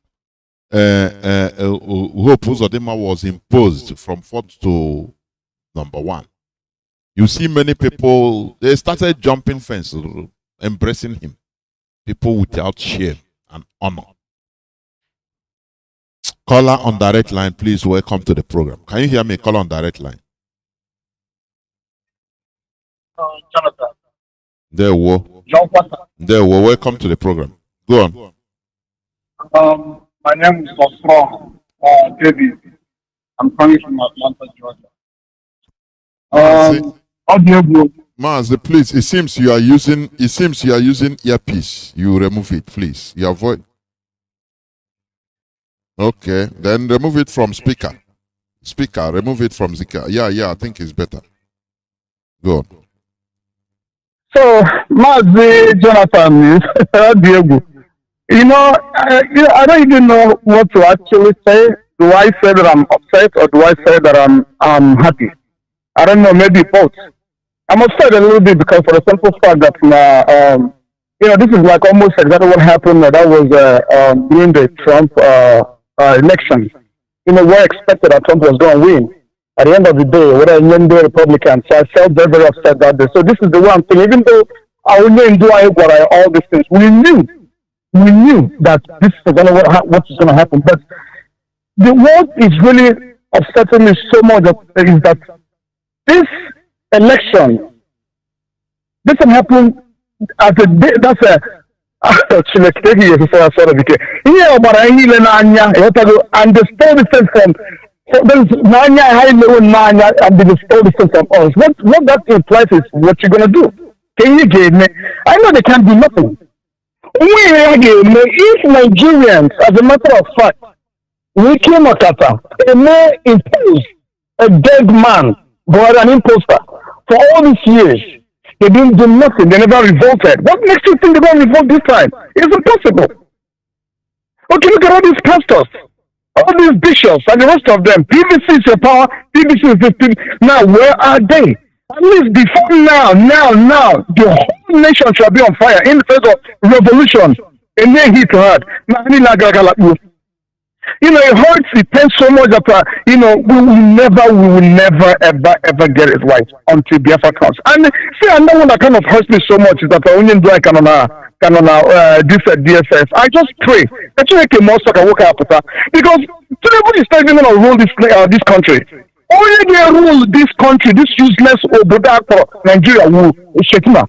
Speaker 5: Hope Uzodinma was imposed from 4th to number 1. You see many people, they started jumping fence, embracing him. People without shame and honor. Caller on direct line, please welcome to the program. Can you hear me? Caller on direct line.
Speaker 16: Jonathan.
Speaker 5: There we welcome to the program. Go on.
Speaker 16: My name is Osro David. I'm coming from Atlanta, Georgia.
Speaker 5: Mazi, please. It seems you are using earpiece. You remove it, please. You avoid. Okay, then remove it from speaker. Remove it from speaker. Yeah. I think it's better. Go on.
Speaker 16: So, Mazi Jonathan, Diego. I don't even know what to actually say. Do I say that I'm upset or do I say that I'm happy? I don't know, maybe both. I'm upset a little bit because for the simple fact that, this is like almost exactly what happened. That was during the Trump election. We expected that Trump was going to win. At the end of the day, whether Indian Republican, so I felt very, very upset that day. So this is the one thing. Even though I wouldn't do all these things, we knew that this is what is going to happen. But what is really upsetting me so much is that this election doesn't happen at a day. That's a and the still distance from there's Nanya high level Nanya and the still distance from us. What that implies is what you're gonna do. Can you give me? I know they can't do nothing. If Nigerians, as a matter of fact, we came at they may impose a dead man but an imposter for all these years. They didn't do nothing. They never revolted. What makes you think they're going to revolt this time? It's impossible. Okay, look at all these pastors, all these bishops, and the rest of them. PVC is your power. PVC is this. Now, where are they? At least before now, the whole nation shall be on fire in the face of revolution. And they hit hard. It hurts, it pains so much that, we will never, ever get it right until Biafra comes. And see, another one that kind of hurts me so much is that I only do this DSS. I just pray that you make a more soccer work out because nobody is not even going to rule this country. Only they rule this country, this useless Oboda for Nigeria will Shetima.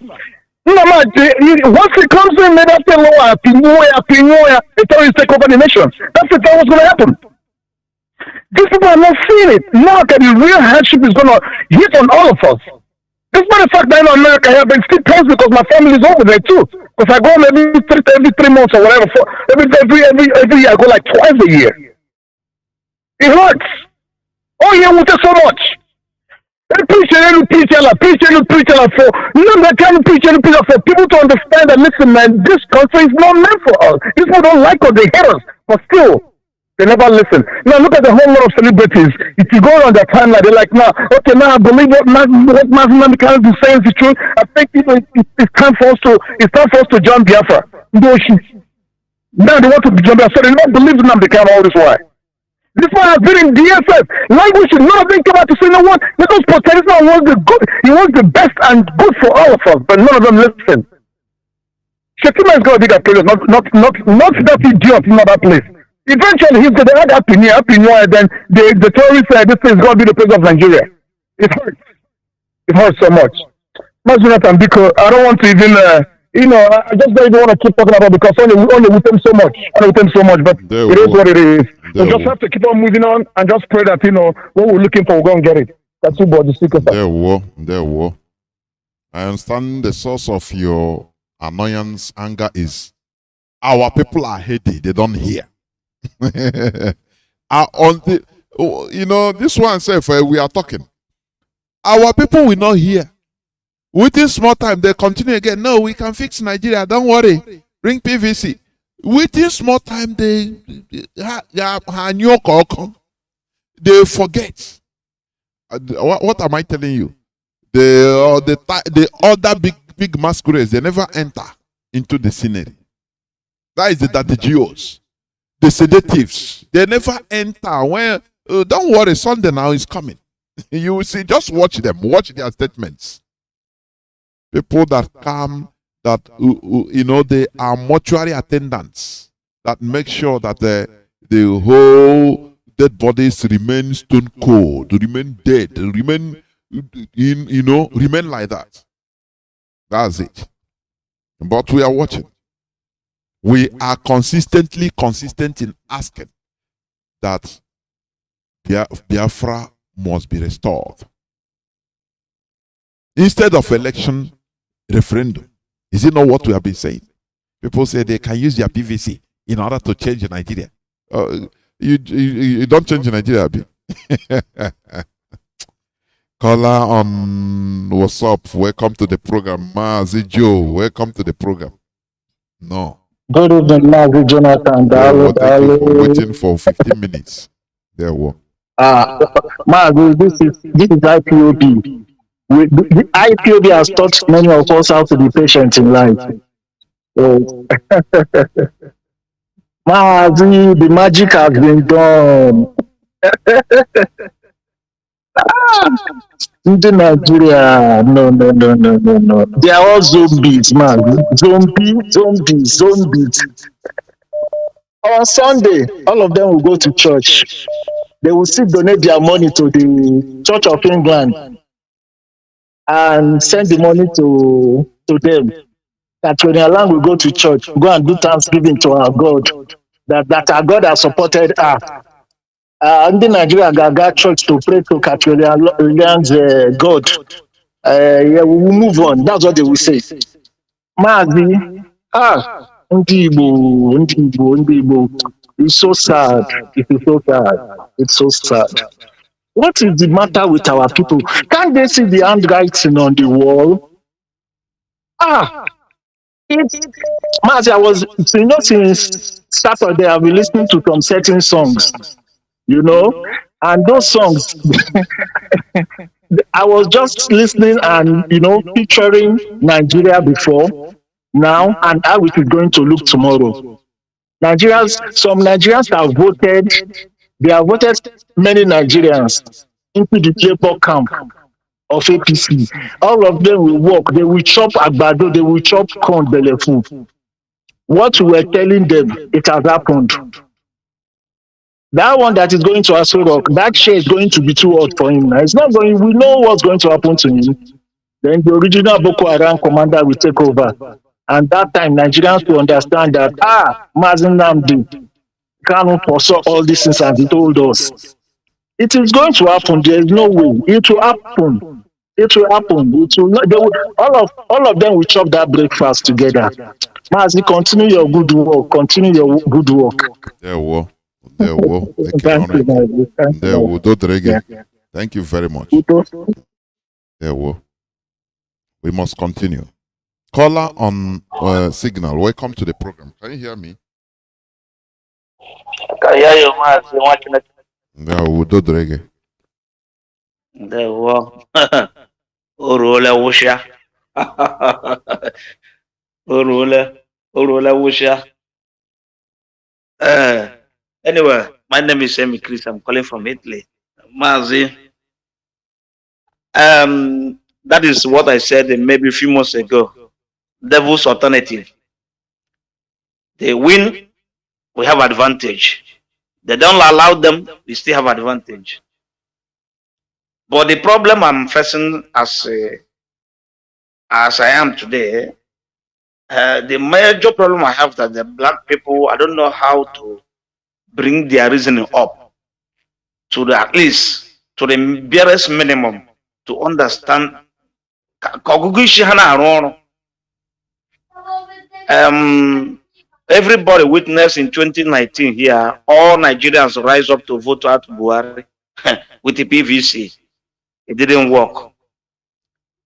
Speaker 16: Once it comes in, maybe after lower, the terrorists take over the nation. That's what's going to happen. These people are not seeing it. Now that the real hardship is going to hit on all of us. Despite the fact that in America, I have been still tense because my family is over there too. Because I go maybe every 3 months or whatever. Every year, I go like twice a year. It hurts. Oh, yeah, we take so much. Preach for they can't preach for people to understand that listen, man, this country is not meant for us. These people don't like us, they hate us, but still they never listen. Now look at the whole lot of celebrities. If you go on their timeline, they're like, now I believe what Nnamdi Kanu is saying is true. I think it's time for us to join Biafra. Now they want to join Biafra, so they don't believe Nnamdi Kanu all this while. This one has been in DSS. Language should not have been come out to say no one. Let us protest. This one was the good. He was the best and good for all of us, but none of them listen. Shetima is going to be that place, not that idiot in that place. Eventually, he's going to have opinion, and then the terrorists say this is going to be the place of Nigeria. It hurts. It hurts so much. Jonathan, because I don't want to even. I just don't want to keep talking about it because only with them so much. But it is what it is. We just have to keep on moving on and just pray that, what we're looking for, we're going to get it. That's what the secret.
Speaker 5: There were. I understand the source of your annoyance, anger is our people are heady, they don't hear. This one says we are talking. Our people will not hear. Within small time, they continue again. No, we can fix Nigeria. Don't worry. Bring PVC. Within small time, they forget. What am I telling you? The other big masquerades, they never enter into the scenery. That is the Geos. the sedatives. They never enter. When don't worry, Sunday now is coming. You will see. Just watch them. Watch their statements. People that come, that they are mortuary attendants that make sure that the whole dead bodies remain stone cold, remain dead, remain remain like that. That's it. But we are watching. We are consistent in asking that Biafra must be restored. Instead of election, referendum. Is it not what we have been saying? People say they can use their PVC in order to change Nigeria. You don't change Nigeria, Abi. Caller on WhatsApp, welcome to the program. Mazi Joe, welcome to the program. No.
Speaker 16: Good evening, Mazi Jonathan.
Speaker 5: Thank you for waiting for 15 minutes. There we
Speaker 16: Mazi, this is IPOB. The IPOB has taught many of us how to be patient in life. So, Mazi, the magic has been done. In Nigeria, no. They are all zombies, man. Zombies. On Sunday, all of them will go to church. They will still donate their money to the Church of England and send the money to them. That when Alan will go to church, go and do thanksgiving to our God. That our God has supported her. In Nigeria, Gaga Church to pray to Catholics God. We will move on. That's what they will say. Mazi, Ndi Igbo. It's so sad. It's so sad. What is the matter with our people? Can't they see the handwriting on the wall? Mazi, I was, since Saturday, I've been listening to some certain songs, and those songs, I was just listening and, picturing Nigeria before, now, and how it is going to look tomorrow. Some Nigerians have voted, they have voted many Nigerians into the Labour camp of APC. All of them will work, they will chop agbado, they will chop corn belleful. What we were telling them, it has happened. That one that is going to Aso Rock, that share is going to be too hot for him. It's not going, we know what's going to happen to him. Then the original Boko Haram commander will take over. And that time, Nigerians will understand that, Mazi Nnamdi, Kanu foresaw all these things and he told us. It is going to happen. There is no way. It will happen. It will happen. It will not, all of them will chop that breakfast together. Mazi, continue your good work. Continue your good work.
Speaker 5: Thank you very much. We must continue. Caller on signal. Welcome to the program. Can you hear me?
Speaker 17: I can hear you, Mazi. Watching it. Orole wusha. Orole wusha. Anyway, my name is Emi Chris. I'm calling from Italy. Mazi. That is what I said maybe a few months ago. Devil's alternative. They win, we have advantage. They don't allow them, we still have advantage. But the problem I'm facing as I am today, the major problem I have that the black people, I don't know how to bring their reasoning up to at least to the barest minimum to understand. Everybody witnessed in 2019 here, all Nigerians rise up to vote out Buhari with the PVC. It didn't work.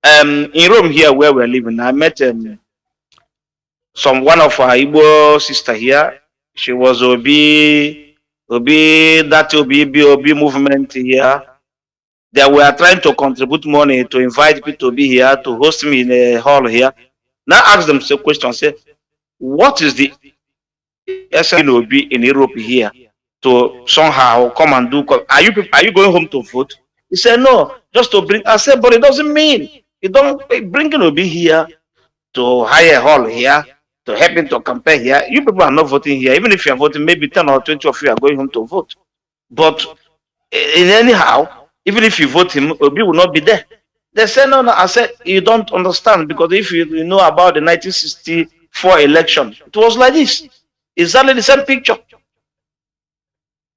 Speaker 17: In Rome here where we're living, I met one of our Igbo sister here. She was Obi movement here. They were trying to contribute money to invite people to be here, to host me in a hall here. Now ask them some question, say, what is the SNL will be in Europe here to somehow come and do. Are you going home to vote? He said no, just to bring. I said, but it doesn't mean you don't bringing will be here to hire a hall here to help him to campaign here. You people are not voting here. Even if you are voting, maybe 10 or 20 of you are going home to vote. But in anyhow, even if you vote him, Obi will not be there. They said, no. I said, you don't understand, because if you know about the 1964 election, it was like this. Exactly the same picture.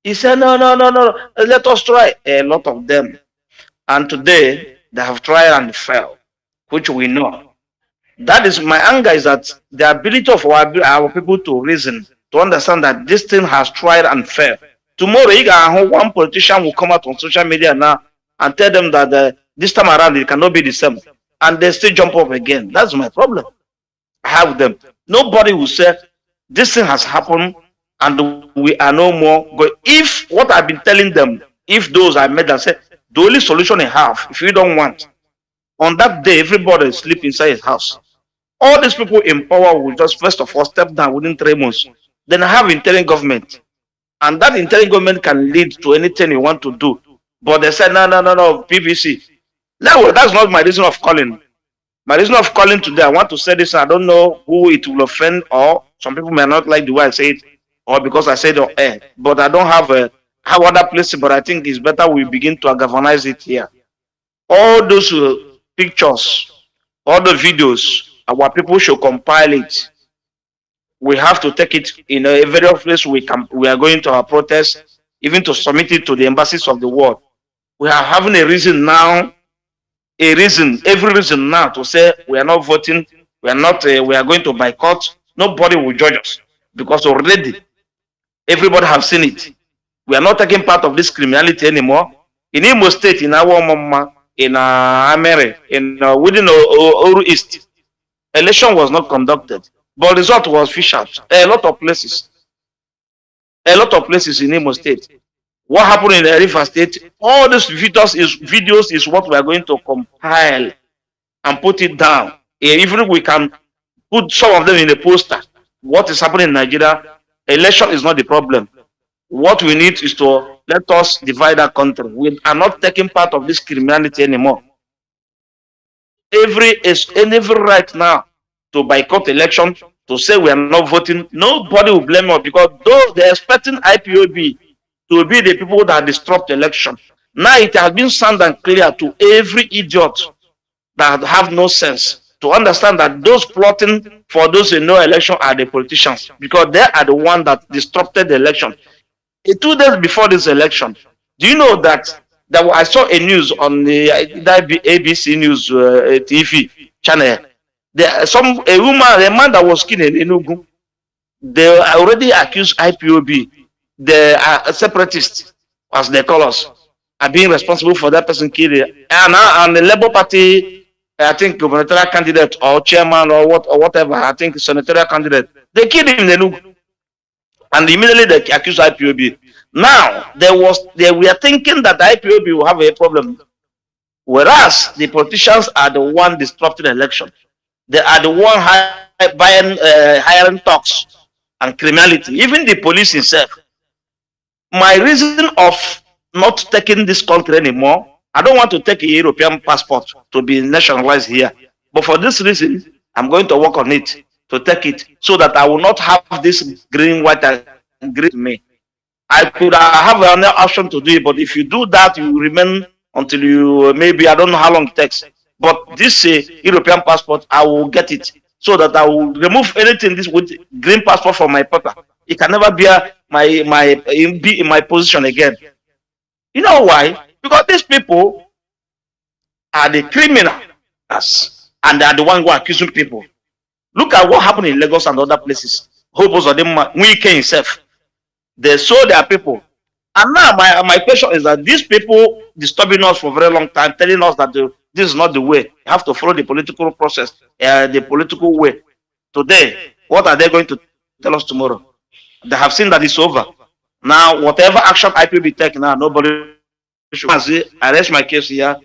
Speaker 17: He said, no. Let us try. A lot of them. And today, they have tried and failed, which we know. That is my anger, is that the ability of our people to reason, to understand that this thing has tried and failed. Tomorrow, one politician will come out on social media now and tell them that this time around it cannot be the same. And they still jump up again. That's my problem. I have them. Nobody will say this thing has happened and we are no more. If what I've been telling them, if those I met and said, the only solution I have, if you don't want, on that day, everybody sleep inside his house. All these people in power will just first of all step down within 3 months. Then I have interim government. And that interim government can lead to anything you want to do. But they said, no, PVC. No, that's not my reason of calling. My reason of calling today, I want to say this. I don't know who it will offend, or some people may not like the way I say it, or because I said on air. But I don't have other places, but I think it's better we begin to galvanize it here. All those pictures, all the videos, our people should compile it. We have to take it in a various place. We are going to our protest, even to submit it to the embassies of the world. We are having a reason now, every reason now to say we are not voting, we are going to boycott. Nobody will judge us, because already everybody have seen it. We are not taking part of this criminality anymore. In Imo State, in our mama, in Amere, within Oru East, election was not conducted, but result was fished out. A lot of places in Imo State. What happened in the River State? All these videos is what we are going to compile and put it down. Even if we can put some of them in a poster, what is happening in Nigeria, election is not the problem. What we need is to let us divide our country. We are not taking part of this criminality anymore. Every right now to boycott election, to say we are not voting, nobody will blame us, because though they're expecting IPOB to be the people that disrupt the election, now it has been sound and clear to every idiot that have no sense to understand that those plotting for those in no election are the politicians, because they are the one that disrupted the election. 2 days before this election, do you know that I saw a news on the ABC News TV channel? A man that was killed in Enugu, they already accused IPOB, the separatists, as they call us, are being responsible for that person killed. And the Labour Party, I think gubernatorial candidate or chairman or whatever, I think senatorial candidate, they killed him in Enugu. And immediately they accused IPOB. Now, they were thinking that IPOB will have a problem. Whereas the politicians are the one disrupting the election. They are the one hiring talks and criminality. Even the police itself. My reason of not taking this country anymore, I don't want to take a European passport to be nationalized here. But for this reason, I'm going to work on it, to take it, so that I will not have this green, white, and green to me. I could have another option to do it, but if you do that, you will remain until you, maybe, I don't know how long it takes. But this European passport, I will get it, so that I will remove anything this with green passport from my paper. It can never be be in my position again. You know why? Because these people are the criminals, and they are the ones who are accusing people. Look at what happened in Lagos and other places. Hobos or them Wike himself. They sold their people. And now my question is that these people disturbing us for a very long time, telling us that this is not the way. You have to follow the political process, the political way. Today, what are they going to tell us tomorrow? They have seen that it's over. Now, whatever action IPB take now, nobody should. I rest my case here.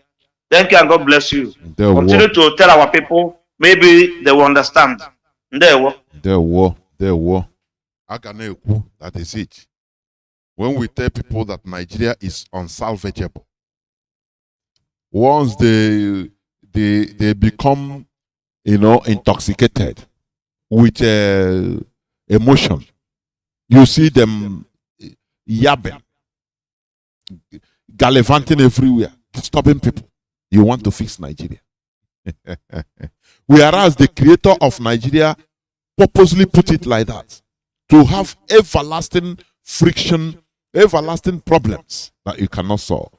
Speaker 17: Thank you and God bless you. Continue to tell our people, maybe they will understand. There.
Speaker 5: Aganeku, that is it. When we tell people that Nigeria is unsalvageable, once they become, intoxicated with emotion, you see them yabbing, gallivanting everywhere, disturbing people. You want to fix Nigeria. Whereas the creator of Nigeria purposely put it like that, to have everlasting friction, everlasting problems that you cannot solve.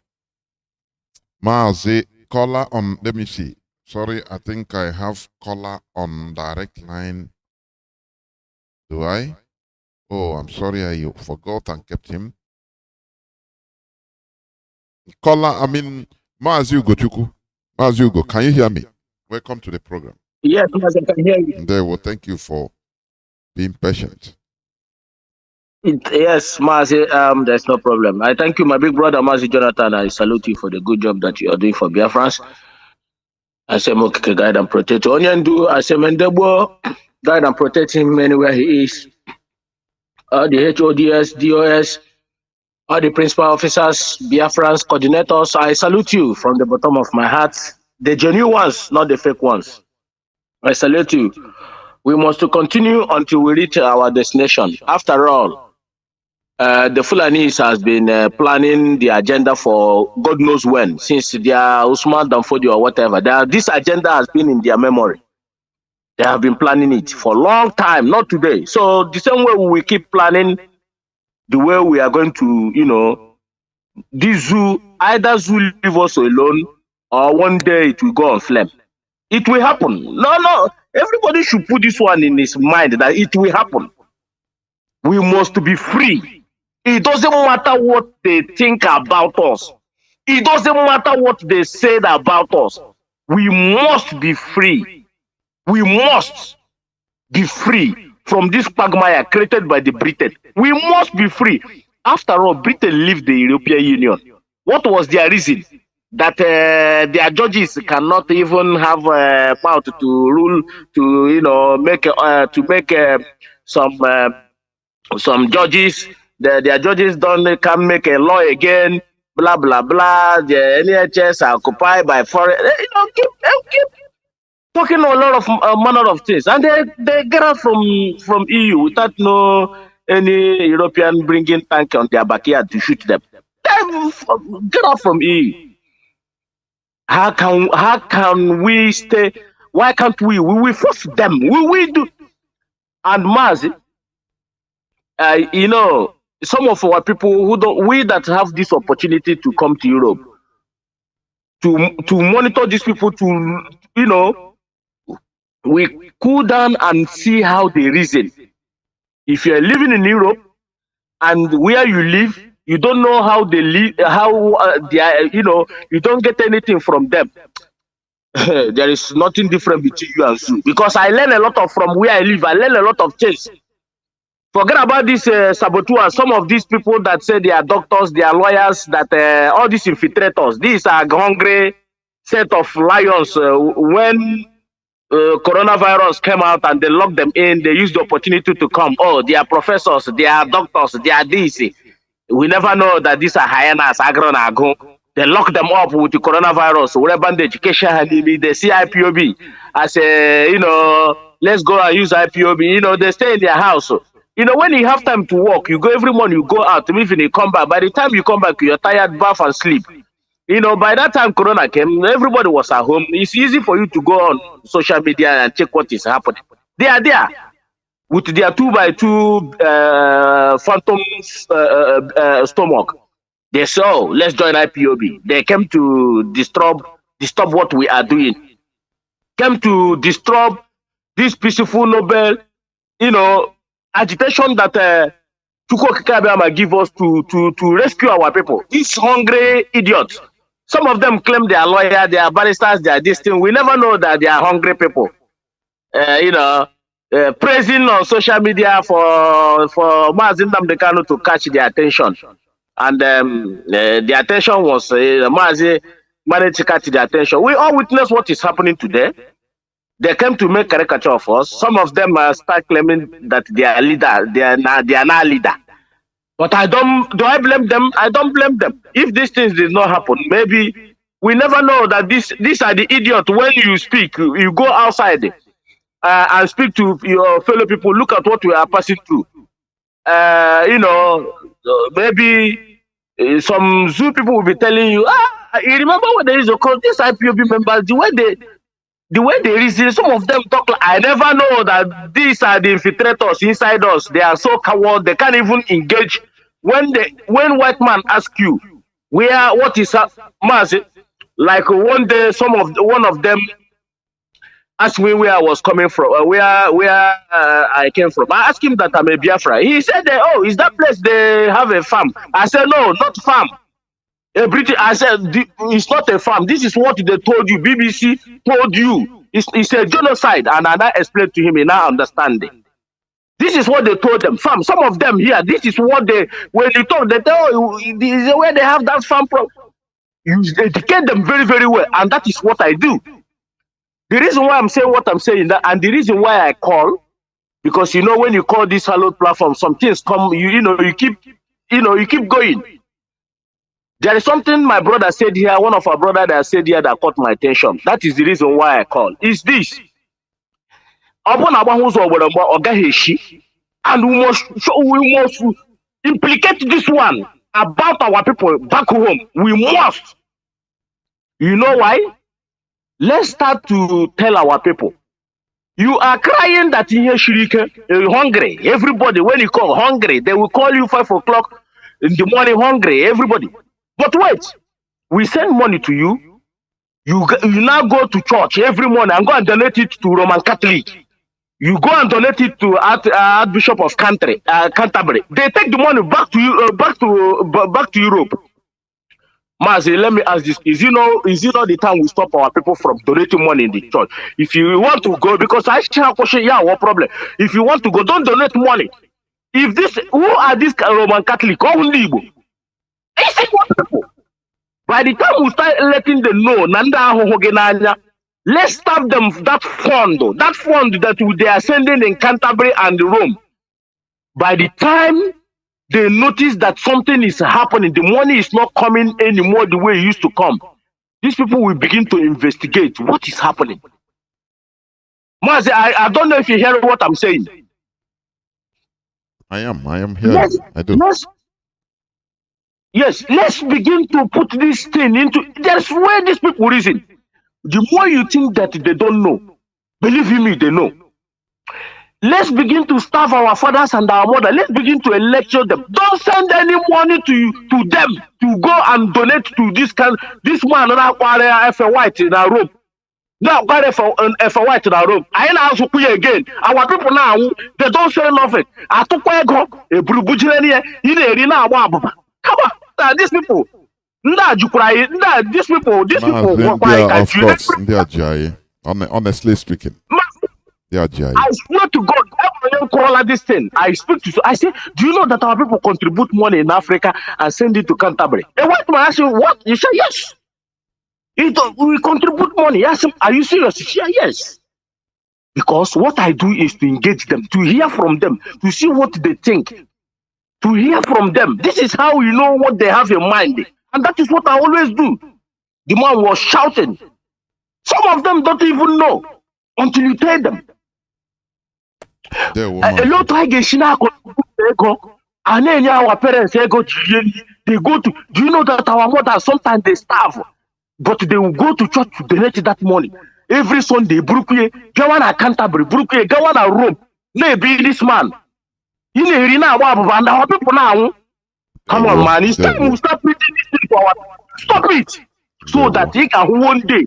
Speaker 5: Mazi, caller on, let me see. Sorry, I think I have caller on direct line. Do I? Oh, I'm sorry, I forgot and kept him. Caller, Mazi Ugochukwu. Mazi Ugo, can you hear me? Welcome to the program.
Speaker 18: Yes, I can hear you.
Speaker 5: There, well, thank you for being patient.
Speaker 18: Yes, Mazi, there's no problem. I thank you, my big brother, Mazi Jonathan. I salute you for the good job that you are doing for Biafrans. I say, Mokike, guide and protect. Onyandu, I say, Mendebo, guide and protect him anywhere he is. The HODS, DOS, all the principal officers, Biafrans, coordinators, I salute you from the bottom of my heart. The genuine ones, not the fake ones. I salute you. We must continue until we reach our destination. After all, the Fulanis has been planning the agenda for God knows when, since their Usman Danfodi or whatever. This agenda has been in their memory. They have been planning it for a long time, not today. So the same way we will keep planning the way we are going to, this zoo, either zoo leave us alone or one day it will go on flame. It will happen. No. Everybody should put this one in his mind that it will happen. We must be free. It doesn't matter what they think about us. It doesn't matter what they said about us. We must be free. We must be free from this quagmire created by the Britain. We must be free. After all, Britain left the European Union. What was their reason? That their judges cannot even have power to rule, to make some judges. Their judges can make a law again. Blah blah blah. The NHS are occupied by foreign. Keep talking a lot of manner of things, and they get out from EU without any European bringing tank on their backyard to shoot them. Get out from EU. How can we stay? Why can't we? We will force them. We do. And Mazi, some of our people we that have this opportunity to come to Europe to monitor these people, we cool down and see how they reason. If you are living in Europe and where you live, you don't know how they live, they are, you don't get anything from them. There is nothing different between you and Zoo. Because I learn a lot from where I live. I learn a lot of things. Forget about this saboteurs. Some of these people that say they are doctors, they are lawyers, that all these infiltrators, these are hungry set of lions. When coronavirus came out and they locked them in, they used the opportunity to come. Oh, they are professors, they are doctors, they are this. We never know that these are hyenas, agron, ago. They lock them up with the coronavirus, whatever the education, they see IPOB as let's go and use IPOB. They stay in their house. When you have time to work, you go every morning, you go out, even you come back. By the time you come back, you're tired, bath and sleep. By that time Corona came, everybody was at home. It's easy for you to go on social media and check what is happening. They are there with their 2x2 phantom stomach. They say, oh, let's join IPOB. They came to disturb what we are doing. Came to disturb this peaceful Nobel, agitation that Chukwu Kikabiyama give us to rescue our people. These hungry idiots. Some of them claim they are lawyers, they are barristers, they are this thing. We never know that they are hungry people. Praising on social media for Mazi Nnamdi Kanu to catch their attention. And the attention was Mazi managed to catch the attention. We all witness what is happening today. They came to make caricature of us. Some of them start claiming that they are leader. They are now leader. But I don't. Do I blame them? I don't blame them. If these things did not happen, maybe we never know that these are the idiots. When you speak, you go outside and speak to your fellow people. Look at what we are passing through. Maybe some zoo people will be telling you, you remember when there is a call, these IPOB members, the way they reason, some of them talk like, I never know that these are the infiltrators inside us. They are so coward, they can't even engage. When white man ask you, what is Mazi? Like one day, one of them asked me where I was coming from, where I came from. I asked him that I'm a Biafra. He said, "Oh, is that place they have a farm?" I said, "No, not farm. I said, "It's not a farm. This is what they told you. BBC told you. It's a genocide." And I explained to him in our understanding. This is what they told them. Farm. Some of them here. This is what when you talk, they tell you this is where they have that farm from. You educate them very, very well, and that is what I do. The reason why I'm saying what I'm saying, and the reason why I call, because when you call this hallowed platform, some things come. You keep going. There is something my brother said here. One of our brothers that said here that caught my attention. That is the reason why I call. Is this? And we must implicate this one about our people back home. We must. You know why? Let's start to tell our people. You are crying that you're hungry. Everybody, when you call hungry, they will call you 5 o'clock in the morning hungry. Everybody. But wait, we send money to you. You now go to church every morning and go and donate it to Roman Catholic. You go and donate it to Archbishop of Canterbury. They take the money back to Europe. Mazi, let me ask this: Is it not the time we stop our people from donating money in the church? If you want to go, because I have question, what problem? If you want to go, don't donate money. Who are these Roman Catholic? People. By the time we start letting them know, let's stop them that fund that they are sending in Canterbury and Rome. By the time they notice that something is happening, the money is not coming anymore the way it used to come, these people will begin to investigate what is happening. Mazi, I don't know if you hear what I'm saying.
Speaker 5: I am here. I do.
Speaker 18: Let's begin to put this thing into. That's where these people reason. The more you think that they don't know, believe me, they know. Let's begin to starve our fathers and our mothers. Let's begin to lecture them. Don't send any money to them to go and donate to this man F white in our room. Now F white in our room. I ain't ask you again. Our people now, they don't say nothing. I took a go a brubujani in a come on, these people. These people.
Speaker 5: They are, of course, they are Jai. Honestly speaking. They are Jai.
Speaker 18: I swear to God, I call this thing. I say, do you know that our people contribute money in Africa and send it to Canterbury? A white man asks you, what? You say, yes. We contribute money. Yes. Are you serious? You say, yes. Because what I do is to engage them, to hear from them, to see what they think, to hear from them. This is how you know what they have in mind. And that is what I always do. The man was shouting. Some of them don't even know until you tell them. A lot of our parents they go to. Do you know that our mothers sometimes they starve, but they will go to church to donate that money every Sunday. Brooklyn, go on a Canterbury, Brooklyn, go on a Rome. Maybe this man. You know, and our people now. Come on, man! It's time we start preaching this thing for our. Stop it, so that he can one day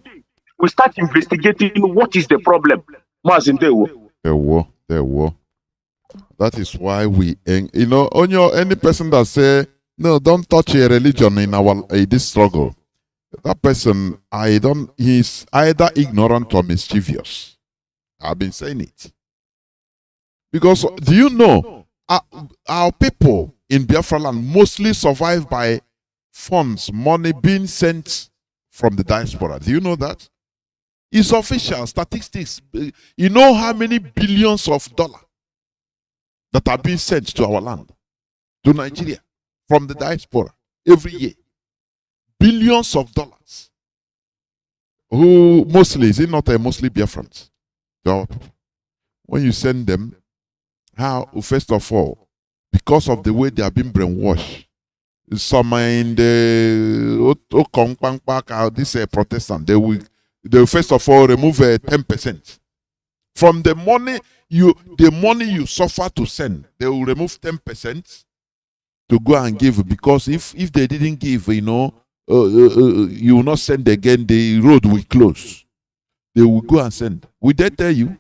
Speaker 18: we start investigating what is the problem.
Speaker 5: There were. That is why we, any person that say no, don't touch a religion in this struggle. That person, he's either ignorant or mischievous. I've been saying it. Because do you know, our people in Biafra land mostly survive by funds, money being sent from the diaspora. Do you know that? It's official statistics. You know how many billions of dollars that are being sent to our land, to Nigeria, from the diaspora every year. Billions of dollars. Who mostly, is it not a mostly Biafrans? So when you send them, how, first of all, because of the way they are being brainwashed, some are in the this Protestant, they will first of all remove 10%. From the money you suffer to send, they will remove 10% to go and give, because if they didn't give, you will not send again, the road will close. They will go and send. Will they tell you?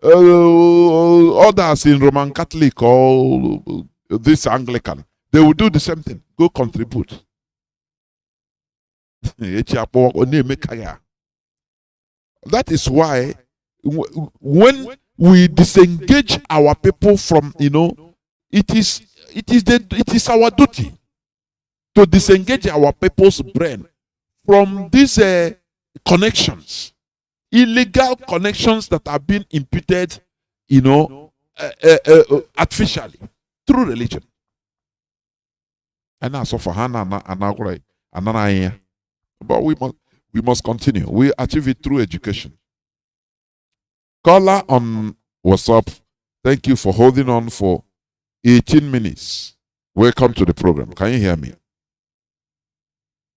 Speaker 5: Others in Roman Catholic or this Anglican, they will do the same thing. Go contribute. That is why when we disengage our people from, it is our duty to disengage our people's brain from these connections, illegal connections that are being imputed, artificially through religion. And that's for Hannah and but we must continue. We achieve it through education. Caller on WhatsApp, thank you for holding on for 18 minutes. Welcome to the program. Can you hear me?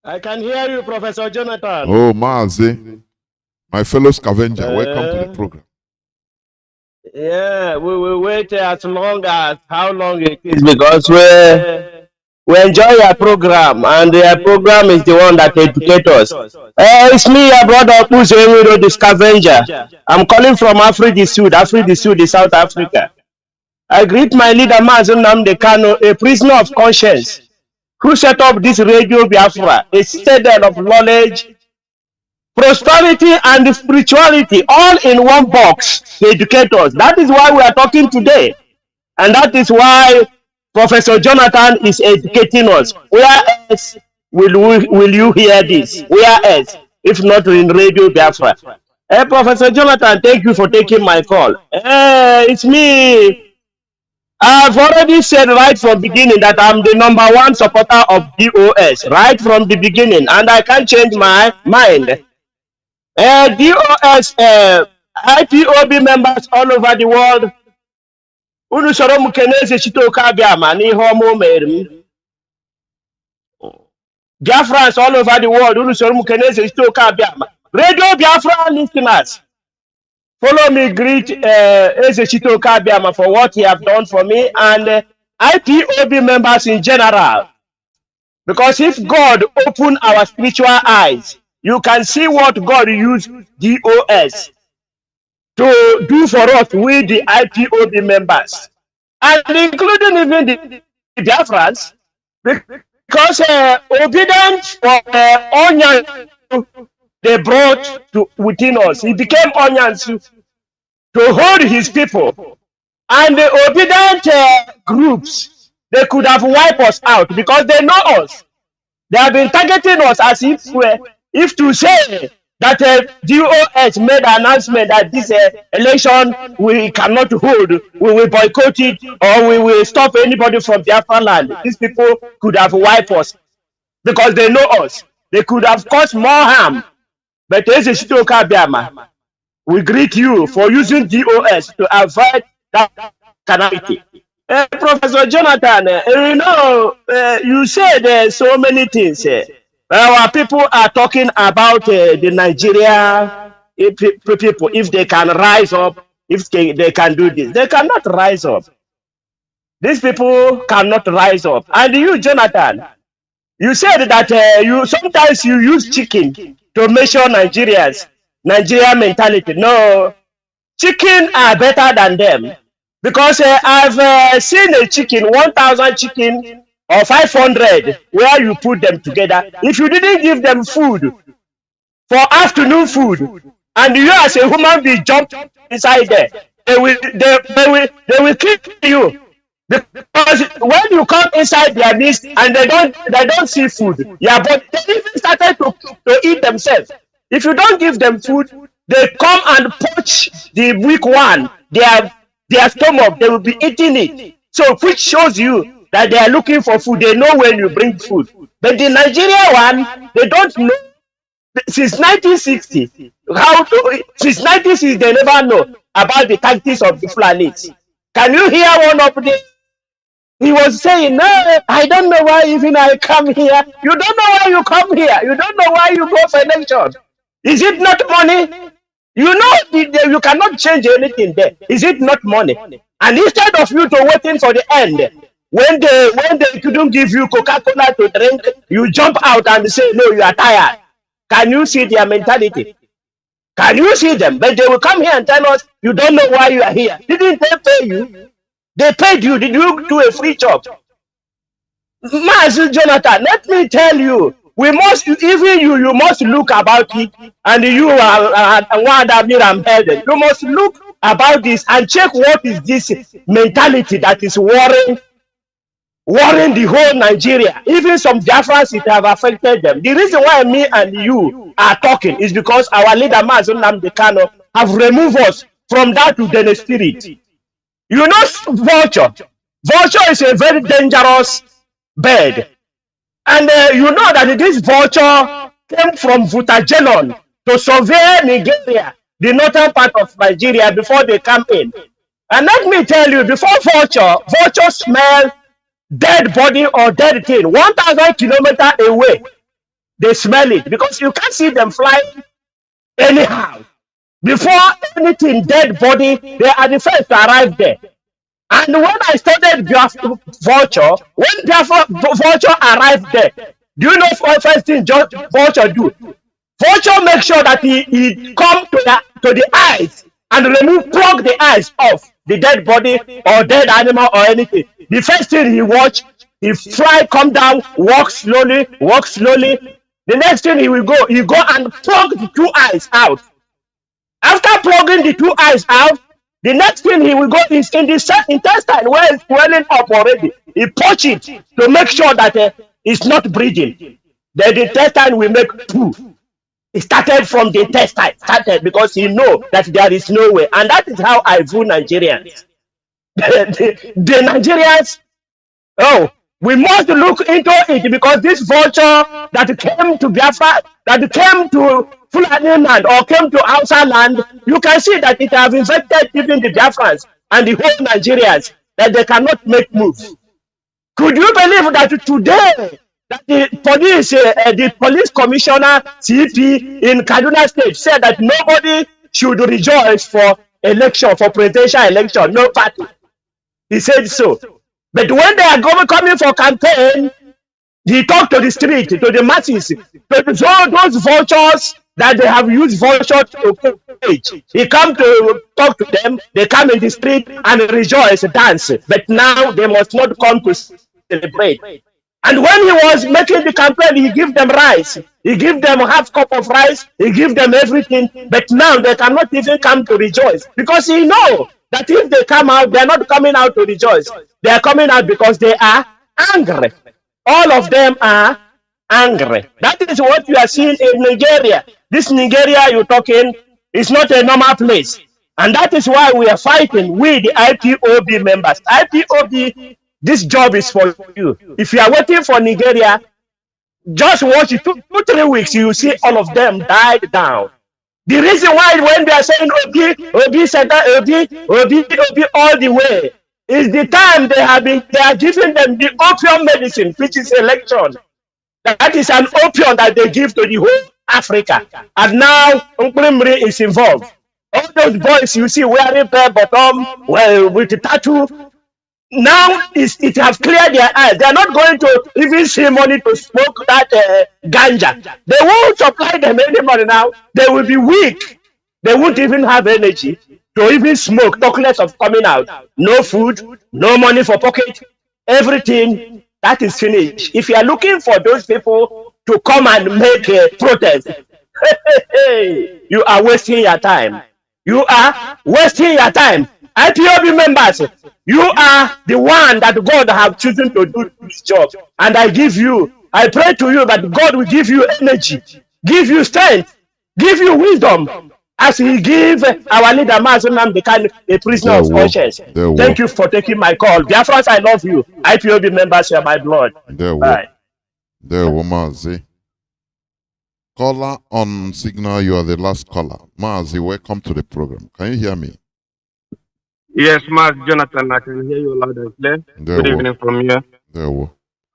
Speaker 18: I can hear you, Professor Jonathan.
Speaker 5: Oh, Mazi, my fellow scavenger, welcome to the program.
Speaker 18: Yeah, we will wait as long as how long it is, because we enjoy your program, and your program is the one that educates us. It's me, your brother Puzo, the scavenger. I'm calling from Africa Sud, South Africa. I greet my leader, Mazi Nnamdi Kanu, a prisoner of conscience, who set up this Radio Biafra, a citadel of knowledge, prosperity, and spirituality, all in one box to educate us. That is why we are talking today. And that is why Professor Jonathan is educating us. Where else will you hear this? Where else, if not in Radio Biafra? Professor Jonathan, thank you for taking my call. It's me. I've already said right from the beginning that I'm the #1 supporter of DOS, right from the beginning, and I can't change my mind. DOS, IPOB members all over the world, Biafrans all over the world, Radio Biafra listeners, follow me, greet Ezechito Kabiama for what he have done for me, and IPOB members in general. Because if God open our spiritual eyes, you can see what God used DOS to do for us with the IPOB members, and including even the Biafrans, because obedience for onion they brought to within us. He became onion to hold his people, and the obedient groups, they could have wiped us out because they know us. They have been targeting us as if to say that DOS made an announcement that this election we cannot hold, we will boycott it, or we will stop anybody from Biafra land. These people could have wiped us because they know us. They could have caused more harm. But we greet you for using DOS to avoid that calamity. Professor Jonathan, you said so many things. Our people are talking about the Nigeria people, if they can rise up, if they can do this. They cannot rise up. These people cannot rise up. And you, Jonathan, you said that you sometimes you use chicken to measure Nigerians, Nigeria mentality. No, chicken are better than them. Because I've seen a chicken, 1,000 chicken or 500, where you put them together. If you didn't give them food for afternoon food, and you as a human being jump inside there, they will kill you.
Speaker 19: Because when you come inside their midst and they don't see food, yeah, but they even started to eat themselves. If you don't give them food, they come and poach the weak one, their stomach, they will be eating it. So which shows you that they are looking for food. They know when you bring food. But the Nigeria one, they don't know. Since 1960, since 1960 they never know about the tactics of the Fulanis. Can you hear one of the? He was saying, no, I don't know why even I come here. You don't know why you come here. You don't know why you go for election. Is it not money? You know you cannot change anything there. Is it not money? And instead of you to waiting for the end, when they couldn't give you Coca-Cola to drink, you jump out and say, no, you are tired. Can you see their mentality? Can you see them? But they will come here and tell us, you don't know why you are here. Didn't they pay you? They paid you. Did you do a free job? Mazi Jonathan, let me tell you, we must, even you must look about it, and you are one that you must look about this and check what is this mentality that is worrying the whole Nigeria. Even some Biafrans, it have affected them. The reason why me and you are talking is because our leader Mazi Nnamdi Kanu have removed us from that to the spirit. You know vulture. Vulture is a very dangerous bird. And you know that this vulture came from Vutajenon to survey Nigeria, the northern part of Nigeria, before they come in. And let me tell you, before vulture smell dead body or dead thing 1,000 kilometers away. They smell it because you can't see them flying anyhow. Before anything dead body, they are the first to arrive there. And when I studied vulture, when vulture arrived there, do you know what first thing vulture do? Vulture make sure that he come to the eyes and plug the eyes off the dead body or dead animal or anything. The first thing he watch, he fly, come down, walk slowly. The next thing he go and plug the two eyes out. After plugging the two eyes out, the next thing he will go is in the intestine where it's swelling up already. He punch it to make sure that it's not breathing. Then the intestine will make poo. It started from the intestine, because he know that there is no way. And that is how I view Nigerians. The Nigerians, we must look into it, because this vulture that came to Biafra, that came to Fulani land or came to Hausa land, you can see that it has infected even the Biafrans and the whole Nigerians, that they cannot make moves. Could you believe that today, that the police commissioner CP in Kaduna State said that nobody should rejoice for election, for presidential election, no party. He said so. But when they are coming for campaign, he talked to the street, to the masses, to those vultures that they have used vulture to cage. He come to talk to them, they come in the street and rejoice, dance. But now they must not come to celebrate. And when he was making the campaign, he give them rice. He give them half cup of rice. He give them everything. But now they cannot even come to rejoice, because he know that if they come out, they are not coming out to rejoice. They are coming out because they are angry. All of them are angry. That is what you are seeing in Nigeria. This Nigeria you're talking is not a normal place. And that is why we are fighting with the IPOB members. IPOB, this job is for you. If you are waiting for Nigeria, just watch it. 2-3 weeks, you will see all of them died down. The reason why when they are saying Obi all the way is the time they are giving them the opium medicine, which is election. That is an opium that they give to the whole Africa. And now Mri is involved. All those boys you see wearing bare bottom, with the tattoo, now it has cleared their eyes. They are not going to even see money to smoke that ganja. They won't supply them any money now. They will be weak. They won't even have energy to even smoke, talk less of coming out. No food, no money for pocket, everything, that is finished. If you are looking for those people to come and make a protest, you are wasting your time. You are wasting your time. IPOB members, You are the one that God have chosen to do this job. And I pray to you that God will give you energy, give you strength, give you wisdom, as He give our leader Mazi Nnamdi Kanu, a prisoner of conscience. Thank you for taking my call. Biafrans, I love you. IPOB members, you are my blood. Bye.
Speaker 5: Mazi. Caller on signal, you are the last caller. Mazi, welcome to the program. Can you hear me?
Speaker 4: Yes, Mazi Jonathan, I can hear you loud and clear. Good evening from here.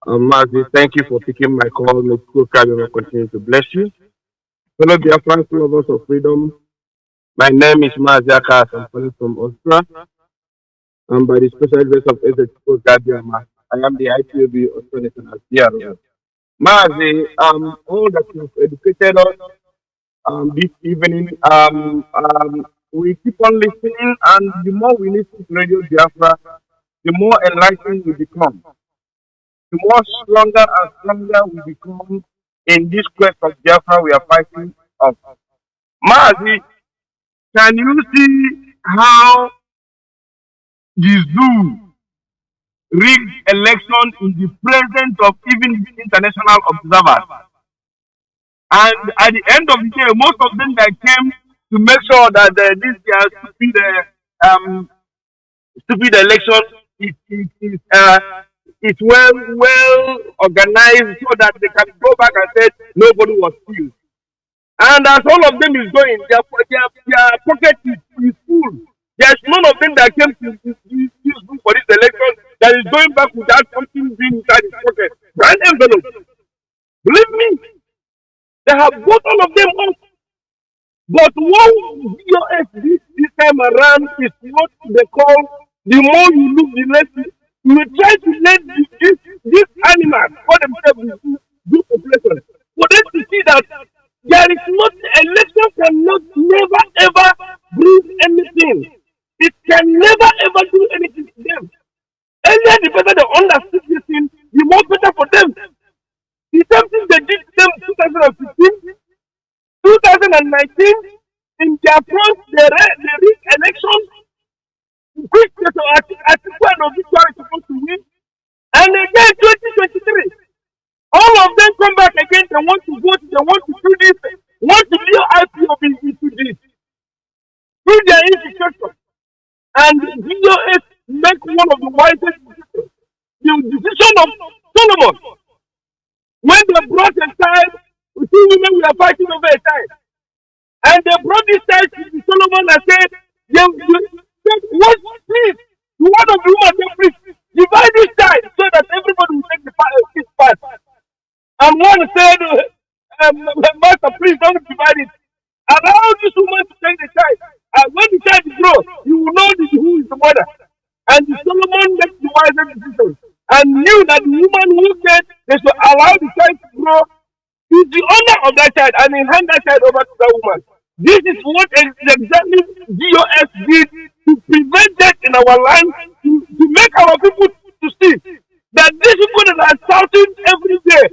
Speaker 4: Mazi, thank you for taking my call. May God will continue to bless you. Fellow Biafrans, lovers of freedom, my name is Mazi Akas. I'm calling from Austria. And by the special grace of Excellency, I am the IPOB Austrian National PRO. Mazi, all that you've educated us this evening, we keep on listening, and the more we listen to Radio Biafra, the more enlightened we become. The more stronger and stronger we become in this quest of Biafra we are fighting of. Mazi, can you see how the zoo rigged election in the presence of even international observers? And at the end of the day, most of them that came to make sure that this stupid election is well organized so that they can go back and say nobody was killed. And as all of them is going, their pocket is full. There's none of them that came to this group for this election that is going back without something being inside his pocket. Brand envelope. Believe me, they have got all of them off. But what DOS this time around is what they call, the more you look, the less you will try to let this animals for themselves do population. For them to see that there is not, election cannot never ever bring anything. It can never ever do anything to them. Earlier the better they understood this thing, the more better for them. The same thing they did to them in 2015, 2019, in their front, they rigged elections, which Atiku is supposed to win. And again, 2023, all of them come back again, they want to vote, they want to do this, want to be IPOB into this. Through their infrastructure. And DOS make one of the wisest decisions. The decision of Solomon. When they brought a child, we see women we are fighting over a child. And they brought this child to Solomon and said, what please? The word of the woman said, please, divide this child so that everybody will take his part. And one said, Master, please don't divide it. Allow this woman to take the child. And when the child grows, you will know who is the mother. And Solomon made the wisest decision and knew that the woman who said they should allow the child to grow is the owner of that child and he hand that child over to that woman. This is what exactly DOS did to prevent that in our land, to make our people to see that these people that are shouting every day,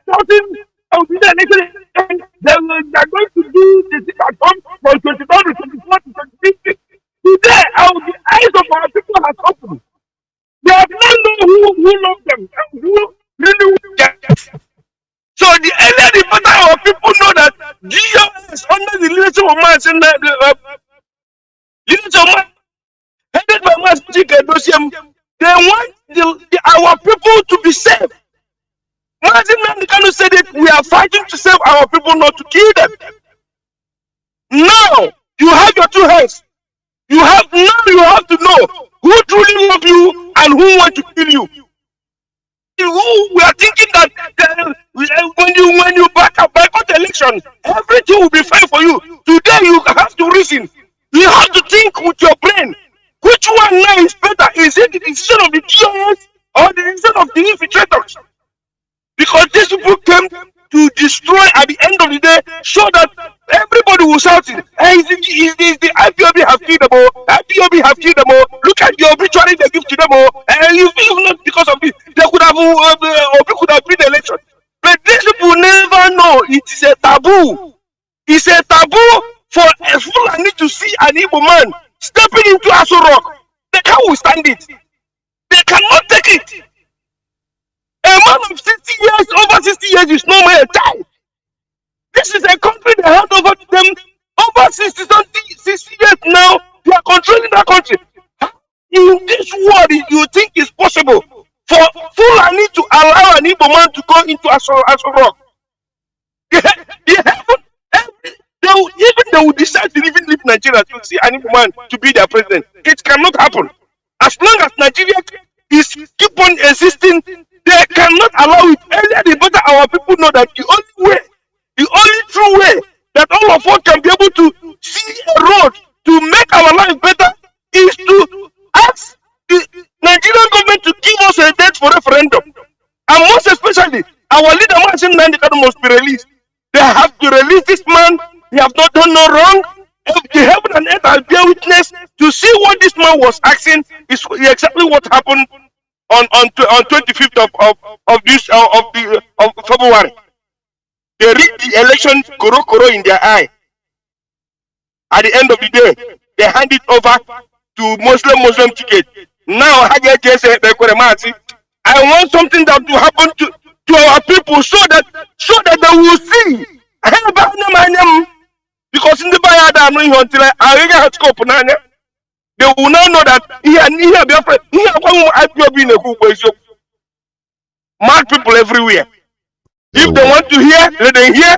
Speaker 4: shouting, they are going to do this at home from 23rd to 24th to 25th. Today, the eyes of our people have opened. They have not known who loves them, who really will get them. So the earlier the better our people know that Jesus under the leadership of Mazi headed by Mazi, they want our people to be safe. Mazi Nnamdi Kanu said it, we are fighting to save our people, not to kill them. Now you have your two hands. You have to know who truly love you and who want to kill you. We are thinking that when you boycott election, everything will be fine for you. Today you have to reason. You have to think with your brain. Which one now is better? Is it the decision of the GIS or the decision of the infiltrators? Because these people came to destroy at the end of the day, so that everybody will shout it. Hey, is the IPOB have killed them all? IPOB have killed them all. Look at the obituary they give to them all. And you feel not because of this, they could have been the election. But these people never know it is a taboo. It's a taboo for a Fulani to see an Igbo man stepping into Aso Rock
Speaker 19: They can't withstand it. They cannot take it. A man of 60 years, over 60 years is no more a child. This is a country they hand over to them over 60 years now. They are controlling that country. In this world, you think it's possible for Fulani to allow an Igbo man to go into Aso Rock? They will decide to even leave Nigeria to see an Igbo man to be their president. It cannot happen. As long as Nigeria is keep on existing, they cannot allow it. Earlier, the better our people know that the only true way that all of us can be able to see a road to make our life better is to ask the Nigerian government to give us a date for referendum. And most especially, our leader, Nnamdi, must be released. They have to release this man. He have not done no wrong. The heaven and earth will bear witness to see what this man was asking is exactly what happened on 25th of February. They read the election koro in their eye. At the end of the day, they hand it over to Muslim ticket. Now, I want something that will happen to our people so that they will see. Because in the Bayada, until I get scope, they will now know that mad people everywhere. If they want to hear, let them hear.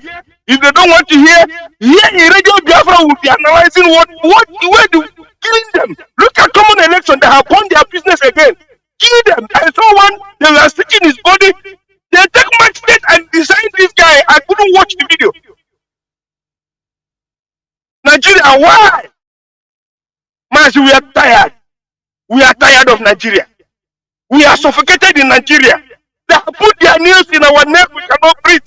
Speaker 19: If they don't want to hear, in Radio Biafra will be analyzing what way to kill them. Look at common election, they have won their business again. Kill them. I saw one, they were sticking his body. They take my state and design this guy. I couldn't watch the video. Nigeria, why? Mazi, we are tired. We are tired of Nigeria. We are suffocated in Nigeria. They have put their nails in our neck, we cannot breathe.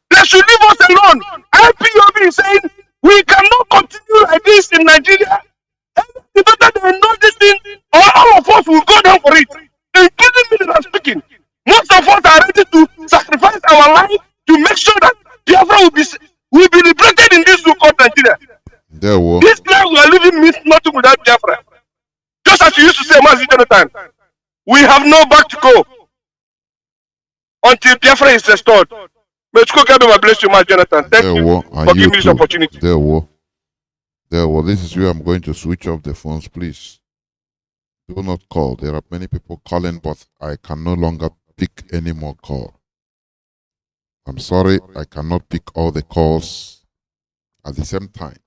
Speaker 19: They should leave us alone. IPOB is saying we cannot continue like this in Nigeria. The better they know this thing, all of us will go down for it. Including me that I'm speaking. Most of us are ready to sacrifice our life to make sure that Biafra will be liberated in this so-called Nigeria. This life we are living means nothing without Biafra. Just as you used to say, Mazi Jonathan, we have no back to go until Biafra is restored. May God bless you, Mazi Jonathan. Thank you for giving me this opportunity.
Speaker 5: This is where I'm going to switch off the phones, please. Do not call. There are many people calling, but I can no longer pick any more call. I'm sorry, I cannot pick all the calls at the same time.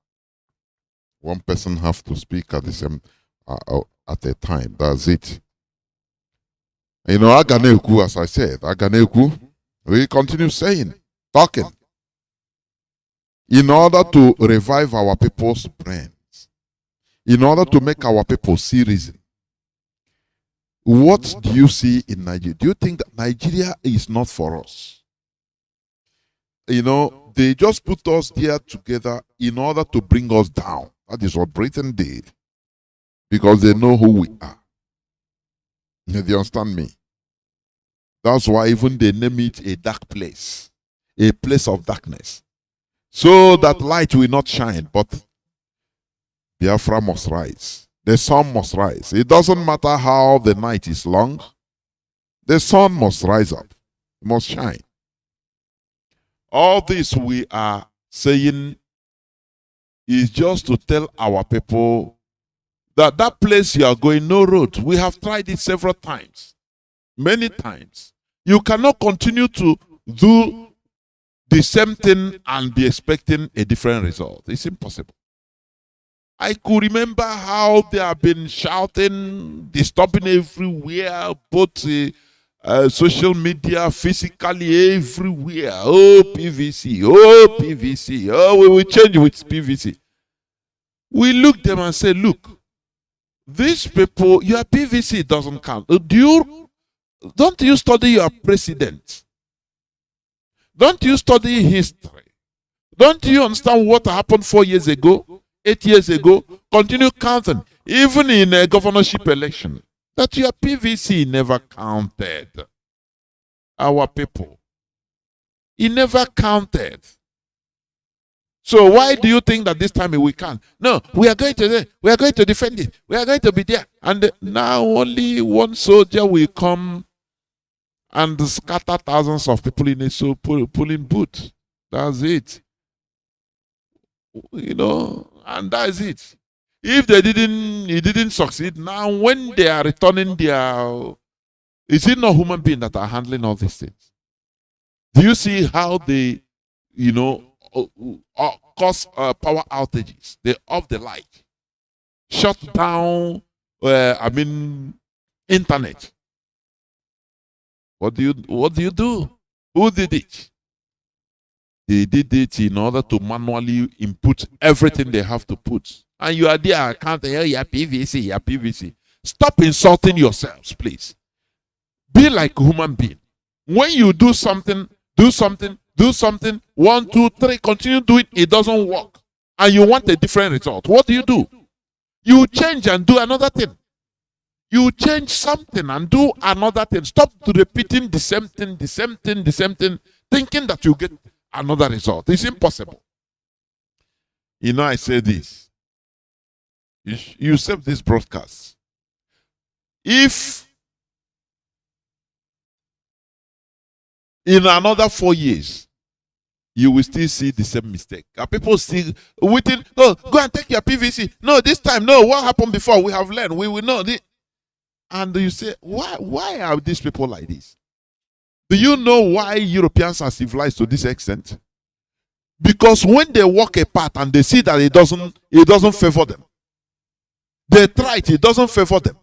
Speaker 5: One person have to speak at the same at a time. That's it. You know, Aganeku, as I said, Aganeku, we continue saying, talking, in order to revive our people's brains, in order to make our people see reason. What do you see in Nigeria? Do you think that Nigeria is not for us? You know, they just put us there together in order to bring us down. That is what Britain did. Because they know who we are. Do you understand me? That's why even they name it a dark place. A place of darkness. So that light will not shine, but Biafra must rise. The sun must rise. It doesn't matter how the night is long. The sun must rise up. It must shine. All this we are saying is just to tell our people that that place you are going, no road. We have tried it several times. Many times. You cannot continue to do the same thing and be expecting a different result. It's impossible. I could remember how they have been shouting, disturbing everywhere, both social media, physically everywhere. Oh, PVC, oh, PVC, oh, we will change with PVC. We look at them and say, look, these people, your PVC doesn't count. Don't you study your president? Don't you study history? Don't you understand what happened 4 years ago, 8 years ago? Continue counting. Even in a governorship election, that your PVC never counted. Our people. It never counted. So why do you think that this time we can? No, we are going to defend it. We are going to be there. And now only one soldier will come and scatter thousands of people in a polling booth. That's it. You know, and that's it. If it didn't succeed, now when they are returning their, is it not human beings that are handling all these things? Do you see how they, cause power outages? They off the light, shut down, internet. What do you do? Who did it? They did it in order to manually input everything they have to put. And you are there, I can't hear your PVC. Stop insulting yourselves, please. Be like a human being. When you do something, 1, 2, 3, continue doing it doesn't work. And you want a different result. What do? You change and do another thing. You change something and do another thing. Stop repeating the same thing, thinking that you get another result. It's impossible. I say this. You save this broadcast. If in another 4 years, you will still see the same mistake. Are people still waiting? No, go and take your PVC. No, this time, no. What happened before? We have learned. We will know. And you say, why are these people like this? Do you know why Europeans are civilized to this extent? Because when they walk apart and they see that it doesn't favor them, they try it doesn't favor them.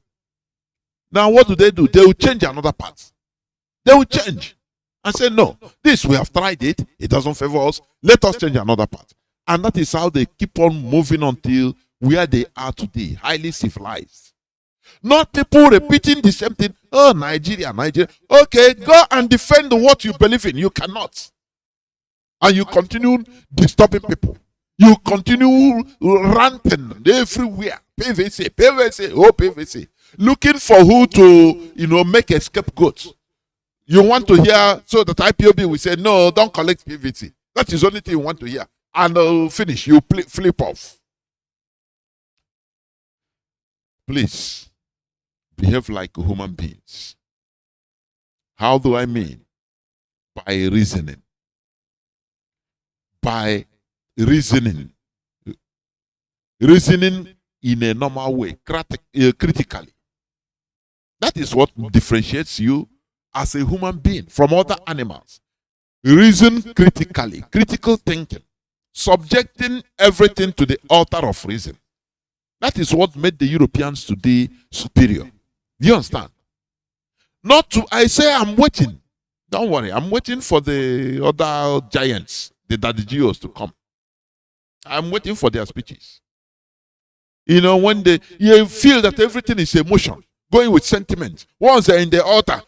Speaker 5: Now what do? They will change another path. They will change and say, no, this we have tried it doesn't favor us. Let us change another path. And that is how they keep on moving until where they are today, highly civilized. Not people repeating the same thing. Oh, Nigeria. Okay, go and defend what you believe in. You cannot. And you continue disturbing people. You continue ranting everywhere. PVC. Looking for who to, make a scapegoat. You want to hear so that IPOB will say, no, don't collect PVC. That is the only thing you want to hear. And finish. You flip off. Please. Behave like human beings. How do I mean? By reasoning. By reasoning. Reasoning in a normal way, critically. That is what differentiates you as a human being from other animals. Reason critically, critical thinking, subjecting everything to the altar of reason. That is what made the Europeans today superior. Do you understand? I say I'm waiting. Don't worry, I'm waiting for the other giants, the Daddy-Geos, to come. I'm waiting for their speeches. When you feel that everything is emotion, going with sentiment. Once they're in the altar,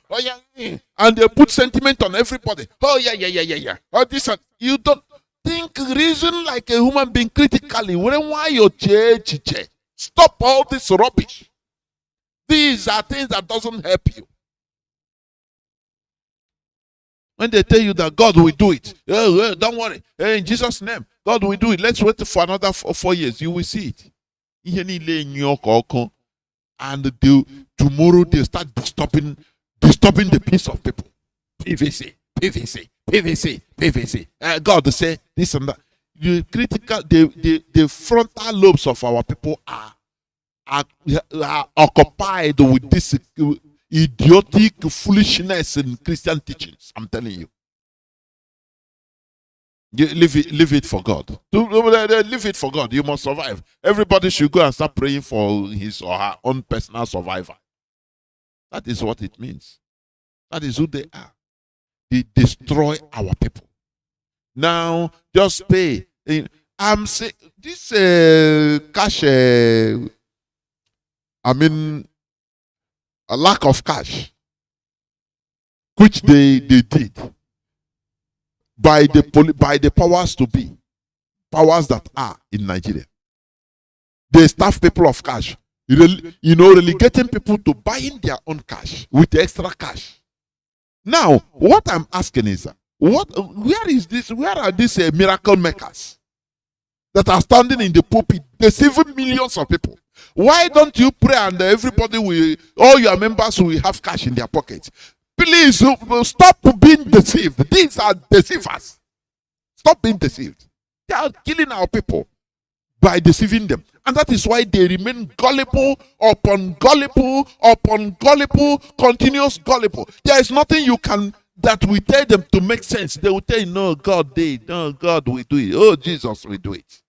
Speaker 5: and they put sentiment on everybody. Oh, yeah. Oh, this and you don't think, reason like a human being critically. Why you stop all this rubbish. These are things that doesn't help you. When they tell you that God will do it, don't worry. In Jesus' name, God will do it. Let's wait for another 4 years. You will see it. And tomorrow they'll start disturbing the peace of people. PVC. God will say this and that. The frontal lobes of our people are occupied with this idiotic foolishness in Christian teachings. I'm telling you. Leave it for God. Leave it for God. You must survive. Everybody should go and start praying for his or her own personal survival. That is what it means. That is who they are. They destroy our people. Now, just pay. I'm saying this cash. A lack of cash, which they did by the powers to be, powers that are in Nigeria. They starve people of cash, relegating people to buying their own cash with extra cash. Now, what I'm asking is, where are these miracle makers? that are standing in the pulpit, deceiving millions of people. Why don't you pray and everybody will, all your members will have cash in their pockets? Please stop being deceived. These are deceivers. Stop being deceived. They are killing our people by deceiving them. And that is why they remain gullible upon gullible upon gullible, continuous gullible. There is nothing you can that will tell them to make sense. They will tell you, no, God did. No, God will do it. Oh, Jesus will do it.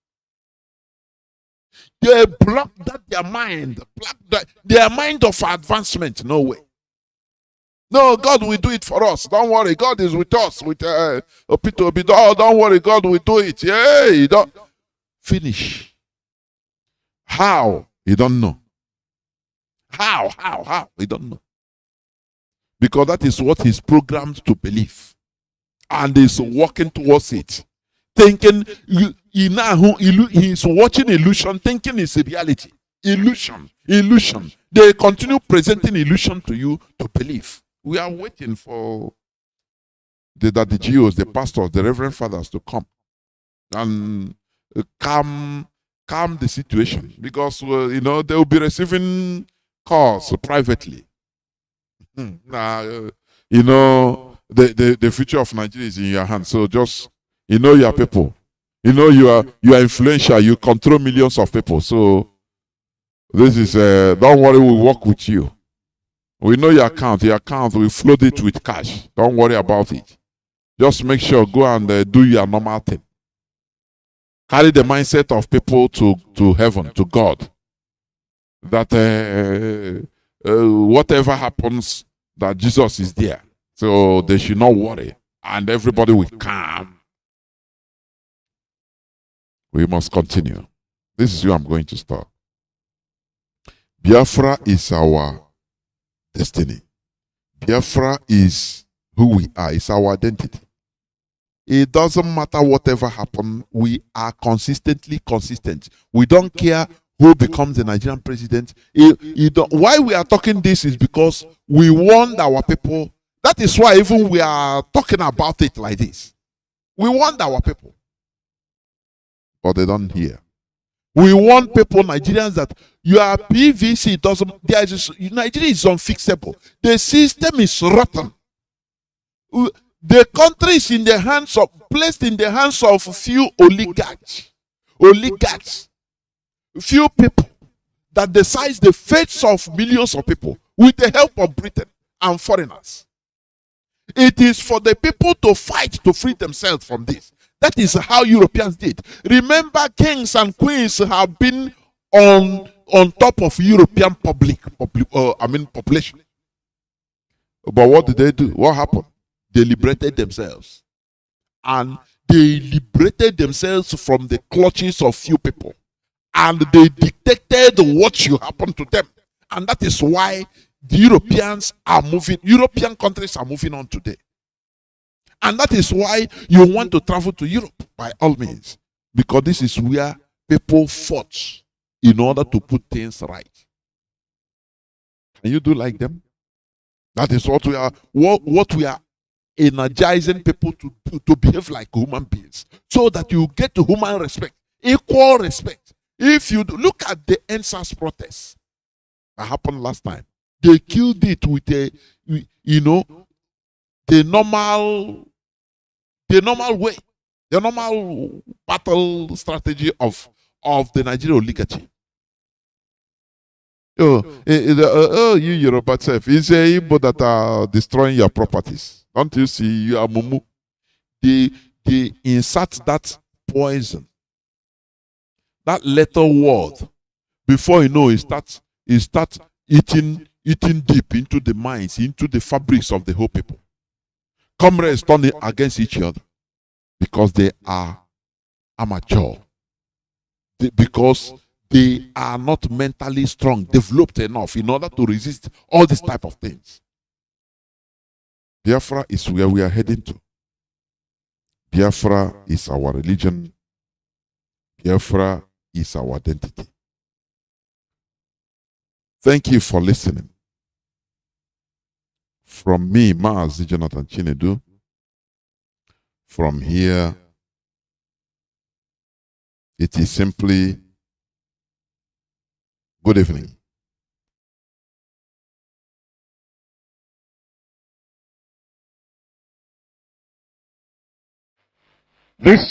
Speaker 5: They block that their mind. Block that, their mind of advancement. No way. No, God will do it for us. Don't worry. God is with us. With Peter Obi. Oh, don't worry. God will do it. Yeah, you don't finish. How? You don't know. How? We don't know. Because that is what he's programmed to believe. And he's working towards it. Thinking, he's watching illusion, thinking it's a reality. Illusion. They continue presenting illusion to you to believe. We are waiting for the GOs, the pastors, the reverend fathers to come and calm the situation, because they will be receiving calls privately. The future of Nigeria is in your hands. So just your people. You are influential. You control millions of people. So this is don't worry, we'll work with you. We know your account. Your account, we flood it with cash. Don't worry about it. Just make sure, go and do your normal thing. Carry the mindset of people to heaven, to God. That whatever happens, that Jesus is there. So they should not worry. And everybody will calm. We must continue. This is where I'm going to start. Biafra is our destiny. Biafra is who we are. It's our identity. It doesn't matter whatever happens. We are consistently consistent. We don't care who becomes the Nigerian president. Why we are talking this is because we want our people. That is why even we are talking about it like this. We want our people. But they don't hear. We want people, Nigerians, that your PVC doesn't. Nigeria is unfixable. The system is rotten. The country is placed in the hands of few oligarchs. Few people that decide the fates of millions of people with the help of Britain and foreigners. It is for the people to fight to free themselves from this. That is how Europeans did. Remember, kings and queens have been on top of European population. But what did they do? What happened? They liberated themselves. And they liberated themselves from the clutches of few people. And they dictated what should happen to them. And that is why the European countries are moving on today. And that is why you want to travel to Europe by all means. Because this is where people fought in order to put things right. Can you do like them? That is what we are energizing people to behave like human beings. So that you get human respect, equal respect. If you look at the NSAS protest that happened last time, they killed it with the normal way, the normal battle strategy of the Nigerian oligarchy. You Yoruba self, it's a Igbo that are destroying your properties. Don't you see? You are mumu. They insert that poison, that little word. Before you know, it starts eating deep into the minds, into the fabrics of the whole people. Comrades turning against each other because they are amateur. Because they are not mentally strong, developed enough in order to resist all these type of things. Biafra is where we are heading to. Biafra is our religion. Biafra is our identity. Thank you for listening. From me, Mazi Jonathan Chinedu, from here It is simply good evening.
Speaker 1: This